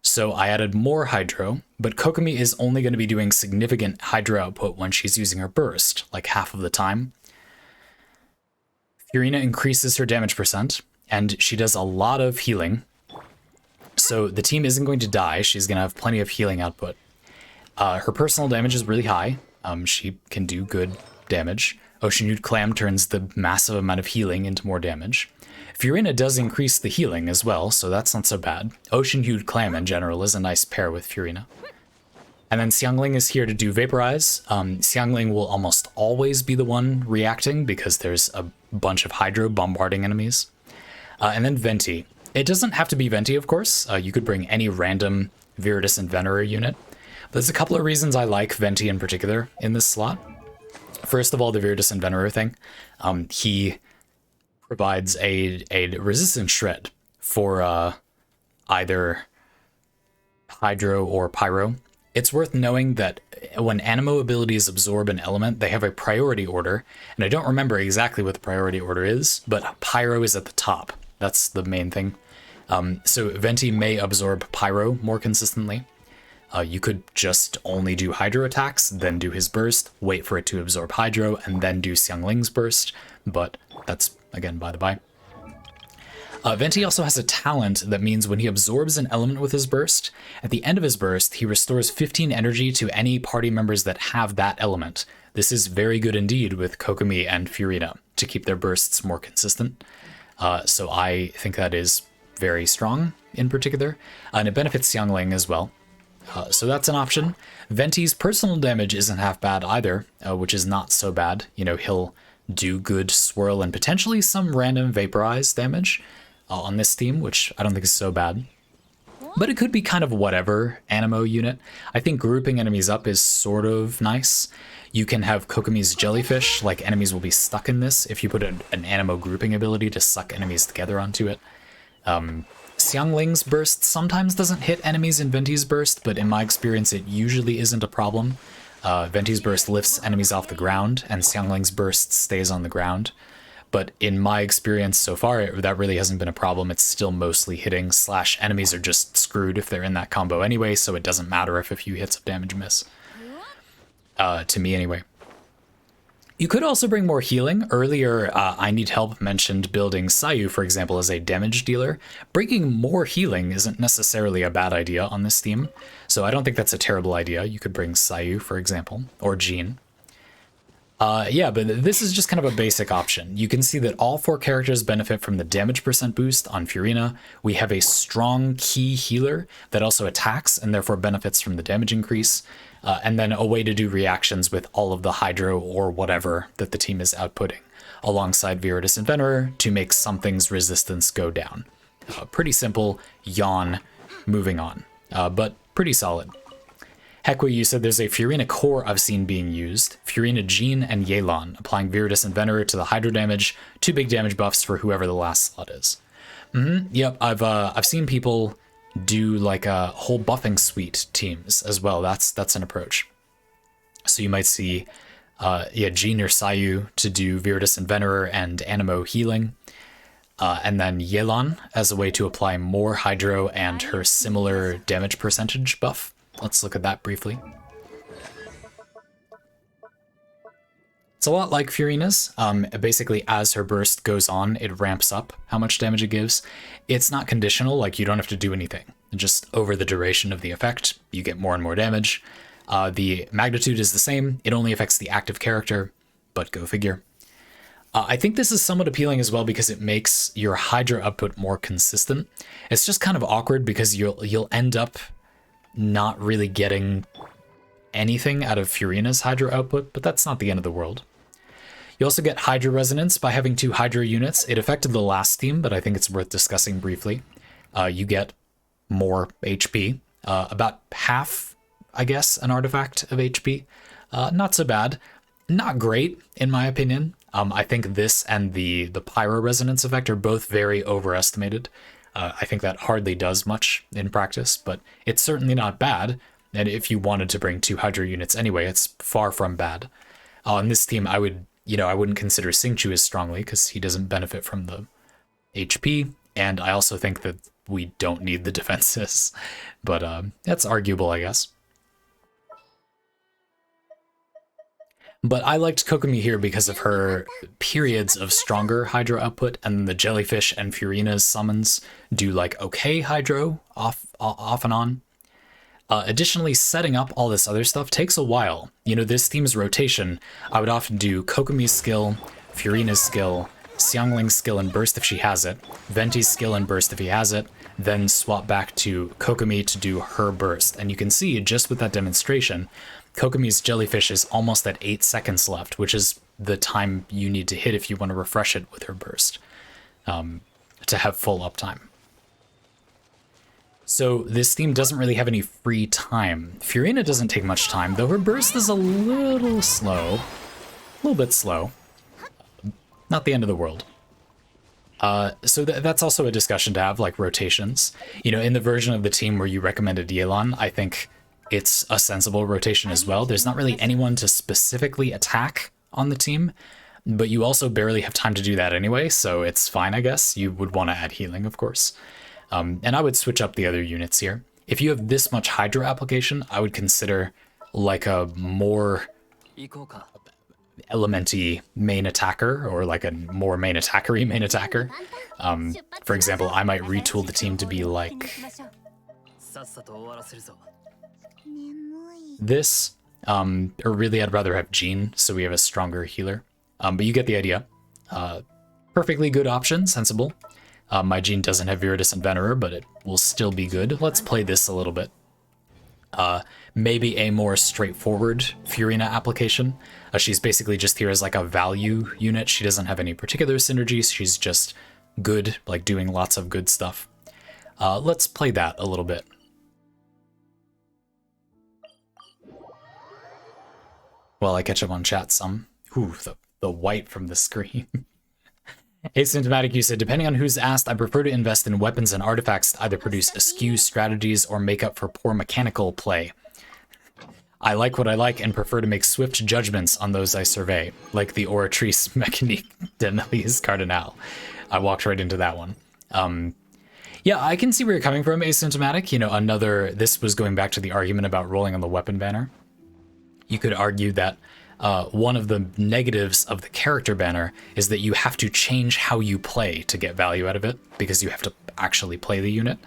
So I added more Hydro, but Kokomi is only going to be doing significant Hydro output when she's using her burst, like half of the time. Furina increases her damage percent, and she does a lot of healing. So the team isn't going to die. She's going to have plenty of healing output. Her personal damage is really high. She can do good damage. Ocean-Hued Clam turns the massive amount of healing into more damage. Furina does increase the healing as well, so that's not so bad. Ocean-Hued Clam in general is a nice pair with Furina. And then Xiangling is here to do Vaporize. Xiangling will almost always be the one reacting because there's a bunch of Hydro bombarding enemies. And then Venti. It doesn't have to be Venti, of course. You could bring any random Viridis and Venerer unit. But there's a couple of reasons I like Venti in particular in this slot. First of all, the Viridis and Venerer thing. He provides a resistance shred for either Hydro or Pyro. It's worth knowing that when Anemo abilities absorb an element, they have a priority order. And I don't remember exactly what the priority order is, but Pyro is at the top. That's the main thing. So Venti may absorb Pyro more consistently. You could just only do Hydro attacks, then do his burst, wait for it to absorb Hydro, and then do Xiangling's burst. But that's, again, by the by. Venti also has a talent that means when he absorbs an element with his burst, at the end of his burst, he restores 15 energy to any party members that have that element. This is very good indeed with Kokomi and Furina to keep their bursts more consistent. So I think that is very strong in particular, and it benefits Xiangling as well. So that's an option. Venti's personal damage isn't half bad either, which is not so bad. You know, he'll do good swirl and potentially some random vaporize damage on this team, which I don't think is so bad. But it could be kind of whatever Anemo unit. I think grouping enemies up is sort of nice. You can have Kokomi's jellyfish, like enemies will be stuck in this if you put an Anemo grouping ability to suck enemies together onto it. Xiangling's burst sometimes doesn't hit enemies in Venti's burst, but in my experience it usually isn't a problem. Venti's burst lifts enemies off the ground, and Xiangling's burst stays on the ground. But in my experience so far, that really hasn't been a problem. It's still mostly hitting / enemies are just screwed if they're in that combo anyway, so it doesn't matter if a few hits of damage miss. To me anyway. You could also bring more healing. Earlier, I Need Help mentioned building Sayu, for example, as a damage dealer. Bringing more healing isn't necessarily a bad idea on this theme, so I don't think that's a terrible idea. You could bring Sayu, for example, or Jean. Yeah, but this is just kind of a basic option. You can see that all 4 characters benefit from the damage percent boost on Furina. We have a strong key healer that also attacks and therefore benefits from the damage increase. And then a way to do reactions with all of the Hydro or whatever that the team is outputting, alongside Viridis and Venerer to make something's resistance go down. Pretty simple, yawn, moving on, but pretty solid. Hekwe, you said there's a Furina core I've seen being used. Furina Jean and Yelan, applying Viridis and Venerer to the Hydro damage, 2 big damage buffs for whoever the last slot is. Yep, I've seen people do like a whole buffing suite teams as well. That's an approach. So you might see Jean or Sayu to do Viridis and Venerer and Anemo healing. And then Yelan as a way to apply more Hydro and her similar damage percentage buff. Let's look at that briefly. It's a lot like Furina's. Basically, as her burst goes on, it ramps up how much damage it gives. It's not conditional, like you don't have to do anything. Just over the duration of the effect, you get more and more damage. The magnitude is the same. It only affects the active character, but go figure. I think this is somewhat appealing as well because it makes your Hydra output more consistent. It's just kind of awkward because you'll end up not really getting anything out of Furina's Hydra output, but that's not the end of the world. You also get Hydra Resonance by having 2 Hydra units. It affected the last theme, but I think it's worth discussing briefly. You get more HP, about half, I guess, an artifact of HP. Not so bad. Not great, in my opinion. I think this and the Pyro Resonance effect are both very overestimated. I think that hardly does much in practice, but it's certainly not bad. And if you wanted to bring 2 Hydra units anyway, it's far from bad. On this team, I wouldn't consider Xingqiu as strongly because he doesn't benefit from the HP, and I also think that we don't need the defenses. But that's arguable, I guess. But I liked Kokomi here because of her periods of stronger Hydro output, and the Jellyfish and Furina's summons do like okay Hydro off and on. Additionally, setting up all this other stuff takes a while. You know, this theme's rotation, I would often do Kokomi's skill, Furina's skill, Xiangling's skill and burst if she has it, Venti's skill and burst if he has it, then swap back to Kokomi to do her burst. And you can see just with that demonstration, Kokomi's Jellyfish is almost at 8 seconds left, which is the time you need to hit if you want to refresh it with her burst to have full uptime. So this theme doesn't really have any free time. Furina doesn't take much time, though her burst is a little slow. A little bit slow. Not the end of the world. So that's also a discussion to have, like rotations. You know, in the version of the team where you recommended Yelan, I think it's a sensible rotation as well. There's not really anyone to specifically attack on the team, but you also barely have time to do that anyway, so it's fine, I guess. You would want to add healing, of course. And I would switch up the other units here. If you have this much Hydro application, I would consider like a more elementy main attacker, or like a more main attackery main attacker. For example, I might retool the team to be like this, or really I'd rather have Jean, so we have a stronger healer. But you get the idea. Perfectly good option, sensible. My Jean doesn't have Viridis and Venerer, but it will still be good. Let's play this a little bit. Maybe a more straightforward Furina application. She's basically just here as like a value unit. She doesn't have any particular synergies. She's just good, like doing lots of good stuff. Let's play that a little bit. While I catch up on chat some. Ooh, the white from the screen. Asymptomatic, you said, depending on who's asked, I prefer to invest in weapons and artifacts to either produce askew strategies or make up for poor mechanical play. I like what I like and prefer to make swift judgments on those I survey, like the Oratrice Mécanique d'Analyse Cardinal. I walked right into that one. Yeah, I can see where you're coming from, Asymptomatic. You know, this was going back to the argument about rolling on the weapon banner. You could argue that one of the negatives of the character banner is that you have to change how you play to get value out of it, because you have to actually play the unit.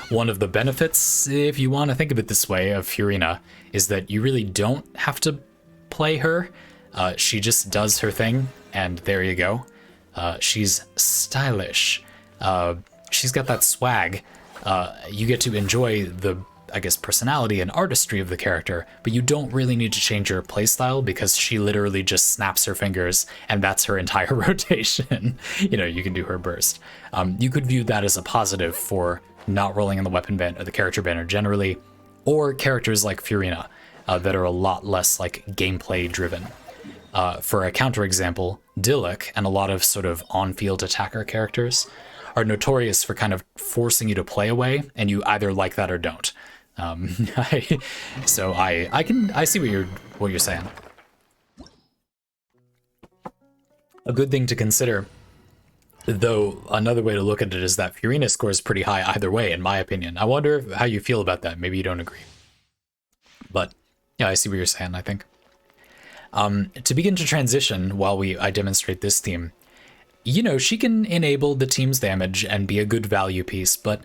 One of the benefits, if you want to think of it this way, of Furina is that you really don't have to play her. She just does her thing, and there you go. She's stylish. She's got that swag. You get to enjoy the, I guess, personality and artistry of the character, but you don't really need to change your playstyle because she literally just snaps her fingers and that's her entire rotation. You know, you can do her burst. You could view that as a positive for not rolling on the weapon banner or the character banner generally, or characters like Furina that are a lot less like gameplay driven. For a counterexample, Dilek and a lot of sort of on-field attacker characters are notorious for kind of forcing you to play away, and you either like that or don't. So I see what you're saying. A good thing to consider, though, another way to look at it is that Furina scores pretty high either way, in my opinion. I wonder how you feel about that. Maybe you don't agree. But yeah, I see what you're saying, I think. To begin to transition while I demonstrate this theme, you know, she can enable the team's damage and be a good value piece, but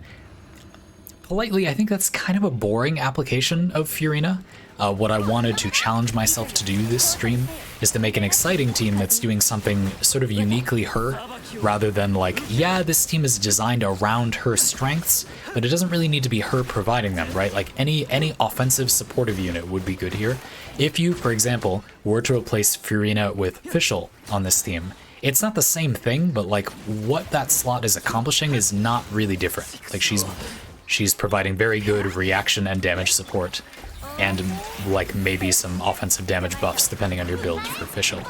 politely, I think that's kind of a boring application of Furina. What I wanted to challenge myself to do this stream is to make an exciting team that's doing something sort of uniquely her, rather than like, yeah, this team is designed around her strengths, but it doesn't really need to be her providing them, right? Like any offensive supportive unit would be good here. If you, for example, were to replace Furina with Fischl on this team, it's not the same thing, but like what that slot is accomplishing is not really different. Like she's providing very good reaction and damage support, and like maybe some offensive damage buffs depending on your build for Fischl.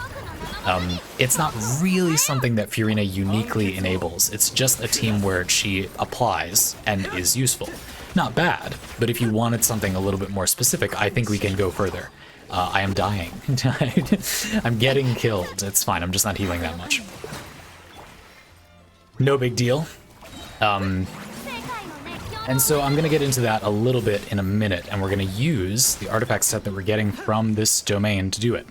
It's not really something that Furina uniquely enables. It's just a team where she applies and is useful. Not bad, but if you wanted something a little bit more specific, I think we can go further. I am dying. I'm getting killed. It's fine, I'm just not healing that much. No big deal. And so I'm going to get into that a little bit in a minute, and we're going to use the artifact set that we're getting from this domain to do it.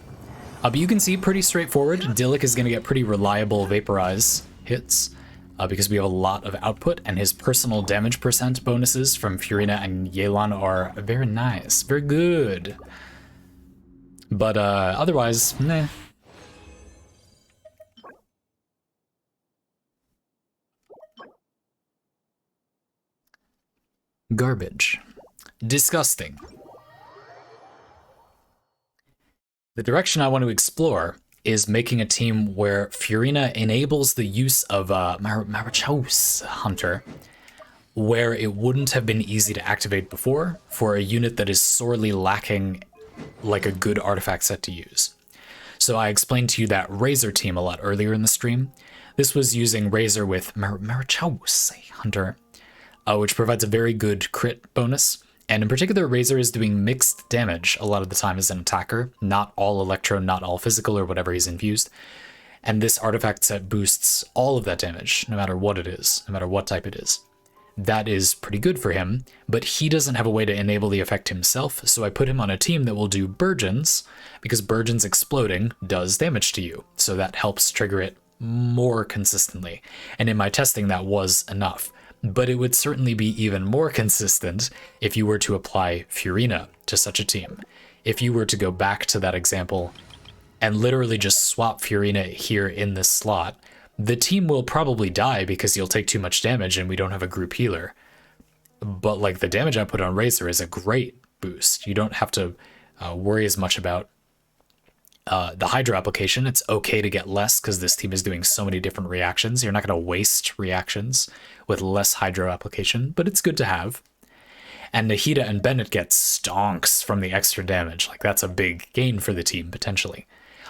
But you can see, pretty straightforward. Dillik is going to get pretty reliable Vaporize hits, because we have a lot of output, and his personal damage percent bonuses from Furina and Yelan are very nice, very good. But otherwise, meh. Garbage. Disgusting. The direction I want to explore is making a team where Furina enables the use of Marichaus Hunter, where it wouldn't have been easy to activate before for a unit that is sorely lacking like a good artifact set to use. So I explained to you that Razor team a lot earlier in the stream. This was using Razor with Marichaus Hunter, which provides a very good crit bonus. And in particular, Razor is doing mixed damage a lot of the time as an attacker, not all electro, not all physical, or whatever he's infused. And this artifact set boosts all of that damage, no matter what it is, no matter what type it is. That is pretty good for him, but he doesn't have a way to enable the effect himself, so I put him on a team that will do Burgeons, because Burgeons exploding does damage to you, so that helps trigger it more consistently. And in my testing, that was enough. But it would certainly be even more consistent if you were to apply Furina to such a team. If you were to go back to that example and literally just swap Furina here in this slot, the team will probably die because you'll take too much damage and we don't have a group healer. But like the damage output on Razor is a great boost. You don't have to worry as much about the Hydra application. It's okay to get less because this team is doing so many different reactions. You're not going to waste reactions with less Hydro application, but it's good to have. And Nahida and Bennett get stonks from the extra damage. Like that's a big gain for the team, potentially.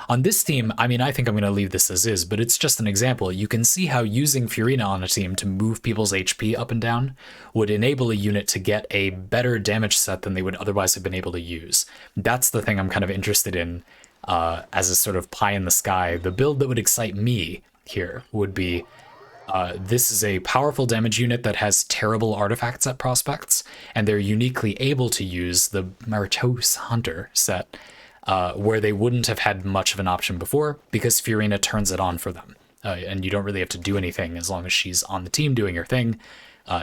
On this team, I mean, I think I'm going to leave this as is, but it's just an example. You can see how using Furina on a team to move people's HP up and down would enable a unit to get a better damage set than they would otherwise have been able to use. That's the thing I'm kind of interested in as a sort of pie in the sky. The build that would excite me here would be this is a powerful damage unit that has terrible artifacts at prospects, and they're uniquely able to use the Marichaus Hunter set, where they wouldn't have had much of an option before because Furina turns it on for them. And you don't really have to do anything as long as she's on the team doing her thing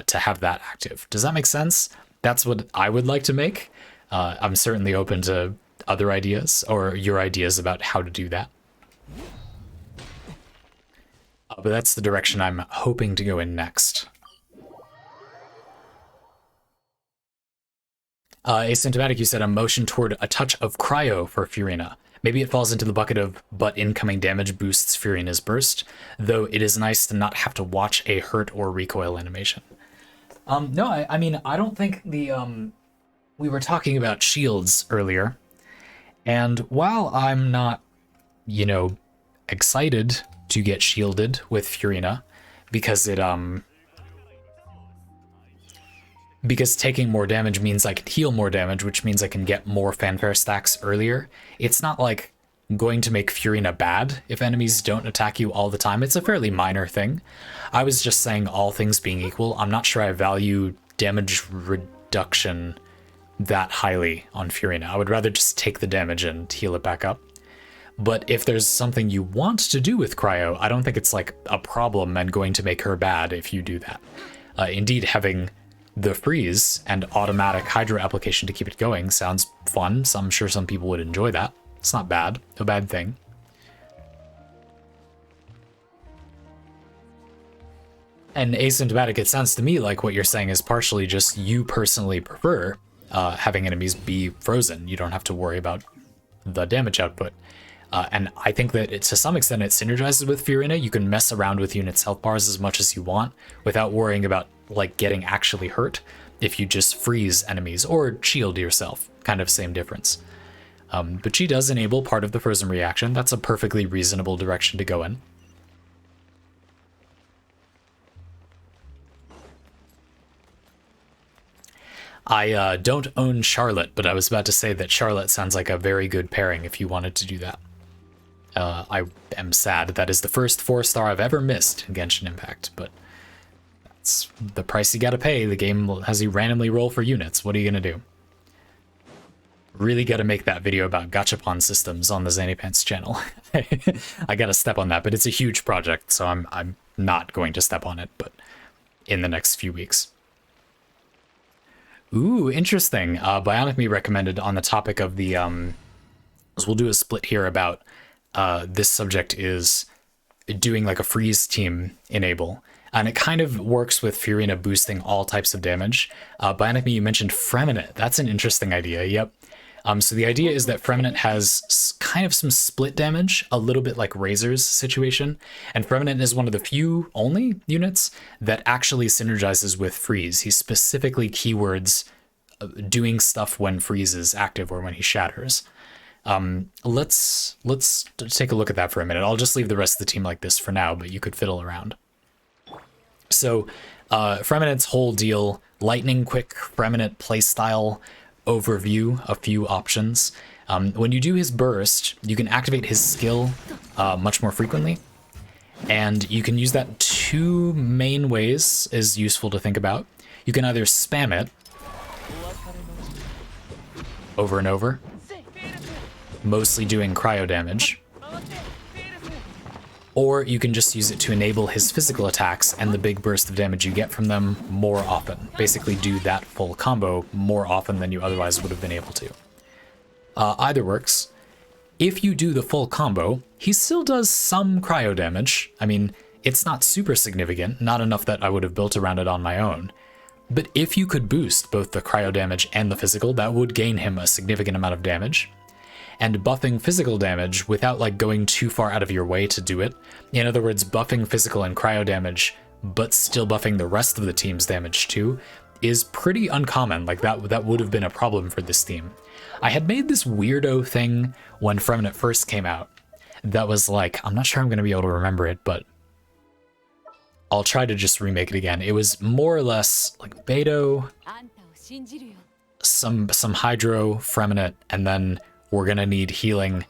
to have that active. Does that make sense? That's what I would like to make. I'm certainly open to other ideas or your ideas about how to do that. But that's the direction I'm hoping to go in next. Asymptomatic, you said a motion toward a touch of cryo for Furina. Maybe it falls into the bucket of but incoming damage boosts Furina's burst, though it is nice to not have to watch a hurt or recoil animation. No, I mean, I don't think the... we were talking about shields earlier, and while I'm not, you know, excited to get shielded with Furina, because it, because taking more damage means I can heal more damage, which means I can get more fanfare stacks earlier. It's not like going to make Furina bad if enemies don't attack you all the time. It's a fairly minor thing. I was just saying, all things being equal, I'm not sure I value damage reduction that highly on Furina. I would rather just take the damage and heal it back up. But if there's something you want to do with Cryo, I don't think it's like a problem and going to make her bad if you do that. Indeed, having the freeze and automatic hydro application to keep it going sounds fun. So I'm sure some people would enjoy that. It's not bad, no bad thing. And asymptomatic, it sounds to me like what you're saying is partially just you personally prefer having enemies be frozen. You don't have to worry about the damage output. And I think that to some extent it synergizes with Furina. You can mess around with units' health bars as much as you want without worrying about like getting actually hurt if you just freeze enemies or shield yourself. Kind of same difference. But she does enable part of the frozen reaction. That's a perfectly reasonable direction to go in. I don't own Charlotte, but I was about to say that Charlotte sounds like a very good pairing if you wanted to do that. I am sad. That is the first 4-star I've ever missed in Genshin Impact, but that's the price you gotta pay. The game has you randomly roll for units. What are you gonna do? Really gotta make that video about gachapon systems on the Zanypants channel. I gotta step on that, but it's a huge project, so I'm not going to step on it, but in the next few weeks. Ooh, interesting. Bionic Me recommended on the topic of the, so we'll do a split here about this subject is doing like a freeze team enable. And it kind of works with Furina boosting all types of damage. Bionic Me, you mentioned Freminate. That's an interesting idea, yep. So the idea is that Freminate has kind of some split damage, a little bit like Razor's situation, and Freminate is one of the few only units that actually synergizes with Freeze. He specifically keywords doing stuff when Freeze is active or when he shatters. Let's take a look at that for a minute. I'll just leave the rest of the team like this for now, but you could fiddle around. So Freminate's whole deal, lightning quick Freminate playstyle overview, a few options. When you do his burst, you can activate his skill much more frequently, and you can use that two main ways is useful to think about. You can either spam it over and over, mostly doing cryo damage, or you can just use it to enable his physical attacks and the big burst of damage you get from them more often. Basically do that full combo more often than you otherwise would have been able to. Either works. If you do the full combo, he still does some cryo damage. I mean, it's not super significant, not enough that I would have built around it on my own. But if you could boost both the cryo damage and the physical, that would gain him a significant amount of damage. And buffing physical damage without like going too far out of your way to do it. In other words, buffing physical and cryo damage, but still buffing the rest of the team's damage too, is pretty uncommon. Like that would have been a problem for this team. I had made this weirdo thing when Freminate first came out that was like, I'm not sure I'm going to be able to remember it, but I'll try to just remake it again. It was more or less like Beto, some Hydro, Freminate, and then we're gonna need healing,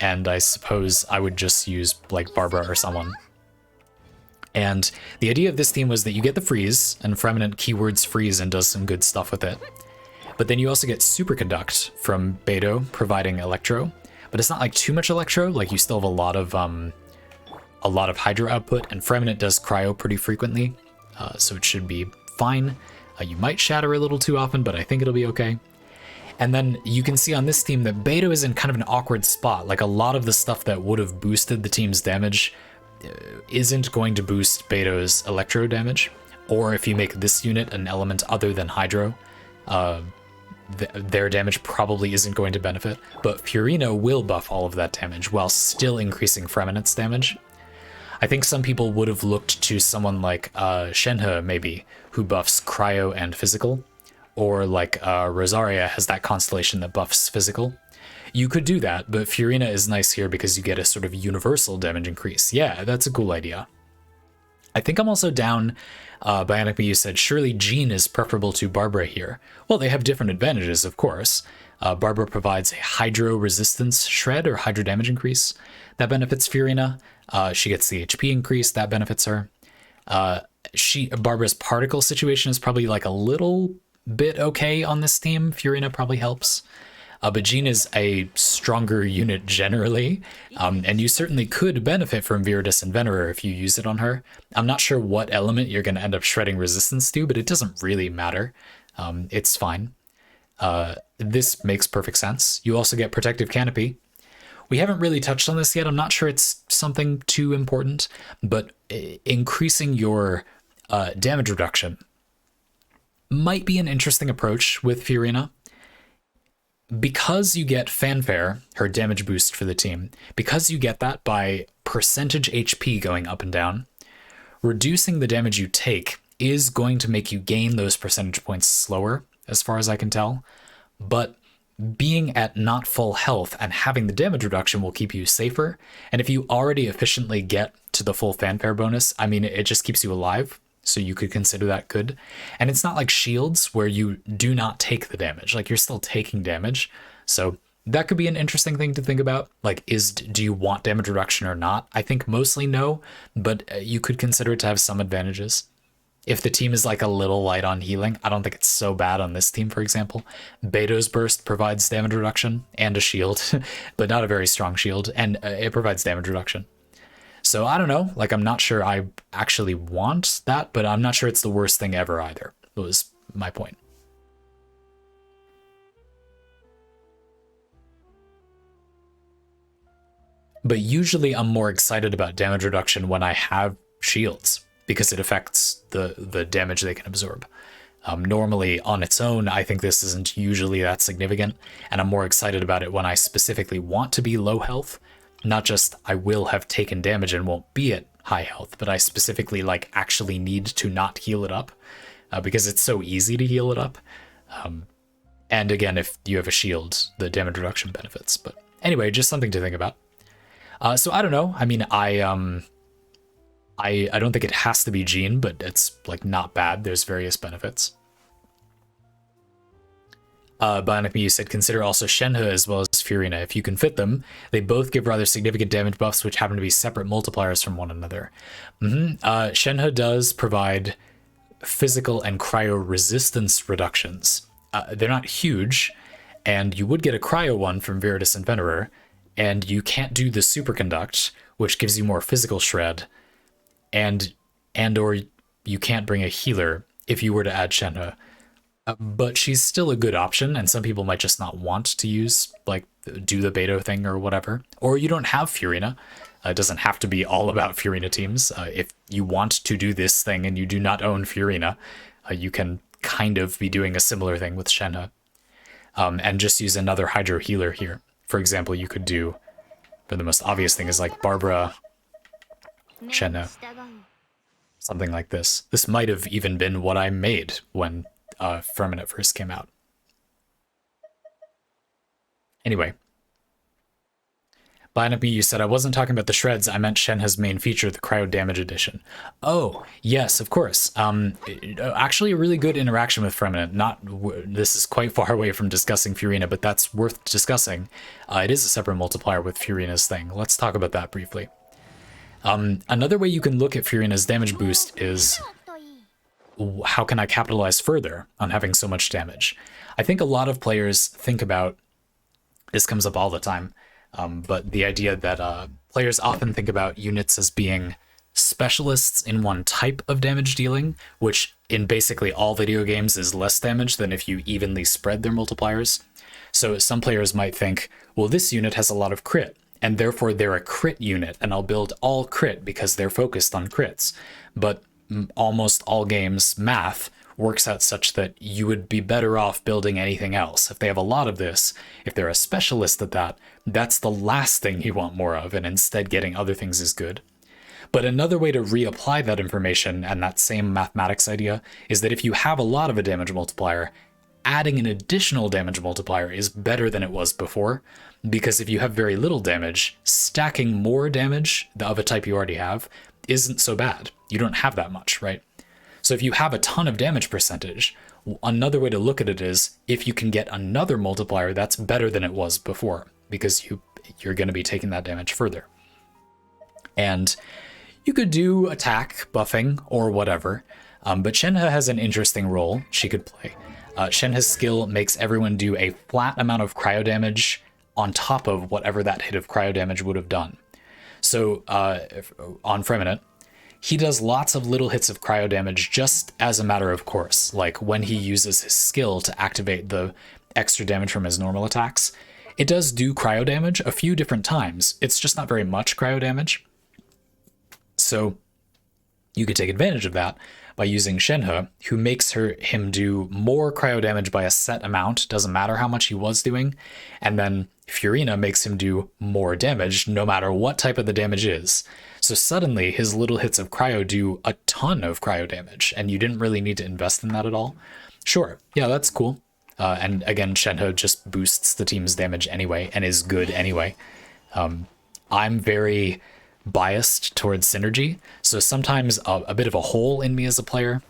and I suppose I would just use like Barbara or someone. And the idea of this team was that you get the freeze, and Freminate keywords freeze and does some good stuff with it. But then you also get Superconduct from Beto, providing Electro. But it's not like too much Electro, like you still have a lot of Hydro output, and Freminate does Cryo pretty frequently, so it should be fine. You might shatter a little too often, but I think it'll be okay. And then you can see on this team that Beto is in kind of an awkward spot. Like a lot of the stuff that would have boosted the team's damage isn't going to boost Beto's Electro damage. Or if you make this unit an element other than Hydro, their damage probably isn't going to benefit. But Furina will buff all of that damage while still increasing Freminate's damage. I think some people would have looked to someone like Shenhe, maybe, who buffs Cryo and Physical. Or like Rosaria has that constellation that buffs physical. You could do that, but Furina is nice here because you get a sort of universal damage increase. Yeah, that's a cool idea. I think I'm also down, Bionic Me, you said, surely Jean is preferable to Barbara here. Well, they have different advantages, of course. Barbara provides a Hydro resistance shred or Hydro damage increase. That benefits Furina. She gets the HP increase. That benefits her. Barbara's particle situation is probably like a little bit okay on this team. Furina probably helps. But Jean is a stronger unit generally, and you certainly could benefit from Viridis and Venerer if you use it on her. I'm not sure what element you're going to end up shredding resistance to, but it doesn't really matter. It's fine. This makes perfect sense. You also get Protective Canopy. We haven't really touched on this yet. I'm not sure it's something too important, but increasing your damage reduction might be an interesting approach with Furina. Because you get Fanfare, her damage boost for the team, because you get that by percentage HP going up and down, reducing the damage you take is going to make you gain those percentage points slower, as far as I can tell. But being at not full health and having the damage reduction will keep you safer. And if you already efficiently get to the full Fanfare bonus, I mean, it just keeps you alive. So you could consider that good. And it's not like shields where you do not take the damage. Like, you're still taking damage. So that could be an interesting thing to think about. Like, do you want damage reduction or not? I think mostly no, but you could consider it to have some advantages. If the team is like a little light on healing, I don't think it's so bad on this team, for example. Beto's Burst provides damage reduction and a shield, but not a very strong shield, and it provides damage reduction. So I don't know, like, I'm not sure I actually want that, but I'm not sure it's the worst thing ever either, was my point. But usually I'm more excited about damage reduction when I have shields, because it affects the damage they can absorb. Normally on its own, I think this isn't usually that significant, and I'm more excited about it when I specifically want to be low health. Not just I will have taken damage and won't be at high health, but I specifically like actually need to not heal it up because it's so easy to heal it up. And again, if you have a shield, the damage reduction benefits. But anyway, just something to think about. So I don't know. I mean, I don't think it has to be Jean, but it's like not bad. There's various benefits. Bionic Me, you said consider also Shenhe as well as Furina. If you can fit them, they both give rather significant damage buffs, which happen to be separate multipliers from one another. Shenhe does provide physical and cryo resistance reductions. They're not huge, and you would get a cryo one from Viridis and Venerer, and you can't do the superconduct, which gives you more physical shred, and or you can't bring a healer if you were to add Shenhe. But she's still a good option, and some people might just not want to use, like, do the Beto thing or whatever. Or you don't have Furina. It doesn't have to be all about Furina teams. If you want to do this thing and you do not own Furina, you can kind of be doing a similar thing with Shenhe. And just use another Hydro Healer here. For example, you could do, but the most obvious thing is like Barbara, Shenhe. Something like this. This might have even been what I made when Firmament first came out. Anyway. Bionic Me, you said I wasn't talking about the shreds, I meant Shenhe's main feature, the Cryo Damage Edition. Oh, yes, of course. Actually a really good interaction with Firmament. This is quite far away from discussing Furina, but that's worth discussing. It is a separate multiplier with Furina's thing. Let's talk about that briefly. Another way you can look at Furina's damage boost is, how can I capitalize further on having so much damage? I think a lot of players think about, this comes up all the time, but the idea that players often think about units as being specialists in one type of damage dealing, which in basically all video games is less damage than if you evenly spread their multipliers. So some players might think, well, this unit has a lot of crit, and therefore they're a crit unit, and I'll build all crit because they're focused on crits. But almost all games math works out such that you would be better off building anything else. If they have a lot of this, if they're a specialist at that, that's the last thing you want more of, and instead getting other things is good. But another way to reapply that information and that same mathematics idea is that if you have a lot of a damage multiplier, adding an additional damage multiplier is better than it was before, because if you have very little damage, stacking more damage of a type you already have isn't so bad. You don't have that much, right? So if you have a ton of damage percentage, another way to look at it is if you can get another multiplier, that's better than it was before, because you're going to be taking that damage further. And you could do attack, buffing, or whatever, but Shenhe has an interesting role she could play. Shenhe's skill makes everyone do a flat amount of cryo damage on top of whatever that hit of cryo damage would have done. So on Freminute, he does lots of little hits of cryo damage just as a matter of course, like when he uses his skill to activate the extra damage from his normal attacks. It does do cryo damage a few different times. It's just not very much cryo damage. So you could take advantage of that by using Shenhe, who makes him do more cryo damage by a set amount, doesn't matter how much he was doing, and then Furina makes him do more damage no matter what type of the damage is. So suddenly his little hits of cryo do a ton of cryo damage, and you didn't really need to invest in that at all. Sure, yeah, that's cool. And again, Shenhe just boosts the team's damage anyway, and is good anyway. I'm very biased towards synergy, so sometimes a bit of a hole in me as a player.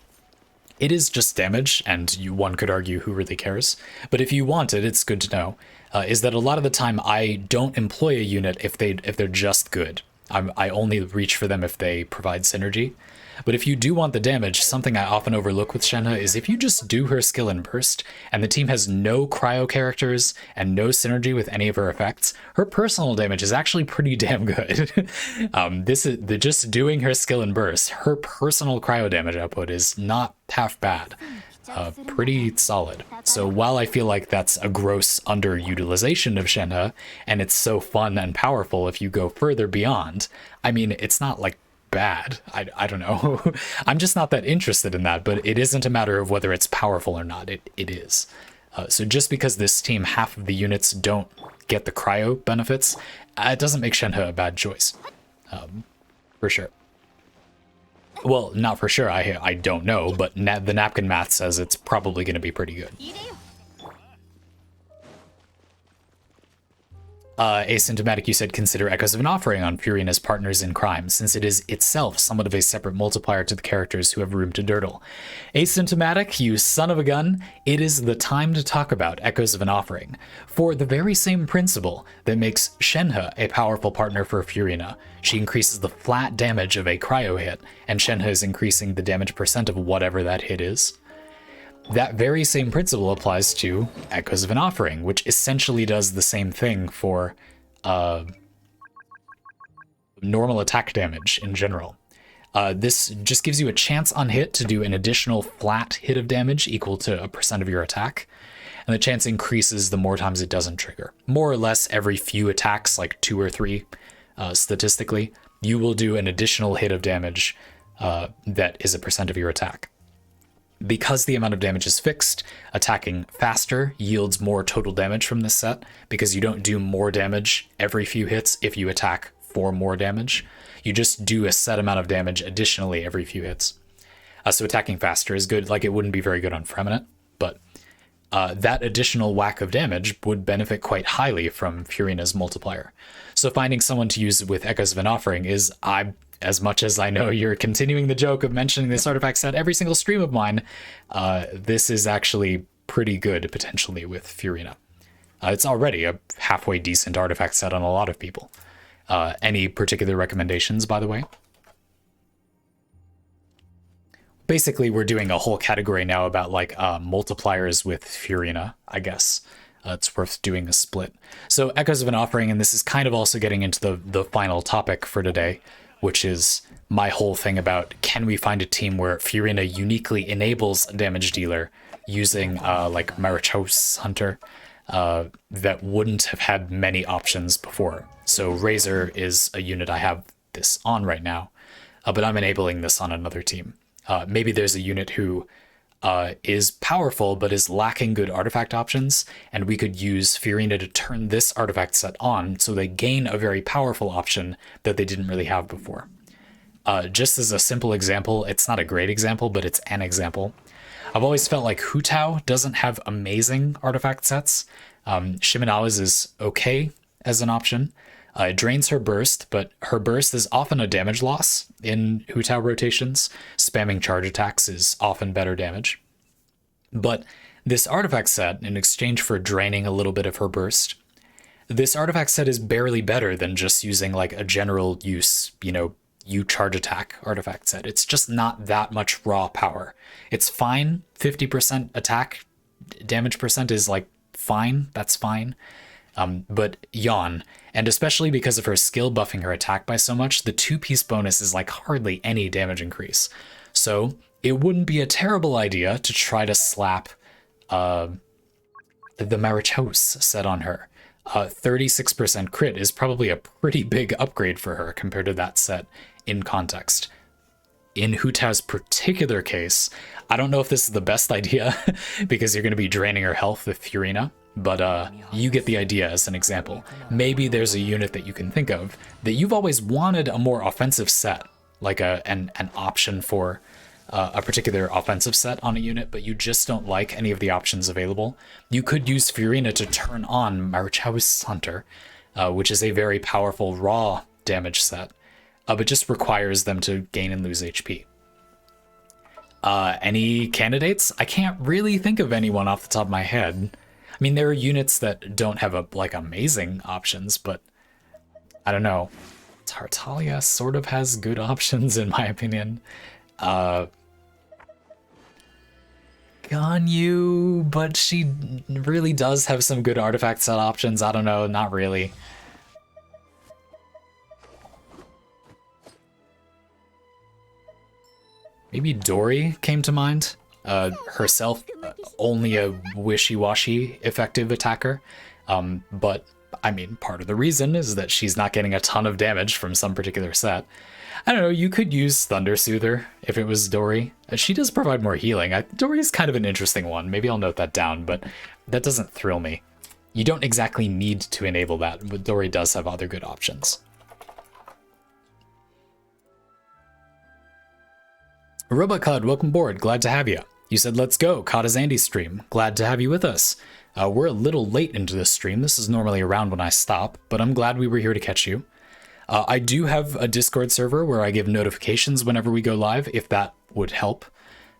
It is just damage, and one could argue who really cares. But if you want it, it's good to know, is that a lot of the time I don't employ a unit if they're just good. I only reach for them if they provide synergy. But if you do want the damage, something I often overlook with Shenhe is if you just do her skill in burst, and the team has no cryo characters and no synergy with any of her effects, her personal damage is actually pretty damn good. Just doing her skill in burst, her personal cryo damage output is not half bad. Pretty solid. So while I feel like that's a gross underutilization of Shenhe, and it's so fun and powerful if you go further beyond, I mean, it's not like bad. I don't know. I'm just not that interested in that, but it isn't a matter of whether it's powerful or not. It is. So just because this team, half of the units don't get the cryo benefits, it doesn't make Shenhe a bad choice. For sure. Well, not for sure. I don't know, but the napkin math says it's probably going to be pretty good. Asymptomatic, you said consider Echoes of an Offering on Furina's partners in crime, since it is itself somewhat of a separate multiplier to the characters who have room to durdle. Asymptomatic, you son of a gun, it is the time to talk about Echoes of an Offering, for the very same principle that makes Shenhe a powerful partner for Furina. She increases the flat damage of a cryo hit, and Shenhe is increasing the damage percent of whatever that hit is. That very same principle applies to Echoes of an Offering, which essentially does the same thing for normal attack damage in general. This just gives you a chance on hit to do an additional flat hit of damage equal to a percent of your attack, and the chance increases the more times it doesn't trigger. More or less every few attacks, like 2 or 3, statistically, you will do an additional hit of damage that is a percent of your attack. Because the amount of damage is fixed, attacking faster yields more total damage from this set, because you don't do more damage every few hits if you attack for more damage. You just do a set amount of damage additionally every few hits. So attacking faster is good. Like, it wouldn't be very good on Freminute, but that additional whack of damage would benefit quite highly from Furina's multiplier. So finding someone to use with Echoes of an Offering is, as much as I know you're continuing the joke of mentioning this artifact set every single stream of mine, this is actually pretty good potentially with Furina. It's already a halfway decent artifact set on a lot of people. Any particular recommendations, by the way? Basically, we're doing a whole category now about like multipliers with Furina, I guess. It's worth doing a split. So Echoes of an Offering, and this is kind of also getting into the final topic for today, which is my whole thing about, can we find a team where Furina uniquely enables a damage dealer using like Marichos Hunter that wouldn't have had many options before. So Razor is a unit I have this on right now, but I'm enabling this on another team. Maybe there's a unit who is powerful but is lacking good artifact options, and we could use Furina to turn this artifact set on so they gain a very powerful option that they didn't really have before. Just as a simple example, it's not a great example, but it's an example. I've always felt like Hu Tao doesn't have amazing artifact sets. Shimenawa's is okay as an option. It drains her burst, but her burst is often a damage loss in Hu Tao rotations. Spamming charge attacks is often better damage. But this artifact set, in exchange for draining a little bit of her burst, this artifact set is barely better than just using like a general use, you charge attack artifact set. It's just not that much raw power. It's fine, 50% attack damage percent is like fine. That's fine. But Yawn, and especially because of her skill buffing her attack by so much, the 2-piece bonus is like hardly any damage increase. So it wouldn't be a terrible idea to try to slap the Marichos set on her. 36% crit is probably a pretty big upgrade for her compared to that set in context. In Hu Tao's particular case, I don't know if this is the best idea because you're going to be draining her health with Furina, but you get the idea as an example. Maybe there's a unit that you can think of that you've always wanted a more offensive set, like an option for a particular offensive set on a unit, but you just don't like any of the options available. You could use Furina to turn on Marichow's Hunter, which is a very powerful raw damage set, but just requires them to gain and lose HP. Any candidates? I can't really think of anyone off the top of my head. I mean, there are units that don't have like amazing options, but I don't know. Tartaglia sort of has good options in my opinion. Ganyu, but she really does have some good artifact set options. I don't know, not really. Maybe Dory came to mind. Herself, only a wishy-washy effective attacker. But, I mean, part of the reason is that she's not getting a ton of damage from some particular set. I don't know, you could use Thunder Soother if it was Dory. She does provide more healing. Dory's kind of an interesting one. Maybe I'll note that down, but that doesn't thrill me. You don't exactly need to enable that, but Dory does have other good options. Robot Cloud, welcome aboard. Glad to have you. You said, let's go. Caught a Zandy stream. Glad to have you with us. We're a little late into this stream. This is normally around when I stop, but I'm glad we were here to catch you. I do have a Discord server where I give notifications whenever we go live, if that would help.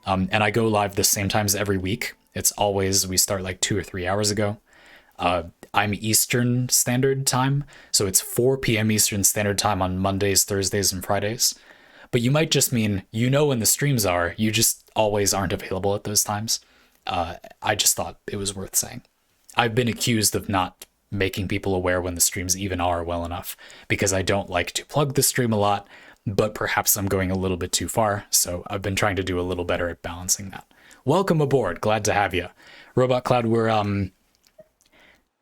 And I go live the same times every week. It's always, we start like 2 or 3 hours ago. I'm Eastern Standard Time, so it's 4 p.m. Eastern Standard Time on Mondays, Thursdays, and Fridays. But you might just mean, you know when the streams are, you just always aren't available at those times. I just thought it was worth saying. I've been accused of not making people aware when the streams even are well enough, because I don't like to plug the stream a lot, but perhaps I'm going a little bit too far, so I've been trying to do a little better at balancing that. Welcome aboard, glad to have you. Robot Cloud, we're,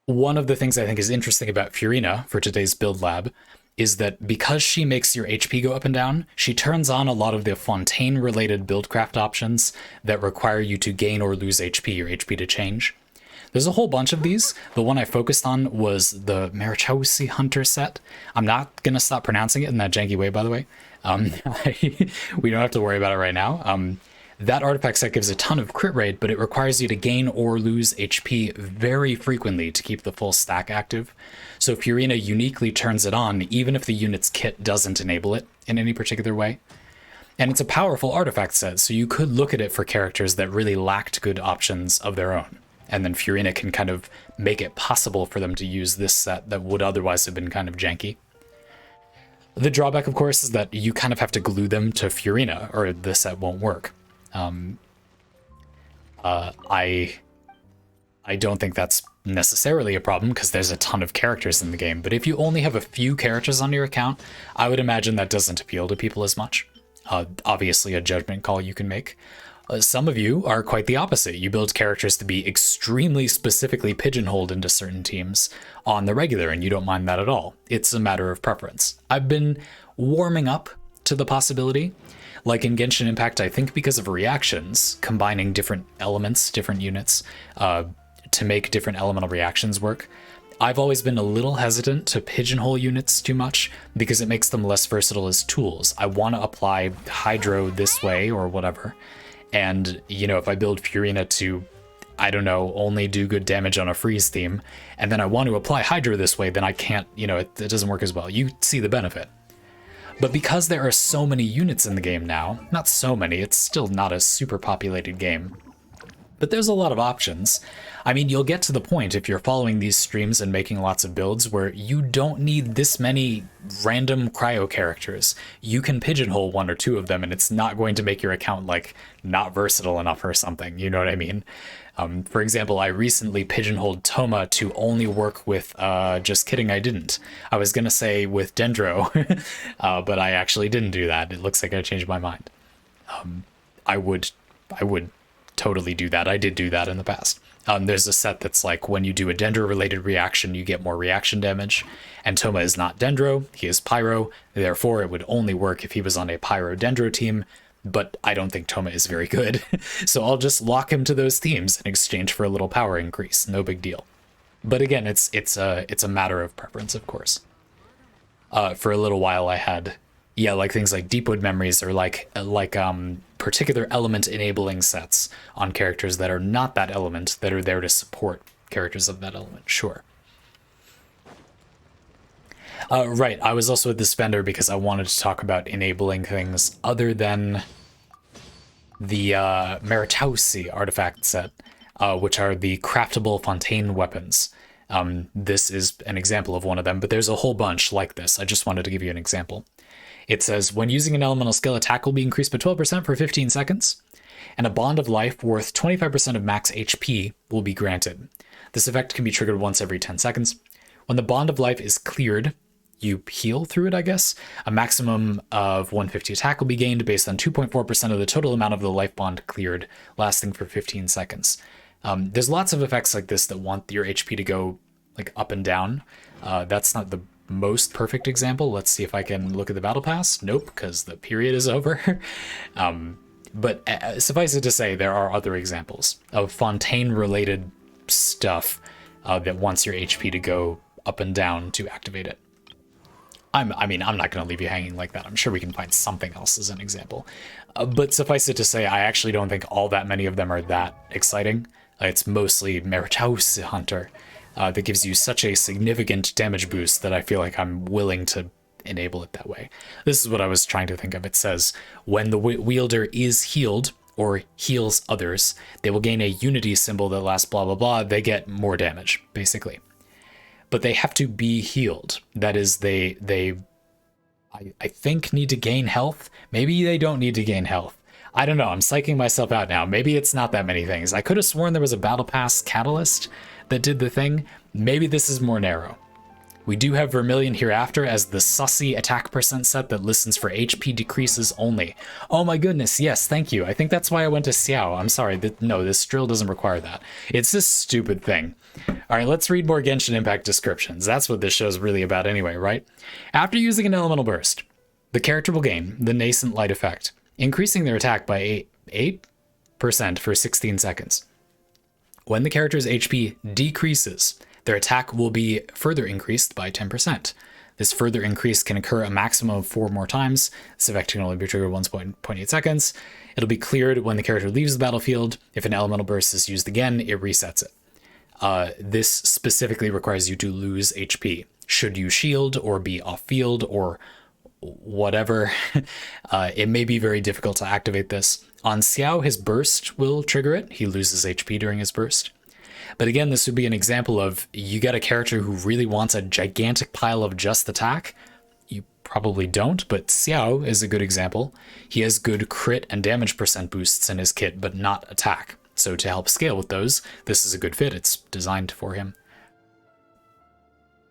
one of the things I think is interesting about Furina for today's build lab is that because she makes your HP go up and down, she turns on a lot of the Fontaine-related buildcraft options that require you to gain or lose HP, or HP to change. There's a whole bunch of these. The one I focused on was the Marichow's Hunter set. I'm not going to stop pronouncing it in that janky way, by the way. We don't have to worry about it right now. That artifact set gives a ton of crit rate, but it requires you to gain or lose HP very frequently to keep the full stack active. So Furina uniquely turns it on, even if the unit's kit doesn't enable it in any particular way. And it's a powerful artifact set, so you could look at it for characters that really lacked good options of their own. And then Furina can kind of make it possible for them to use this set that would otherwise have been kind of janky. The drawback, of course, is that you kind of have to glue them to Furina, or the set won't work. I don't think that's necessarily a problem because there's a ton of characters in the game, but if you only have a few characters on your account, I would imagine that doesn't appeal to people as much. Obviously a judgment call you can make. Some of you are quite the opposite. You build characters to be extremely specifically pigeonholed into certain teams on the regular, and you don't mind that at all. It's a matter of preference. I've been warming up to the possibility. Like in Genshin Impact, I think because of reactions, combining different elements, different units, to make different elemental reactions work, I've always been a little hesitant to pigeonhole units too much because it makes them less versatile as tools. I want to apply Hydro this way or whatever. And, you know, if I build Furina to, I don't know, only do good damage on a freeze theme, and then I want to apply Hydro this way, then I can't, you know, it doesn't work as well. You see the benefit. But because there are so many units in the game now, not so many, it's still not a super populated game, But there's a lot of options. I mean, you'll get to the point if you're following these streams and making lots of builds where you don't need this many random cryo characters. You can pigeonhole one or two of them and it's not going to make your account like not versatile enough or something. You know what I mean? For example, I recently pigeonholed Toma to only work with, just kidding, I didn't. I was going to say with Dendro, but I actually didn't do that. It looks like I changed my mind. I would totally do that. I did do that in the past. There's a set that's like when you do a Dendro related reaction, you get more reaction damage. And Toma is not Dendro, he is Pyro. Therefore, it would only work if he was on a Pyro Dendro team. But I don't think Toma is very good. So I'll just lock him to those teams in exchange for a little power increase. No big deal. But again, it's a matter of preference, of course. For a little while I had, yeah, like things like Deepwood Memories or like particular element enabling sets on characters that are not that element, that are there to support characters of that element. Sure. Right, I was also at this vendor because I wanted to talk about enabling things other than the Meritausi artifact set, which are the craftable Fontaine weapons. This is an example of one of them, but there's a whole bunch like this. I just wanted to give you an example. It says, when using an elemental skill, attack will be increased by 12% for 15 seconds, and a bond of life worth 25% of max HP will be granted. This effect can be triggered once every 10 seconds. When the bond of life is cleared, you heal through it, I guess. A maximum of 150 attack will be gained based on 2.4% of the total amount of the life bond cleared, lasting for 15 seconds. There's lots of effects like this that want your HP to go like up and down. That's not the most perfect example. Let's see if I can look at the battle pass. Nope, because the period is over. But suffice it to say, there are other examples of Fontaine related stuff that wants your HP to go up and down to activate it. I mean, I'm not going to leave you hanging like that. I'm sure we can find something else as an example. But suffice it to say, I actually don't think all that many of them are that exciting. It's mostly Meritausi Hunter that gives you such a significant damage boost that I feel like I'm willing to enable it that way. This is what I was trying to think of. It says, when the wielder is healed or heals others, they will gain a unity symbol that lasts blah, blah, blah. They get more damage, basically. But they have to be healed. That is, I think need to gain health. Maybe they don't need to gain health. I don't know. I'm psyching myself out now. Maybe it's not that many things. I could have sworn there was a Battle Pass catalyst that did the thing. Maybe this is more narrow. We do have Vermilion Hereafter as the sussy attack percent set that listens for HP decreases only. Oh my goodness, yes, thank you. I think that's why I went to Xiao. I'm sorry, no, this drill doesn't require that. It's this stupid thing. All right, let's read more Genshin Impact descriptions. That's what this show's really about anyway, right? After using an elemental burst, the character will gain the Nascent Light effect, increasing their attack by 8% for 16 seconds. When the character's HP decreases, their attack will be further increased by 10%. This further increase can occur a maximum of 4 more times. This effect can only be triggered once 0.8 seconds. It'll be cleared when the character leaves the battlefield. If an elemental burst is used again, it resets it. This specifically requires you to lose HP. Should you shield or be off field or whatever, it may be very difficult to activate this. On Xiao, his burst will trigger it. He loses HP during his burst. But again, this would be an example of you get a character who really wants a gigantic pile of just attack. You probably don't, but Xiao is a good example. He has good crit and damage percent boosts in his kit, but not attack. So to help scale with those, this is a good fit. It's designed for him.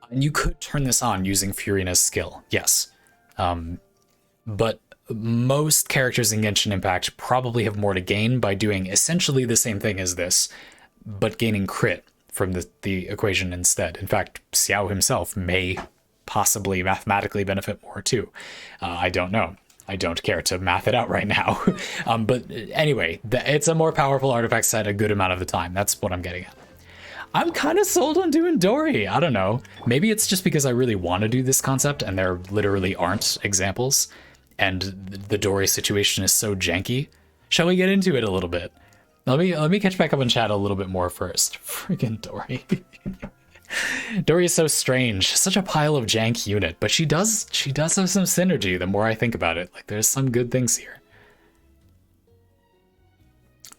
And you could turn this on using Furina's skill, yes. But most characters in Genshin Impact probably have more to gain by doing essentially the same thing as this, but gaining crit from the equation instead. In fact, Xiao himself may possibly mathematically benefit more too. I don't know. I don't care to math it out right now. But anyway, it's a more powerful artifact set a good amount of the time. That's what I'm getting at. I'm kind of sold on doing Dori. I don't know. Maybe it's just because I really want to do this concept and there literally aren't examples. And the Dori situation is so janky. Shall we get into it a little bit? Let me catch back up and chat a little bit more first. Friggin' Dori. Dori is so strange. Such a pile of jank unit, but she does have some synergy the more I think about it. Like, there's some good things here.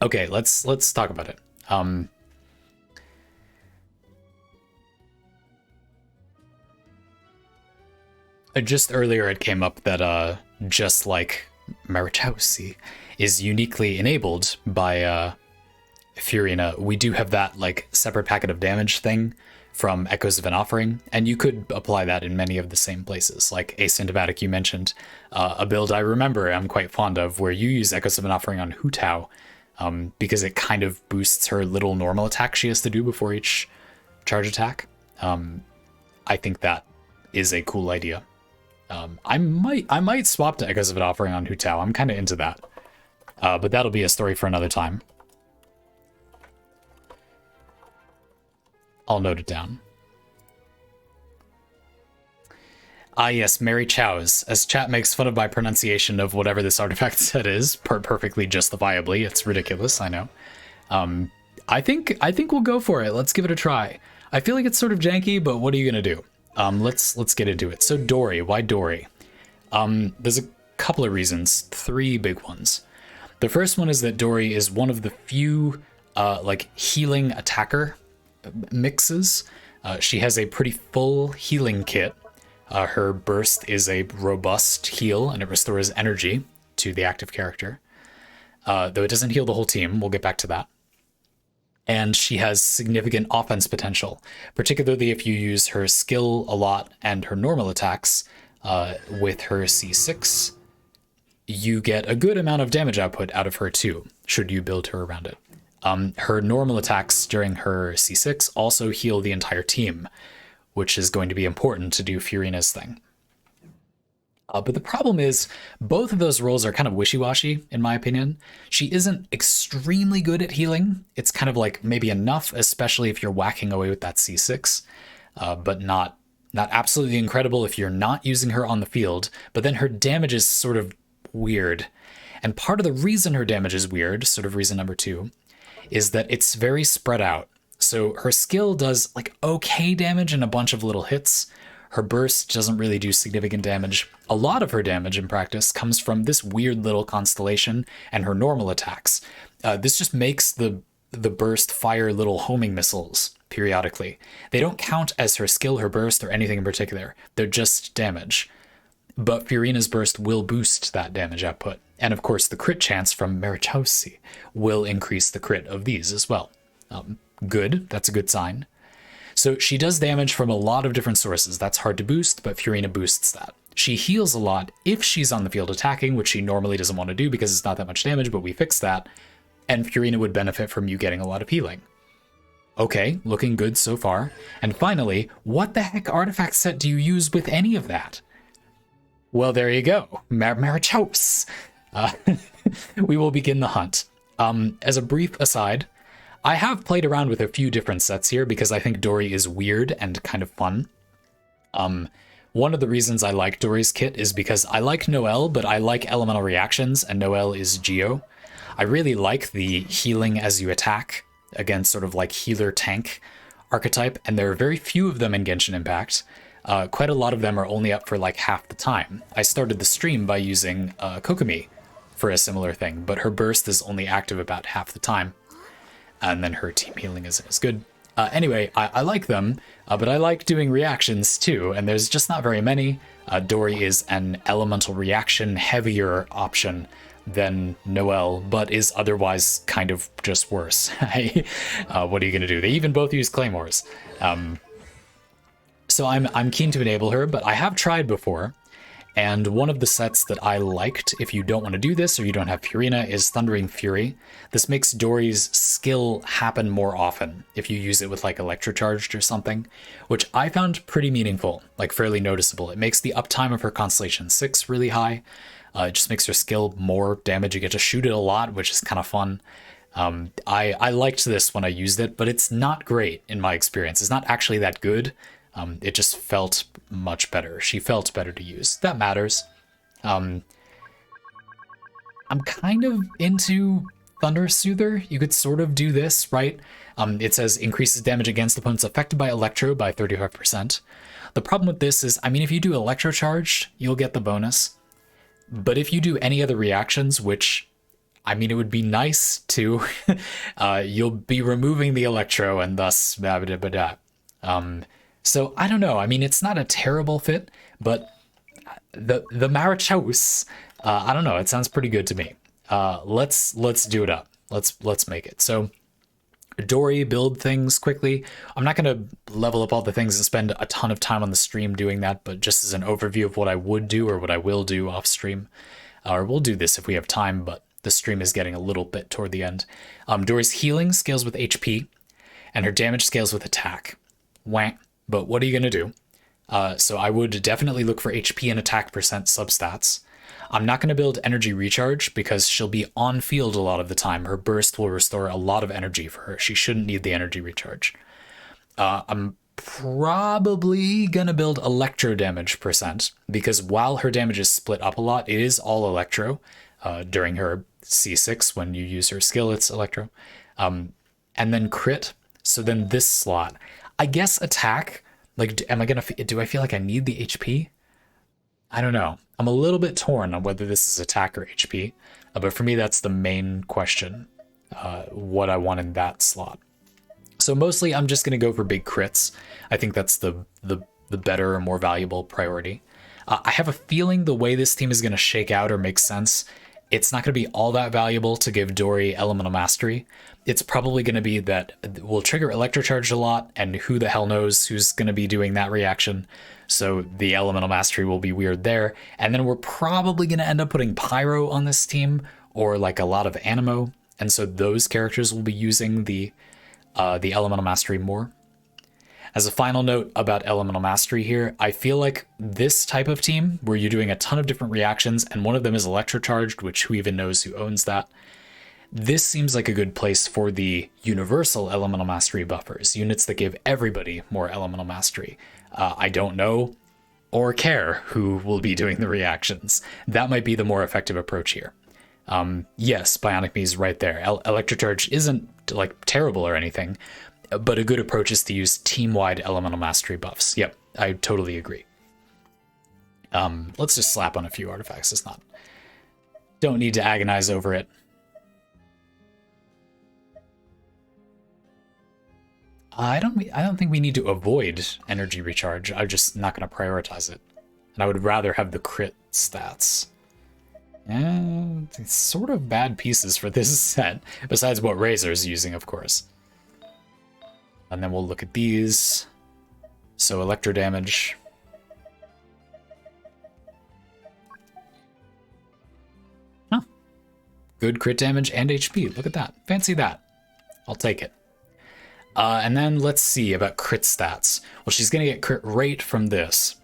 Okay, let's talk about it. Just earlier it came up that just like Meritocracy is uniquely enabled by Furina, we do have that like separate packet of damage thing from Echoes of an Offering, and you could apply that in many of the same places. Like Asymptomatic, you mentioned a build I remember I'm quite fond of, where you use Echoes of an Offering on Hu Tao, because it kind of boosts her little normal attack she has to do before each charge attack. I think that is a cool idea. I might swap to Echoes of an Offering on Hu Tao. I'm kind of into that, but that'll be a story for another time. I'll note it down. Ah, yes, Mary Chow's. As chat makes fun of my pronunciation of whatever this artifact set is, perfectly justifiably. It's ridiculous, I know. I think we'll go for it. Let's give it a try. I feel like it's sort of janky, but what are you gonna do? Let's get into it. So Dory, why Dory? There's a couple of reasons, 3 big ones. The first one is that Dory is one of the few like healing attacker mixes. She has a pretty full healing kit. Her burst is a robust heal, and it restores energy to the active character. Though it doesn't heal the whole team, we'll get back to that. And she has significant offense potential, particularly if you use her skill a lot and her normal attacks. With her C6, you get a good amount of damage output out of her too, should you build her around it. Her normal attacks during her C6 also heal the entire team, which is going to be important to do Furina's thing. But the problem is, both of those roles are kind of wishy-washy, in my opinion. She isn't extremely good at healing. It's kind of like maybe enough, especially if you're whacking away with that C6, but not absolutely incredible if you're not using her on the field. But then her damage is sort of weird. And part of the reason her damage is weird, sort of reason number 2, is that it's very spread out. So her skill does like okay damage in a bunch of little hits. Her burst doesn't really do significant damage. A lot of her damage in practice comes from this weird little constellation and her normal attacks. This just makes the burst fire little homing missiles periodically. They don't count as her skill, her burst, or anything in particular. They're just damage. But Furina's burst will boost that damage output. And of course, the crit chance from Meritocracy will increase the crit of these as well. Good, that's a good sign. So she does damage from a lot of different sources. That's hard to boost, but Furina boosts that. She heals a lot if she's on the field attacking, which she normally doesn't want to do because it's not that much damage, but we fixed that. And Furina would benefit from you getting a lot of healing. Okay, looking good so far. And finally, what the heck artifact set do you use with any of that? Well, there you go. Marichos. We will begin the hunt. As a brief aside, I have played around with a few different sets here because I think Dory is weird and kind of fun. One of the reasons I like Dory's kit is because I like Noelle, but I like elemental reactions, and Noelle is Geo. I really like the healing as you attack, again, sort of like healer tank archetype, and there are very few of them in Genshin Impact. Quite a lot of them are only up for like half the time. I started the stream by using Kokomi for a similar thing, but her burst is only active about half the time. And then her team healing isn't as good. Anyway, I like them, but I like doing reactions too, and there's just not very many. Dory is an elemental reaction heavier option than Noelle, but is otherwise kind of just worse. What are you gonna do? They even both use claymores. So I'm keen to enable her, but I have tried before. And one of the sets that I liked, if you don't want to do this or you don't have Furina, is Thundering Fury. This makes Dory's skill happen more often if you use it with like Electrocharged or something, which I found pretty meaningful, like fairly noticeable. It makes the uptime of her Constellation 6 really high. It just makes her skill more damage. You get to shoot it a lot, which is kind of fun. I liked this when I used it, but it's not great in my experience. It's not actually that good. It just felt much better. She felt better to use. That matters. I'm kind of into Thunder Soother. You could sort of do this, right? It says increases damage against opponents affected by Electro by 35%. The problem with this is, I mean, if you do Electrocharged, you'll get the bonus. But if you do any other reactions, which I mean, it would be nice to. You'll be removing the electro and thus blah, blah, blah, blah. So I don't know. I mean, it's not a terrible fit, but the Marichos, I don't know. It sounds pretty good to me. Let's do it up. Let's make it. So Dory, build things quickly. I'm not going to level up all the things and spend a ton of time on the stream doing that, but just as an overview of what I would do or what I will do off stream, or we'll do this if we have time, but the stream is getting a little bit toward the end. Dory's healing scales with HP, and her damage scales with attack. Wah. But what are you going to do? So I would definitely look for HP and attack percent substats. I'm not going to build energy recharge because she'll be on field a lot of the time. Her burst will restore a lot of energy for her. She shouldn't need the energy recharge. I'm probably going to build electro damage percent because while her damage is split up a lot, it is all electro. During her C6, when you use her skill, it's electro. And then crit. So then this slot, I guess attack, like, do I feel like I need the HP? I don't know. I'm a little bit torn on whether this is attack or HP, but for me, that's the main question, what I want in that slot. So mostly I'm just going to go for big crits. I think that's the better or more valuable priority. I have a feeling the way this team is going to shake out or make sense, it's not going to be all that valuable to give Dory Elemental Mastery. It's probably going to be that we'll trigger Electrocharge a lot, and who the hell knows who's going to be doing that reaction. So the Elemental Mastery will be weird there. And then we're probably going to end up putting Pyro on this team, or like a lot of Anemo. And so those characters will be using the Elemental Mastery more. As a final note about Elemental Mastery here, I feel like this type of team, where you're doing a ton of different reactions, and one of them is Electrocharged, which who even knows who owns that, this seems like a good place for the universal Elemental Mastery buffers, units that give everybody more Elemental Mastery. I don't know or care who will be doing the reactions. That might be the more effective approach here. Yes, Bionic Me is right there. Electrocharge isn't like terrible or anything, but a good approach is to use team-wide Elemental Mastery buffs. Yep, I totally agree. Let's just slap on a few artifacts. It's not... Don't need to agonize over it. I don't think we need to avoid energy recharge. I'm just not going to prioritize it. And I would rather have the crit stats. And it's sort of bad pieces for this set, besides what Razor's using, of course. And then we'll look at these. So electro damage. Huh. Good crit damage and HP. Look at that. Fancy that. I'll take it. And then let's see about crit stats. Well, she's going to get crit rate from this.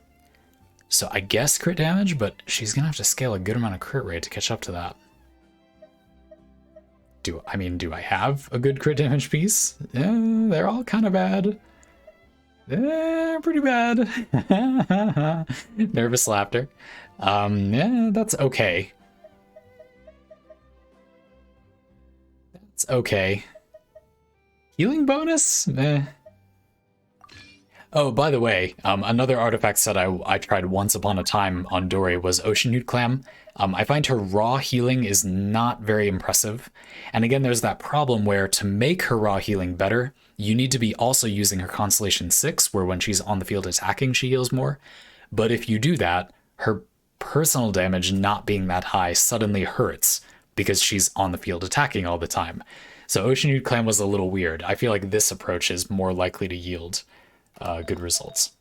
So I guess crit damage, but she's going to have to scale a good amount of crit rate to catch up to that. Do I have a good crit damage piece? They're all kind of bad. They're pretty bad. Nervous laughter. Yeah, that's okay. That's okay. Healing bonus? Eh. Oh, by the way, another artifact set I tried once upon a time on Dory was Ocean Newt Clam. I find her raw healing is not very impressive. And again, there's that problem where to make her raw healing better, you need to be also using her Constellation 6, where when she's on the field attacking, she heals more. But if you do that, her personal damage not being that high suddenly hurts because she's on the field attacking all the time. So Ocean Newt Clam was a little weird. I feel like this approach is more likely to yield good results.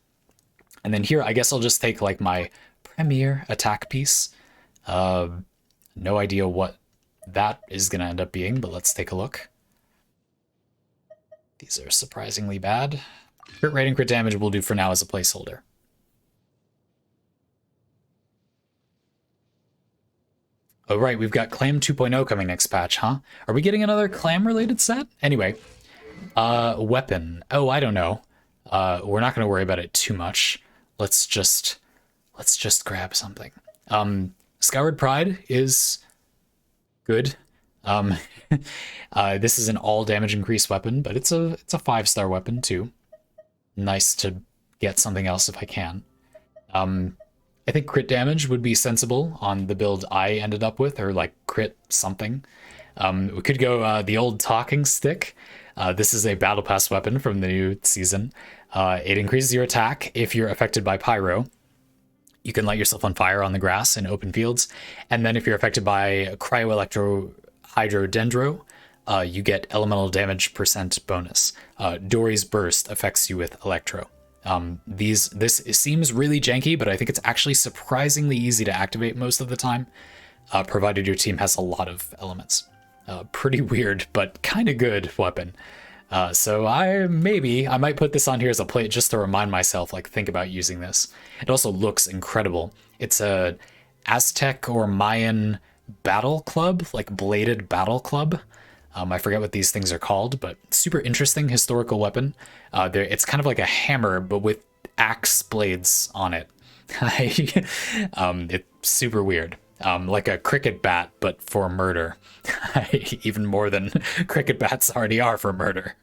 And then here, I guess I'll just take like my premier attack piece. No idea what that is going to end up being, but let's take a look. These are surprisingly bad. Crit rate and crit damage will do for now as a placeholder. Oh, right, we've got Clam 2.0 coming next patch, huh? Are we getting another Clam-related set? Anyway, weapon. Oh, I don't know. We're not going to worry about it too much. Let's just grab something. Scoured Pride is good. This is an all damage increase weapon, but it's a 5-star weapon too. Nice to get something else if I can. I think crit damage would be sensible on the build I ended up with, or like crit something. We could go the old talking stick. This is a battle pass weapon from the new season. It increases your attack if you're affected by pyro. You can light yourself on fire on the grass in open fields. And then if you're affected by cryo-electro-hydrodendro, you get elemental damage % bonus. Dory's Burst affects you with electro. This seems really janky, but I think it's actually surprisingly easy to activate most of the time, provided your team has a lot of elements. Pretty weird, but kind of good weapon. So I might put this on here as a plate just to remind myself, like, think about using this. It also looks incredible. It's a Aztec or Mayan battle club, like bladed battle club. I forget what these things are called, but super interesting historical weapon. It's kind of like a hammer, but with axe blades on it. It's super weird. Like a cricket bat, but for murder. Even more than cricket bats already are for murder.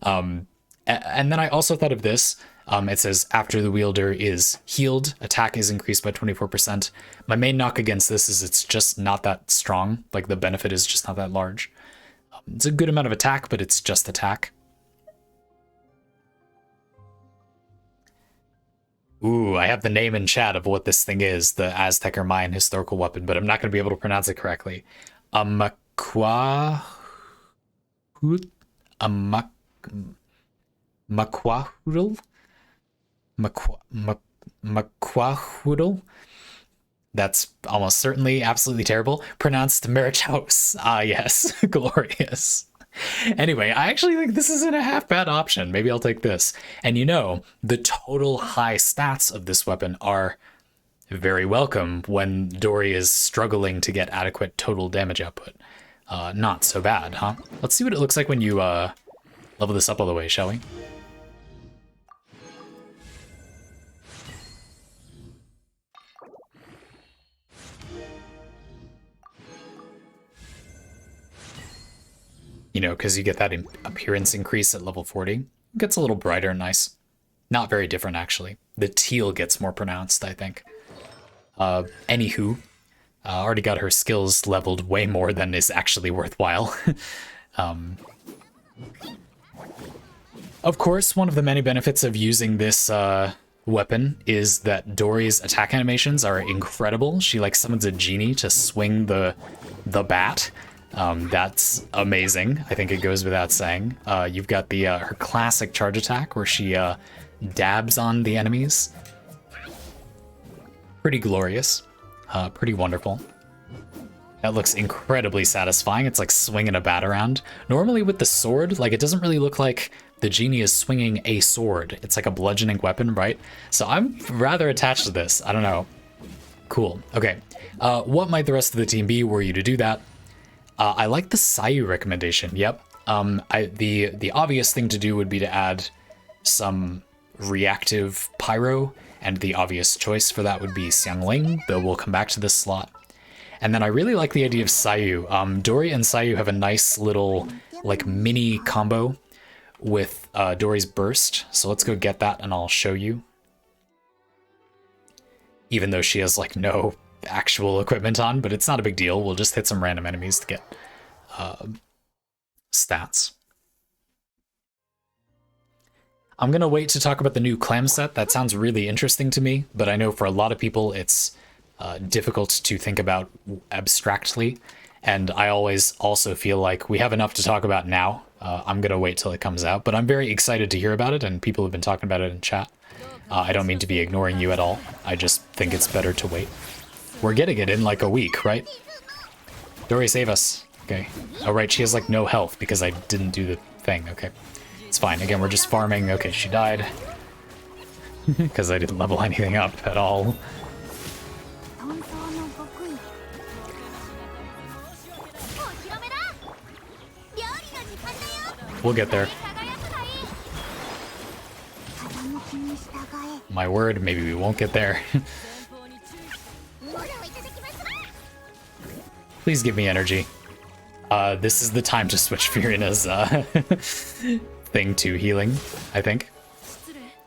And then I also thought of this. It says, after the wielder is healed, attack is increased by 24%. My main knock against this is it's just not that strong. Like, the benefit is just not that large. It's a good amount of attack, but it's just attack. Ooh, I have the name in chat of what this thing is, the Aztec or Mayan historical weapon, but I'm not going to be able to pronounce it correctly. Maquahudal? Maquahudal? That's almost certainly absolutely terrible. Pronounced Marichaus. Ah, yes. Glorious. Anyway, I actually think this isn't a half bad option. Maybe I'll take this. And you know, the total high stats of this weapon are very welcome when Dory is struggling to get adequate total damage output. Not so bad, huh? Let's see what it looks like when you level this up all the way, shall we? You know, because you get that appearance increase at level 40. It gets a little brighter and nice. Not very different, actually. The teal gets more pronounced, I think. Anywho, already got her skills leveled way more than is actually worthwhile. Of course, one of the many benefits of using this weapon is that Dory's attack animations are incredible. She, like, summons a genie to swing the bat. That's amazing. I think it goes without saying. You've got the her classic charge attack where she dabs on the enemies. Pretty glorious. Pretty wonderful. That looks incredibly satisfying. It's like swinging a bat around. Normally with the sword, like, it doesn't really look like the genie is swinging a sword. It's like a bludgeoning weapon, right? So I'm rather attached to this. I don't know. Cool. Okay. What might the rest of the team be were you to do that? I like the Sayu recommendation. Yep. The obvious thing to do would be to add some reactive pyro, and the obvious choice for that would be Xiangling, though we'll come back to this slot. And then I really like the idea of Sayu. Dory and Sayu have a nice little, like, mini combo with Dory's Burst. So let's go get that and I'll show you. Even though she has, like, no actual equipment on, but it's not a big deal. We'll just hit some random enemies to get stats. I'm gonna wait to talk about the new clam set. That sounds really interesting to me, but I know for a lot of people it's difficult to think about abstractly, and I always also feel like we have enough to talk about now. I'm gonna wait till it comes out, but I'm very excited to hear about it, and people have been talking about it in chat. I don't mean to be ignoring you at all. I just think it's better to wait. We're getting it in like a week, right? Dory, save us. Okay. Oh, right, she has like no health because I didn't do the thing. Okay. It's fine. Again, we're just farming. Okay, she died. Because I didn't level anything up at all. We'll get there. My word, maybe we won't get there. Please give me energy. This is the time to switch Furina's thing to healing, I think.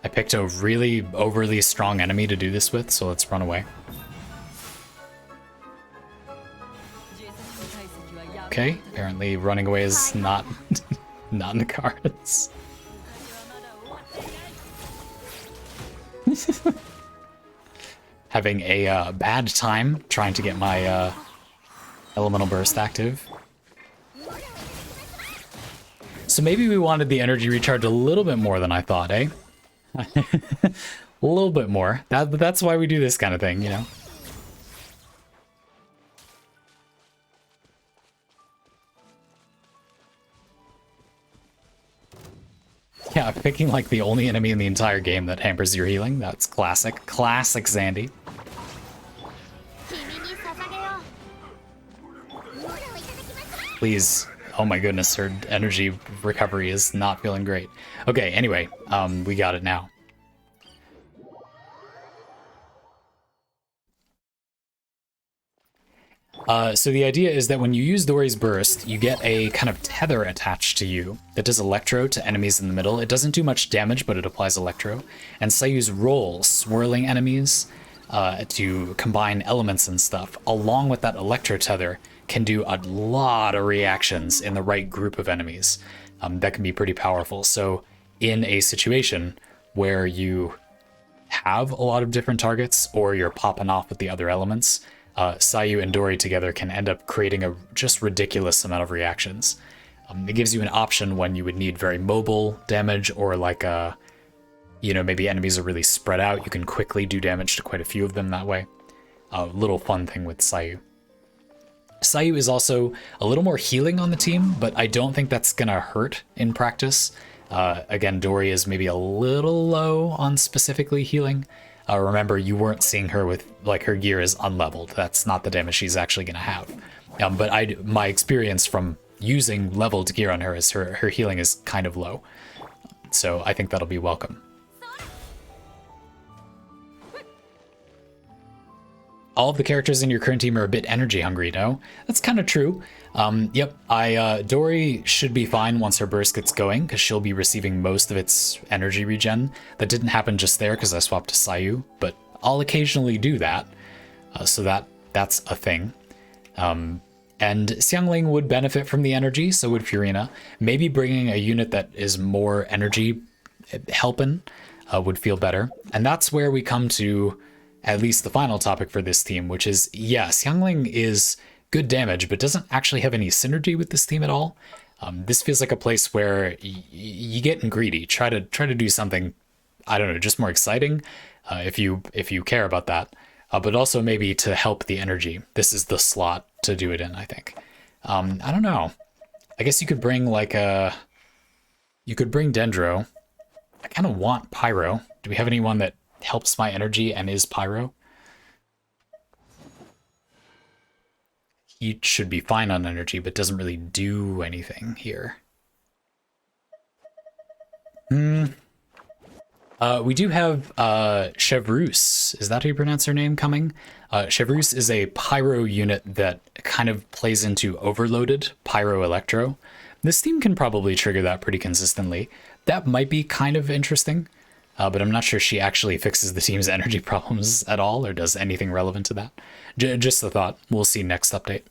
I picked a really overly strong enemy to do this with, so let's run away. Okay, apparently running away is not not in the cards. Having a bad time trying to get my elemental burst active. So maybe we wanted the energy recharge a little bit more than I thought, eh? A little bit more. That's why we do this kind of thing, you know? Yeah, picking like the only enemy in the entire game that hampers your healing. That's classic. Classic Zandy. Please. Oh my goodness, her energy recovery is not feeling great. Okay, anyway, we got it now. So the idea is that when you use Dory's Burst, you get a kind of tether attached to you that does Electro to enemies in the middle. It doesn't do much damage, but it applies Electro. And Sayu's roll, swirling enemies to combine elements and stuff, along with that Electro tether, can do a lot of reactions in the right group of enemies. That can be pretty powerful. So in a situation where you have a lot of different targets, or you're popping off with the other elements, Sayu and Dory together can end up creating a just ridiculous amount of reactions. It gives you an option when you would need very mobile damage, or like you know, maybe enemies are really spread out. You can quickly do damage to quite a few of them that way. A little fun thing with Sayu. Sayu is also a little more healing on the team, but I don't think that's gonna hurt in practice. Again, Dory is maybe a little low on specifically healing. Remember, you weren't seeing her with, like, her gear is unleveled. That's not the damage she's actually going to have. But my experience from using leveled gear on her is her healing is kind of low. So I think that'll be welcome. All of the characters in your current team are a bit energy hungry, no? That's kind of true. Yep, Dory should be fine once her burst gets going, because she'll be receiving most of its energy regen. That didn't happen just there because I swapped to Sayu, but I'll occasionally do that, so that's a thing. And Xiangling would benefit from the energy, so would Furina. Maybe bringing a unit that is more energy helping would feel better. And that's where we come to at least the final topic for this team, which is, yeah, Xiangling is good damage, but doesn't actually have any synergy with this team at all. This feels like a place where you getting greedy. Try to do something, I don't know, just more exciting, if you care about that. But also maybe to help the energy. This is the slot to do it in, I think. I don't know. I guess you could bring like you could bring Dendro. I kind of want Pyro. Do we have anyone that helps my energy and is Pyro? He should be fine on energy, but doesn't really do anything here. We do have Chevreuse. Is that how you pronounce her name coming? Chevreuse is a Pyro unit that kind of plays into overloaded Pyro Electro. This team can probably trigger that pretty consistently. That might be kind of interesting, but I'm not sure she actually fixes the team's energy problems at all or does anything relevant to that. Just the thought. We'll see next update.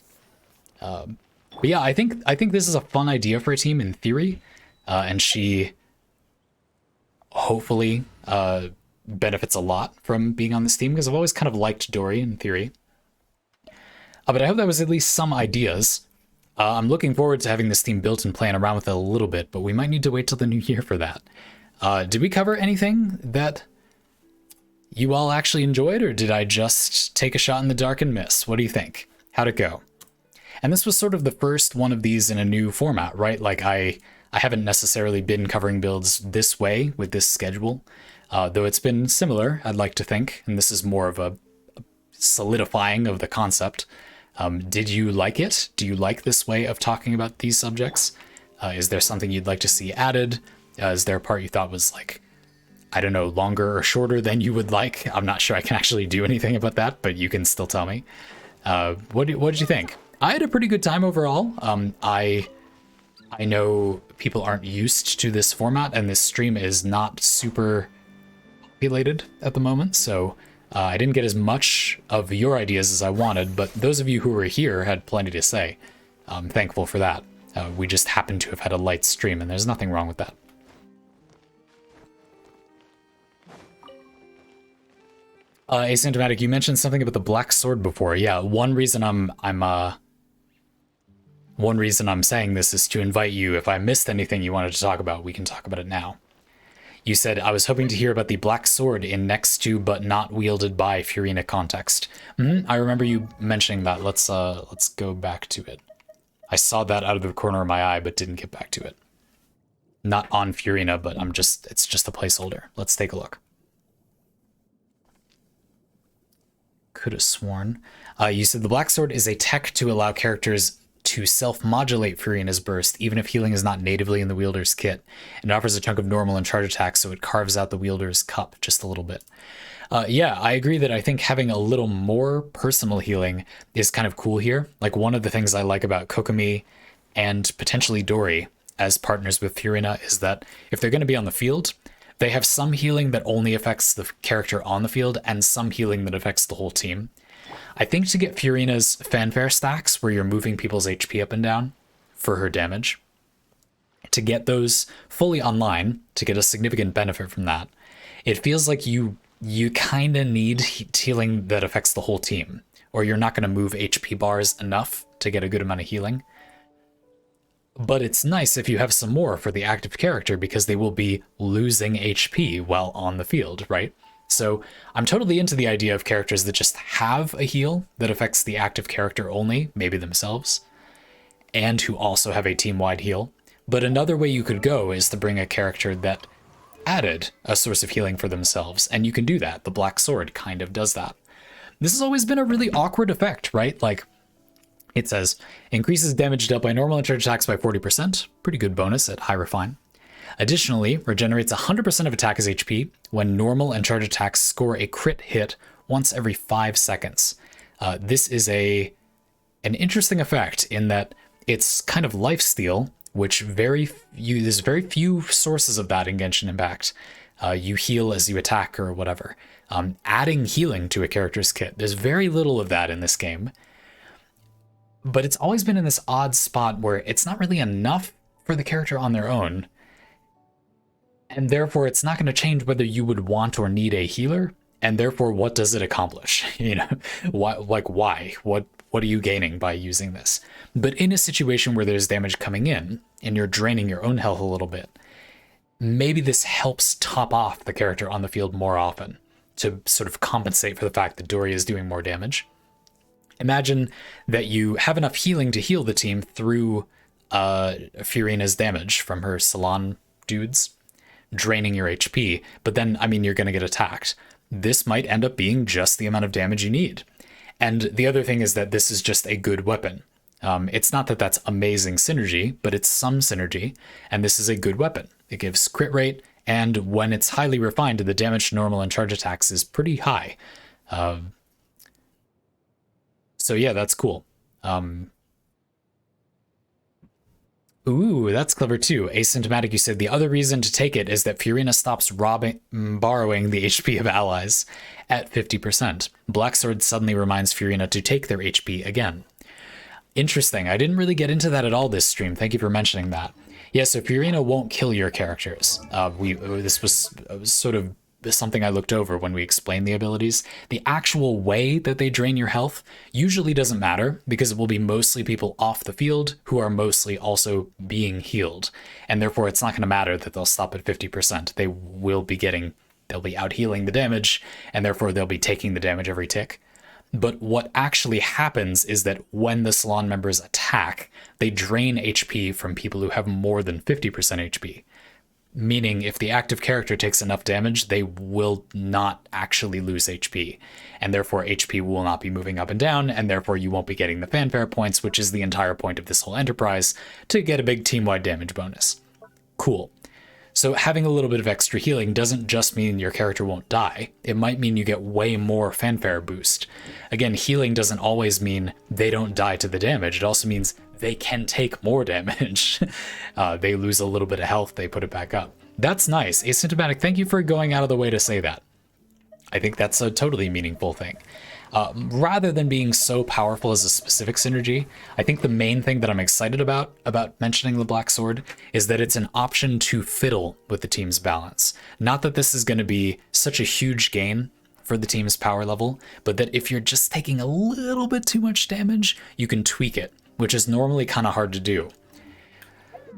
But yeah, I think this is a fun idea for a team in theory, and she hopefully benefits a lot from being on this team, because I've always kind of liked Dory in theory. But I hope that was at least some ideas. I'm looking forward to having this team built and playing around with it a little bit, but we might need to wait till the new year for that. Did we cover anything that you all actually enjoyed, or did I just take a shot in the dark and miss? What do you think? How'd it go? And this was sort of the first one of these in a new format, right? Like I haven't necessarily been covering builds this way with this schedule, though it's been similar, I'd like to think, and this is more of a solidifying of the concept. Did you like it? Do you like this way of talking about these subjects? Is there something you'd like to see added? Is there a part you thought was, like, I don't know, longer or shorter than you would like? I'm not sure I can actually do anything about that, but you can still tell me. What did you think? I had a pretty good time overall. I know people aren't used to this format, and this stream is not super populated at the moment, so I didn't get as much of your ideas as I wanted, but those of you who were here had plenty to say. I'm thankful for that. We just happen to have had a light stream, and there's nothing wrong with that. Asymptomatic, you mentioned something about the black sword before. Yeah, one reason I'm saying this is to invite you. If I missed anything you wanted to talk about, we can talk about it now. You said, I was hoping to hear about the black sword in next to but not wielded by Furina context. I remember you mentioning that. Let's go back to it. I saw that out of the corner of my eye, but didn't get back to it. Not on Furina, but it's just a placeholder. Let's take a look. Could have sworn. You said the black sword is a tech to allow characters to self-modulate Furina's burst, even if healing is not natively in the wielder's kit. It offers a chunk of normal and charge attacks, so it carves out the wielder's cup just a little bit. Yeah, I agree that I think having a little more personal healing is kind of cool here. Like, one of the things I like about Kokomi and potentially Dori as partners with Furina is that if they're going to be on the field, they have some healing that only affects the character on the field and some healing that affects the whole team. I think to get Furina's fanfare stacks, where you're moving people's HP up and down for her damage, to get those fully online, to get a significant benefit from that, it feels like you kind of need healing that affects the whole team, or you're not going to move HP bars enough to get a good amount of healing. But it's nice if you have some more for the active character, because they will be losing HP while on the field, right? So I'm totally into the idea of characters that just have a heal that affects the active character only, maybe themselves, and who also have a team-wide heal. But another way you could go is to bring a character that added a source of healing for themselves, and you can do that. The Black Sword kind of does that. This has always been a really awkward effect, right? Like, it says, increases damage dealt by normal and charge attacks by 40%. Pretty good bonus at high refine. Additionally, regenerates 100% of attacker's HP when normal and charge attacks score a crit hit once every 5 seconds. This is an interesting effect in that it's kind of lifesteal, which there's very few sources of that in Genshin Impact. You heal as you attack or whatever. Adding healing to a character's kit, there's very little of that in this game. But it's always been in this odd spot where it's not really enough for the character on their own. And therefore, it's not going to change whether you would want or need a healer. And therefore, what does it accomplish? You know, why? What are you gaining by using this? But in a situation where there's damage coming in and you're draining your own health a little bit, maybe this helps top off the character on the field more often to sort of compensate for the fact that Dori is doing more damage. Imagine that you have enough healing to heal the team through Furina's damage from her salon dudes, draining your HP, but then, I mean, you're going to get attacked. This might end up being just the amount of damage you need. And the other thing is that this is just a good weapon. It's not that that's amazing synergy, but it's some synergy, and this is a good weapon. It gives crit rate, and when it's highly refined, the damage to normal and charge attacks is pretty high. So yeah, that's cool. Ooh, that's clever too. Asymptomatic, you said the other reason to take it is that Furina stops borrowing the HP of allies at 50%. Blacksword suddenly reminds Furina to take their HP again. Interesting. I didn't really get into that at all this stream. Thank you for mentioning that. Yeah, so Furina won't kill your characters. This was sort of something I looked over when we explained the abilities. The actual way that they drain your health usually doesn't matter, because it will be mostly people off the field who are mostly also being healed. And therefore it's not going to matter that they'll stop at 50%. They'll be out healing the damage, and therefore they'll be taking the damage every tick. But what actually happens is that when the salon members attack, they drain HP from people who have more than 50% HP. Meaning if the active character takes enough damage, they will not actually lose HP, and therefore HP will not be moving up and down, and therefore you won't be getting the fanfare points, which is the entire point of this whole enterprise, to get a big team-wide damage bonus. Cool. So having a little bit of extra healing doesn't just mean your character won't die. It might mean you get way more fanfare boost. Again, healing doesn't always mean they don't die to the damage. It also means they can take more damage. They lose a little bit of health, they put it back up. That's nice. Asymptomatic, thank you for going out of the way to say that. I think that's a totally meaningful thing. Rather than being so powerful as a specific synergy, I think the main thing that I'm excited about mentioning the Black Sword is that it's an option to fiddle with the team's balance. Not that this is going to be such a huge gain for the team's power level, but that if you're just taking a little bit too much damage, you can tweak it, which is normally kind of hard to do.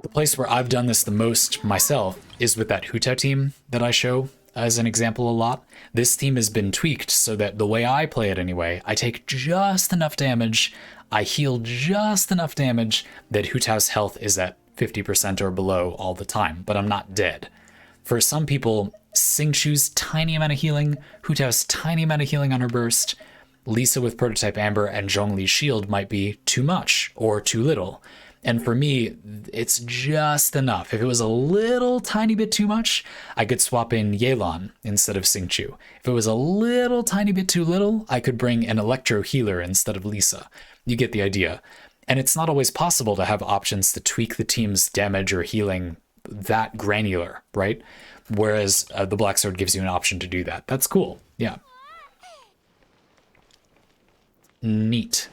The place where I've done this the most myself is with that Huta team that I show as an example a lot. This team has been tweaked so that the way I play it anyway, I take just enough damage, I heal just enough damage that Hutao's health is at 50% or below all the time, but I'm not dead. For some people, Xingqiu's tiny amount of healing, Hutao's tiny amount of healing on her burst, Lisa with Prototype Amber, and Zhongli's shield might be too much or too little. And for me, it's just enough. If it was a little tiny bit too much, I could swap in Yelan instead of Xingqiu. If it was a little tiny bit too little, I could bring an Electro Healer instead of Lisa. You get the idea. And it's not always possible to have options to tweak the team's damage or healing that granular, right? Whereas the Black Sword gives you an option to do that. That's cool. Yeah. Neat.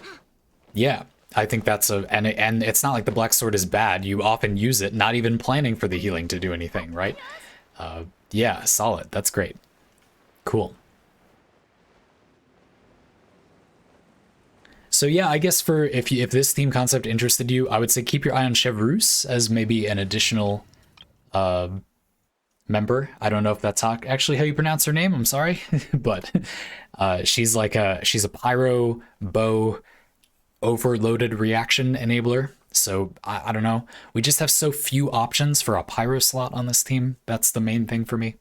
Yeah. I think that's and it's not like the Black Sword is bad. You often use it, not even planning for the healing to do anything, right? Yeah, solid. That's great. Cool. So yeah, I guess for if this theme concept interested you, I would say keep your eye on Chevreuse as maybe an additional member. I don't know if that's actually how you pronounce her name. I'm sorry, but she's a pyro bow overloaded reaction enabler. So I don't know. We just have so few options for a pyro slot on this team. That's the main thing for me.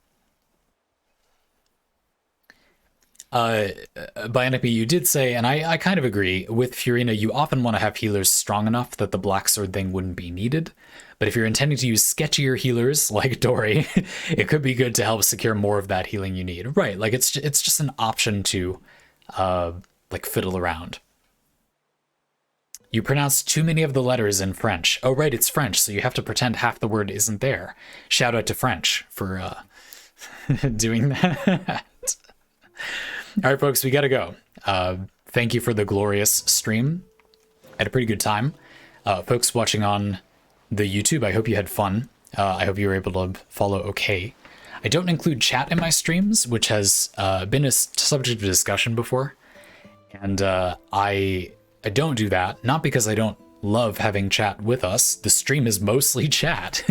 Bionic, you did say, and I kind of agree, with Furina, you often want to have healers strong enough that the Black Sword thing wouldn't be needed. But if you're intending to use sketchier healers like Dory, it could be good to help secure more of that healing you need. Right, like it's just an option to like fiddle around. You pronounce too many of the letters in French. Oh, right, it's French, so you have to pretend half the word isn't there. Shout out to French for doing that. All right, folks, we gotta go. Thank you for the glorious stream. I had a pretty good time. Folks watching on the YouTube, I hope you had fun. I hope you were able to follow okay. I don't include chat in my streams, which has been a subject of discussion before. And I don't do that, not because I don't love having chat with us. The stream is mostly chat,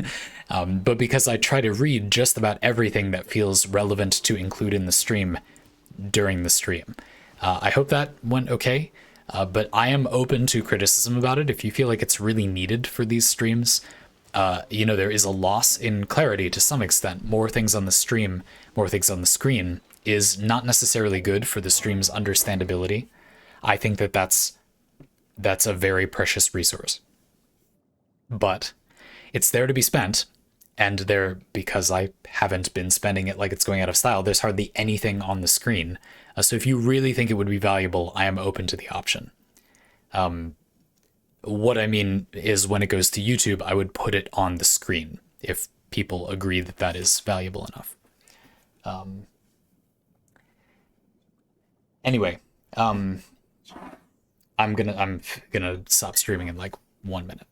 but because I try to read just about everything that feels relevant to include in the stream during the stream. I hope that went okay, but I am open to criticism about it. If you feel like it's really needed for these streams, you know, there is a loss in clarity to some extent. More things on the stream, more things on the screen is not necessarily good for the stream's understandability. I think that that's a very precious resource. But it's there to be spent, and there, because I haven't been spending it like it's going out of style, there's hardly anything on the screen. So if you really think it would be valuable, I am open to the option. What I mean is when it goes to YouTube, I would put it on the screen if people agree that that is valuable enough. Anyway, I'm gonna stop streaming in like 1 minute.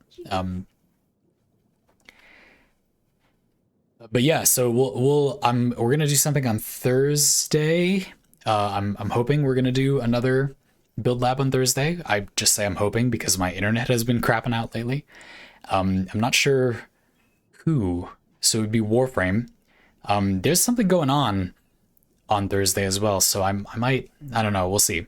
But yeah, so we're gonna do something on Thursday. I'm hoping we're gonna do another build lab on Thursday. I just say I'm hoping because my internet has been crapping out lately. I'm not sure who, so it would be Warframe. There's something going on Thursday as well, so I don't know, we'll see.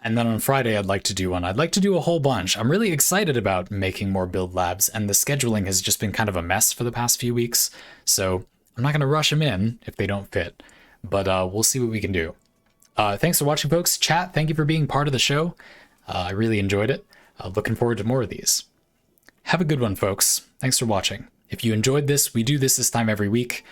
And then on Friday, I'd like to do one. I'd like to do a whole bunch. I'm really excited about making more build labs, and the scheduling has just been kind of a mess for the past few weeks. So I'm not going to rush them in if they don't fit, but we'll see what we can do. Thanks for watching, folks. Chat, thank you for being part of the show. I really enjoyed it. Looking forward to more of these. Have a good one, folks. Thanks for watching. If you enjoyed this, we do this time every week.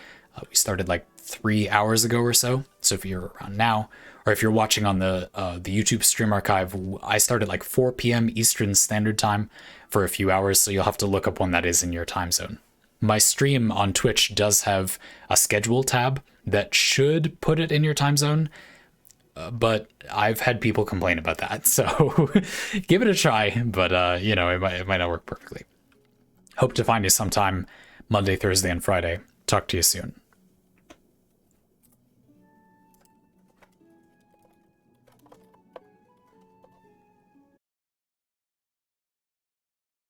We started like 3 hours ago or so. So if you're around now, or if you're watching on the YouTube stream archive, I start at like 4 p.m. Eastern Standard Time for a few hours, so you'll have to look up when that is in your time zone. My stream on Twitch does have a schedule tab that should put it in your time zone, but I've had people complain about that. So give it a try, but you know, it might not work perfectly. Hope to find you sometime Monday, Thursday, and Friday. Talk to you soon.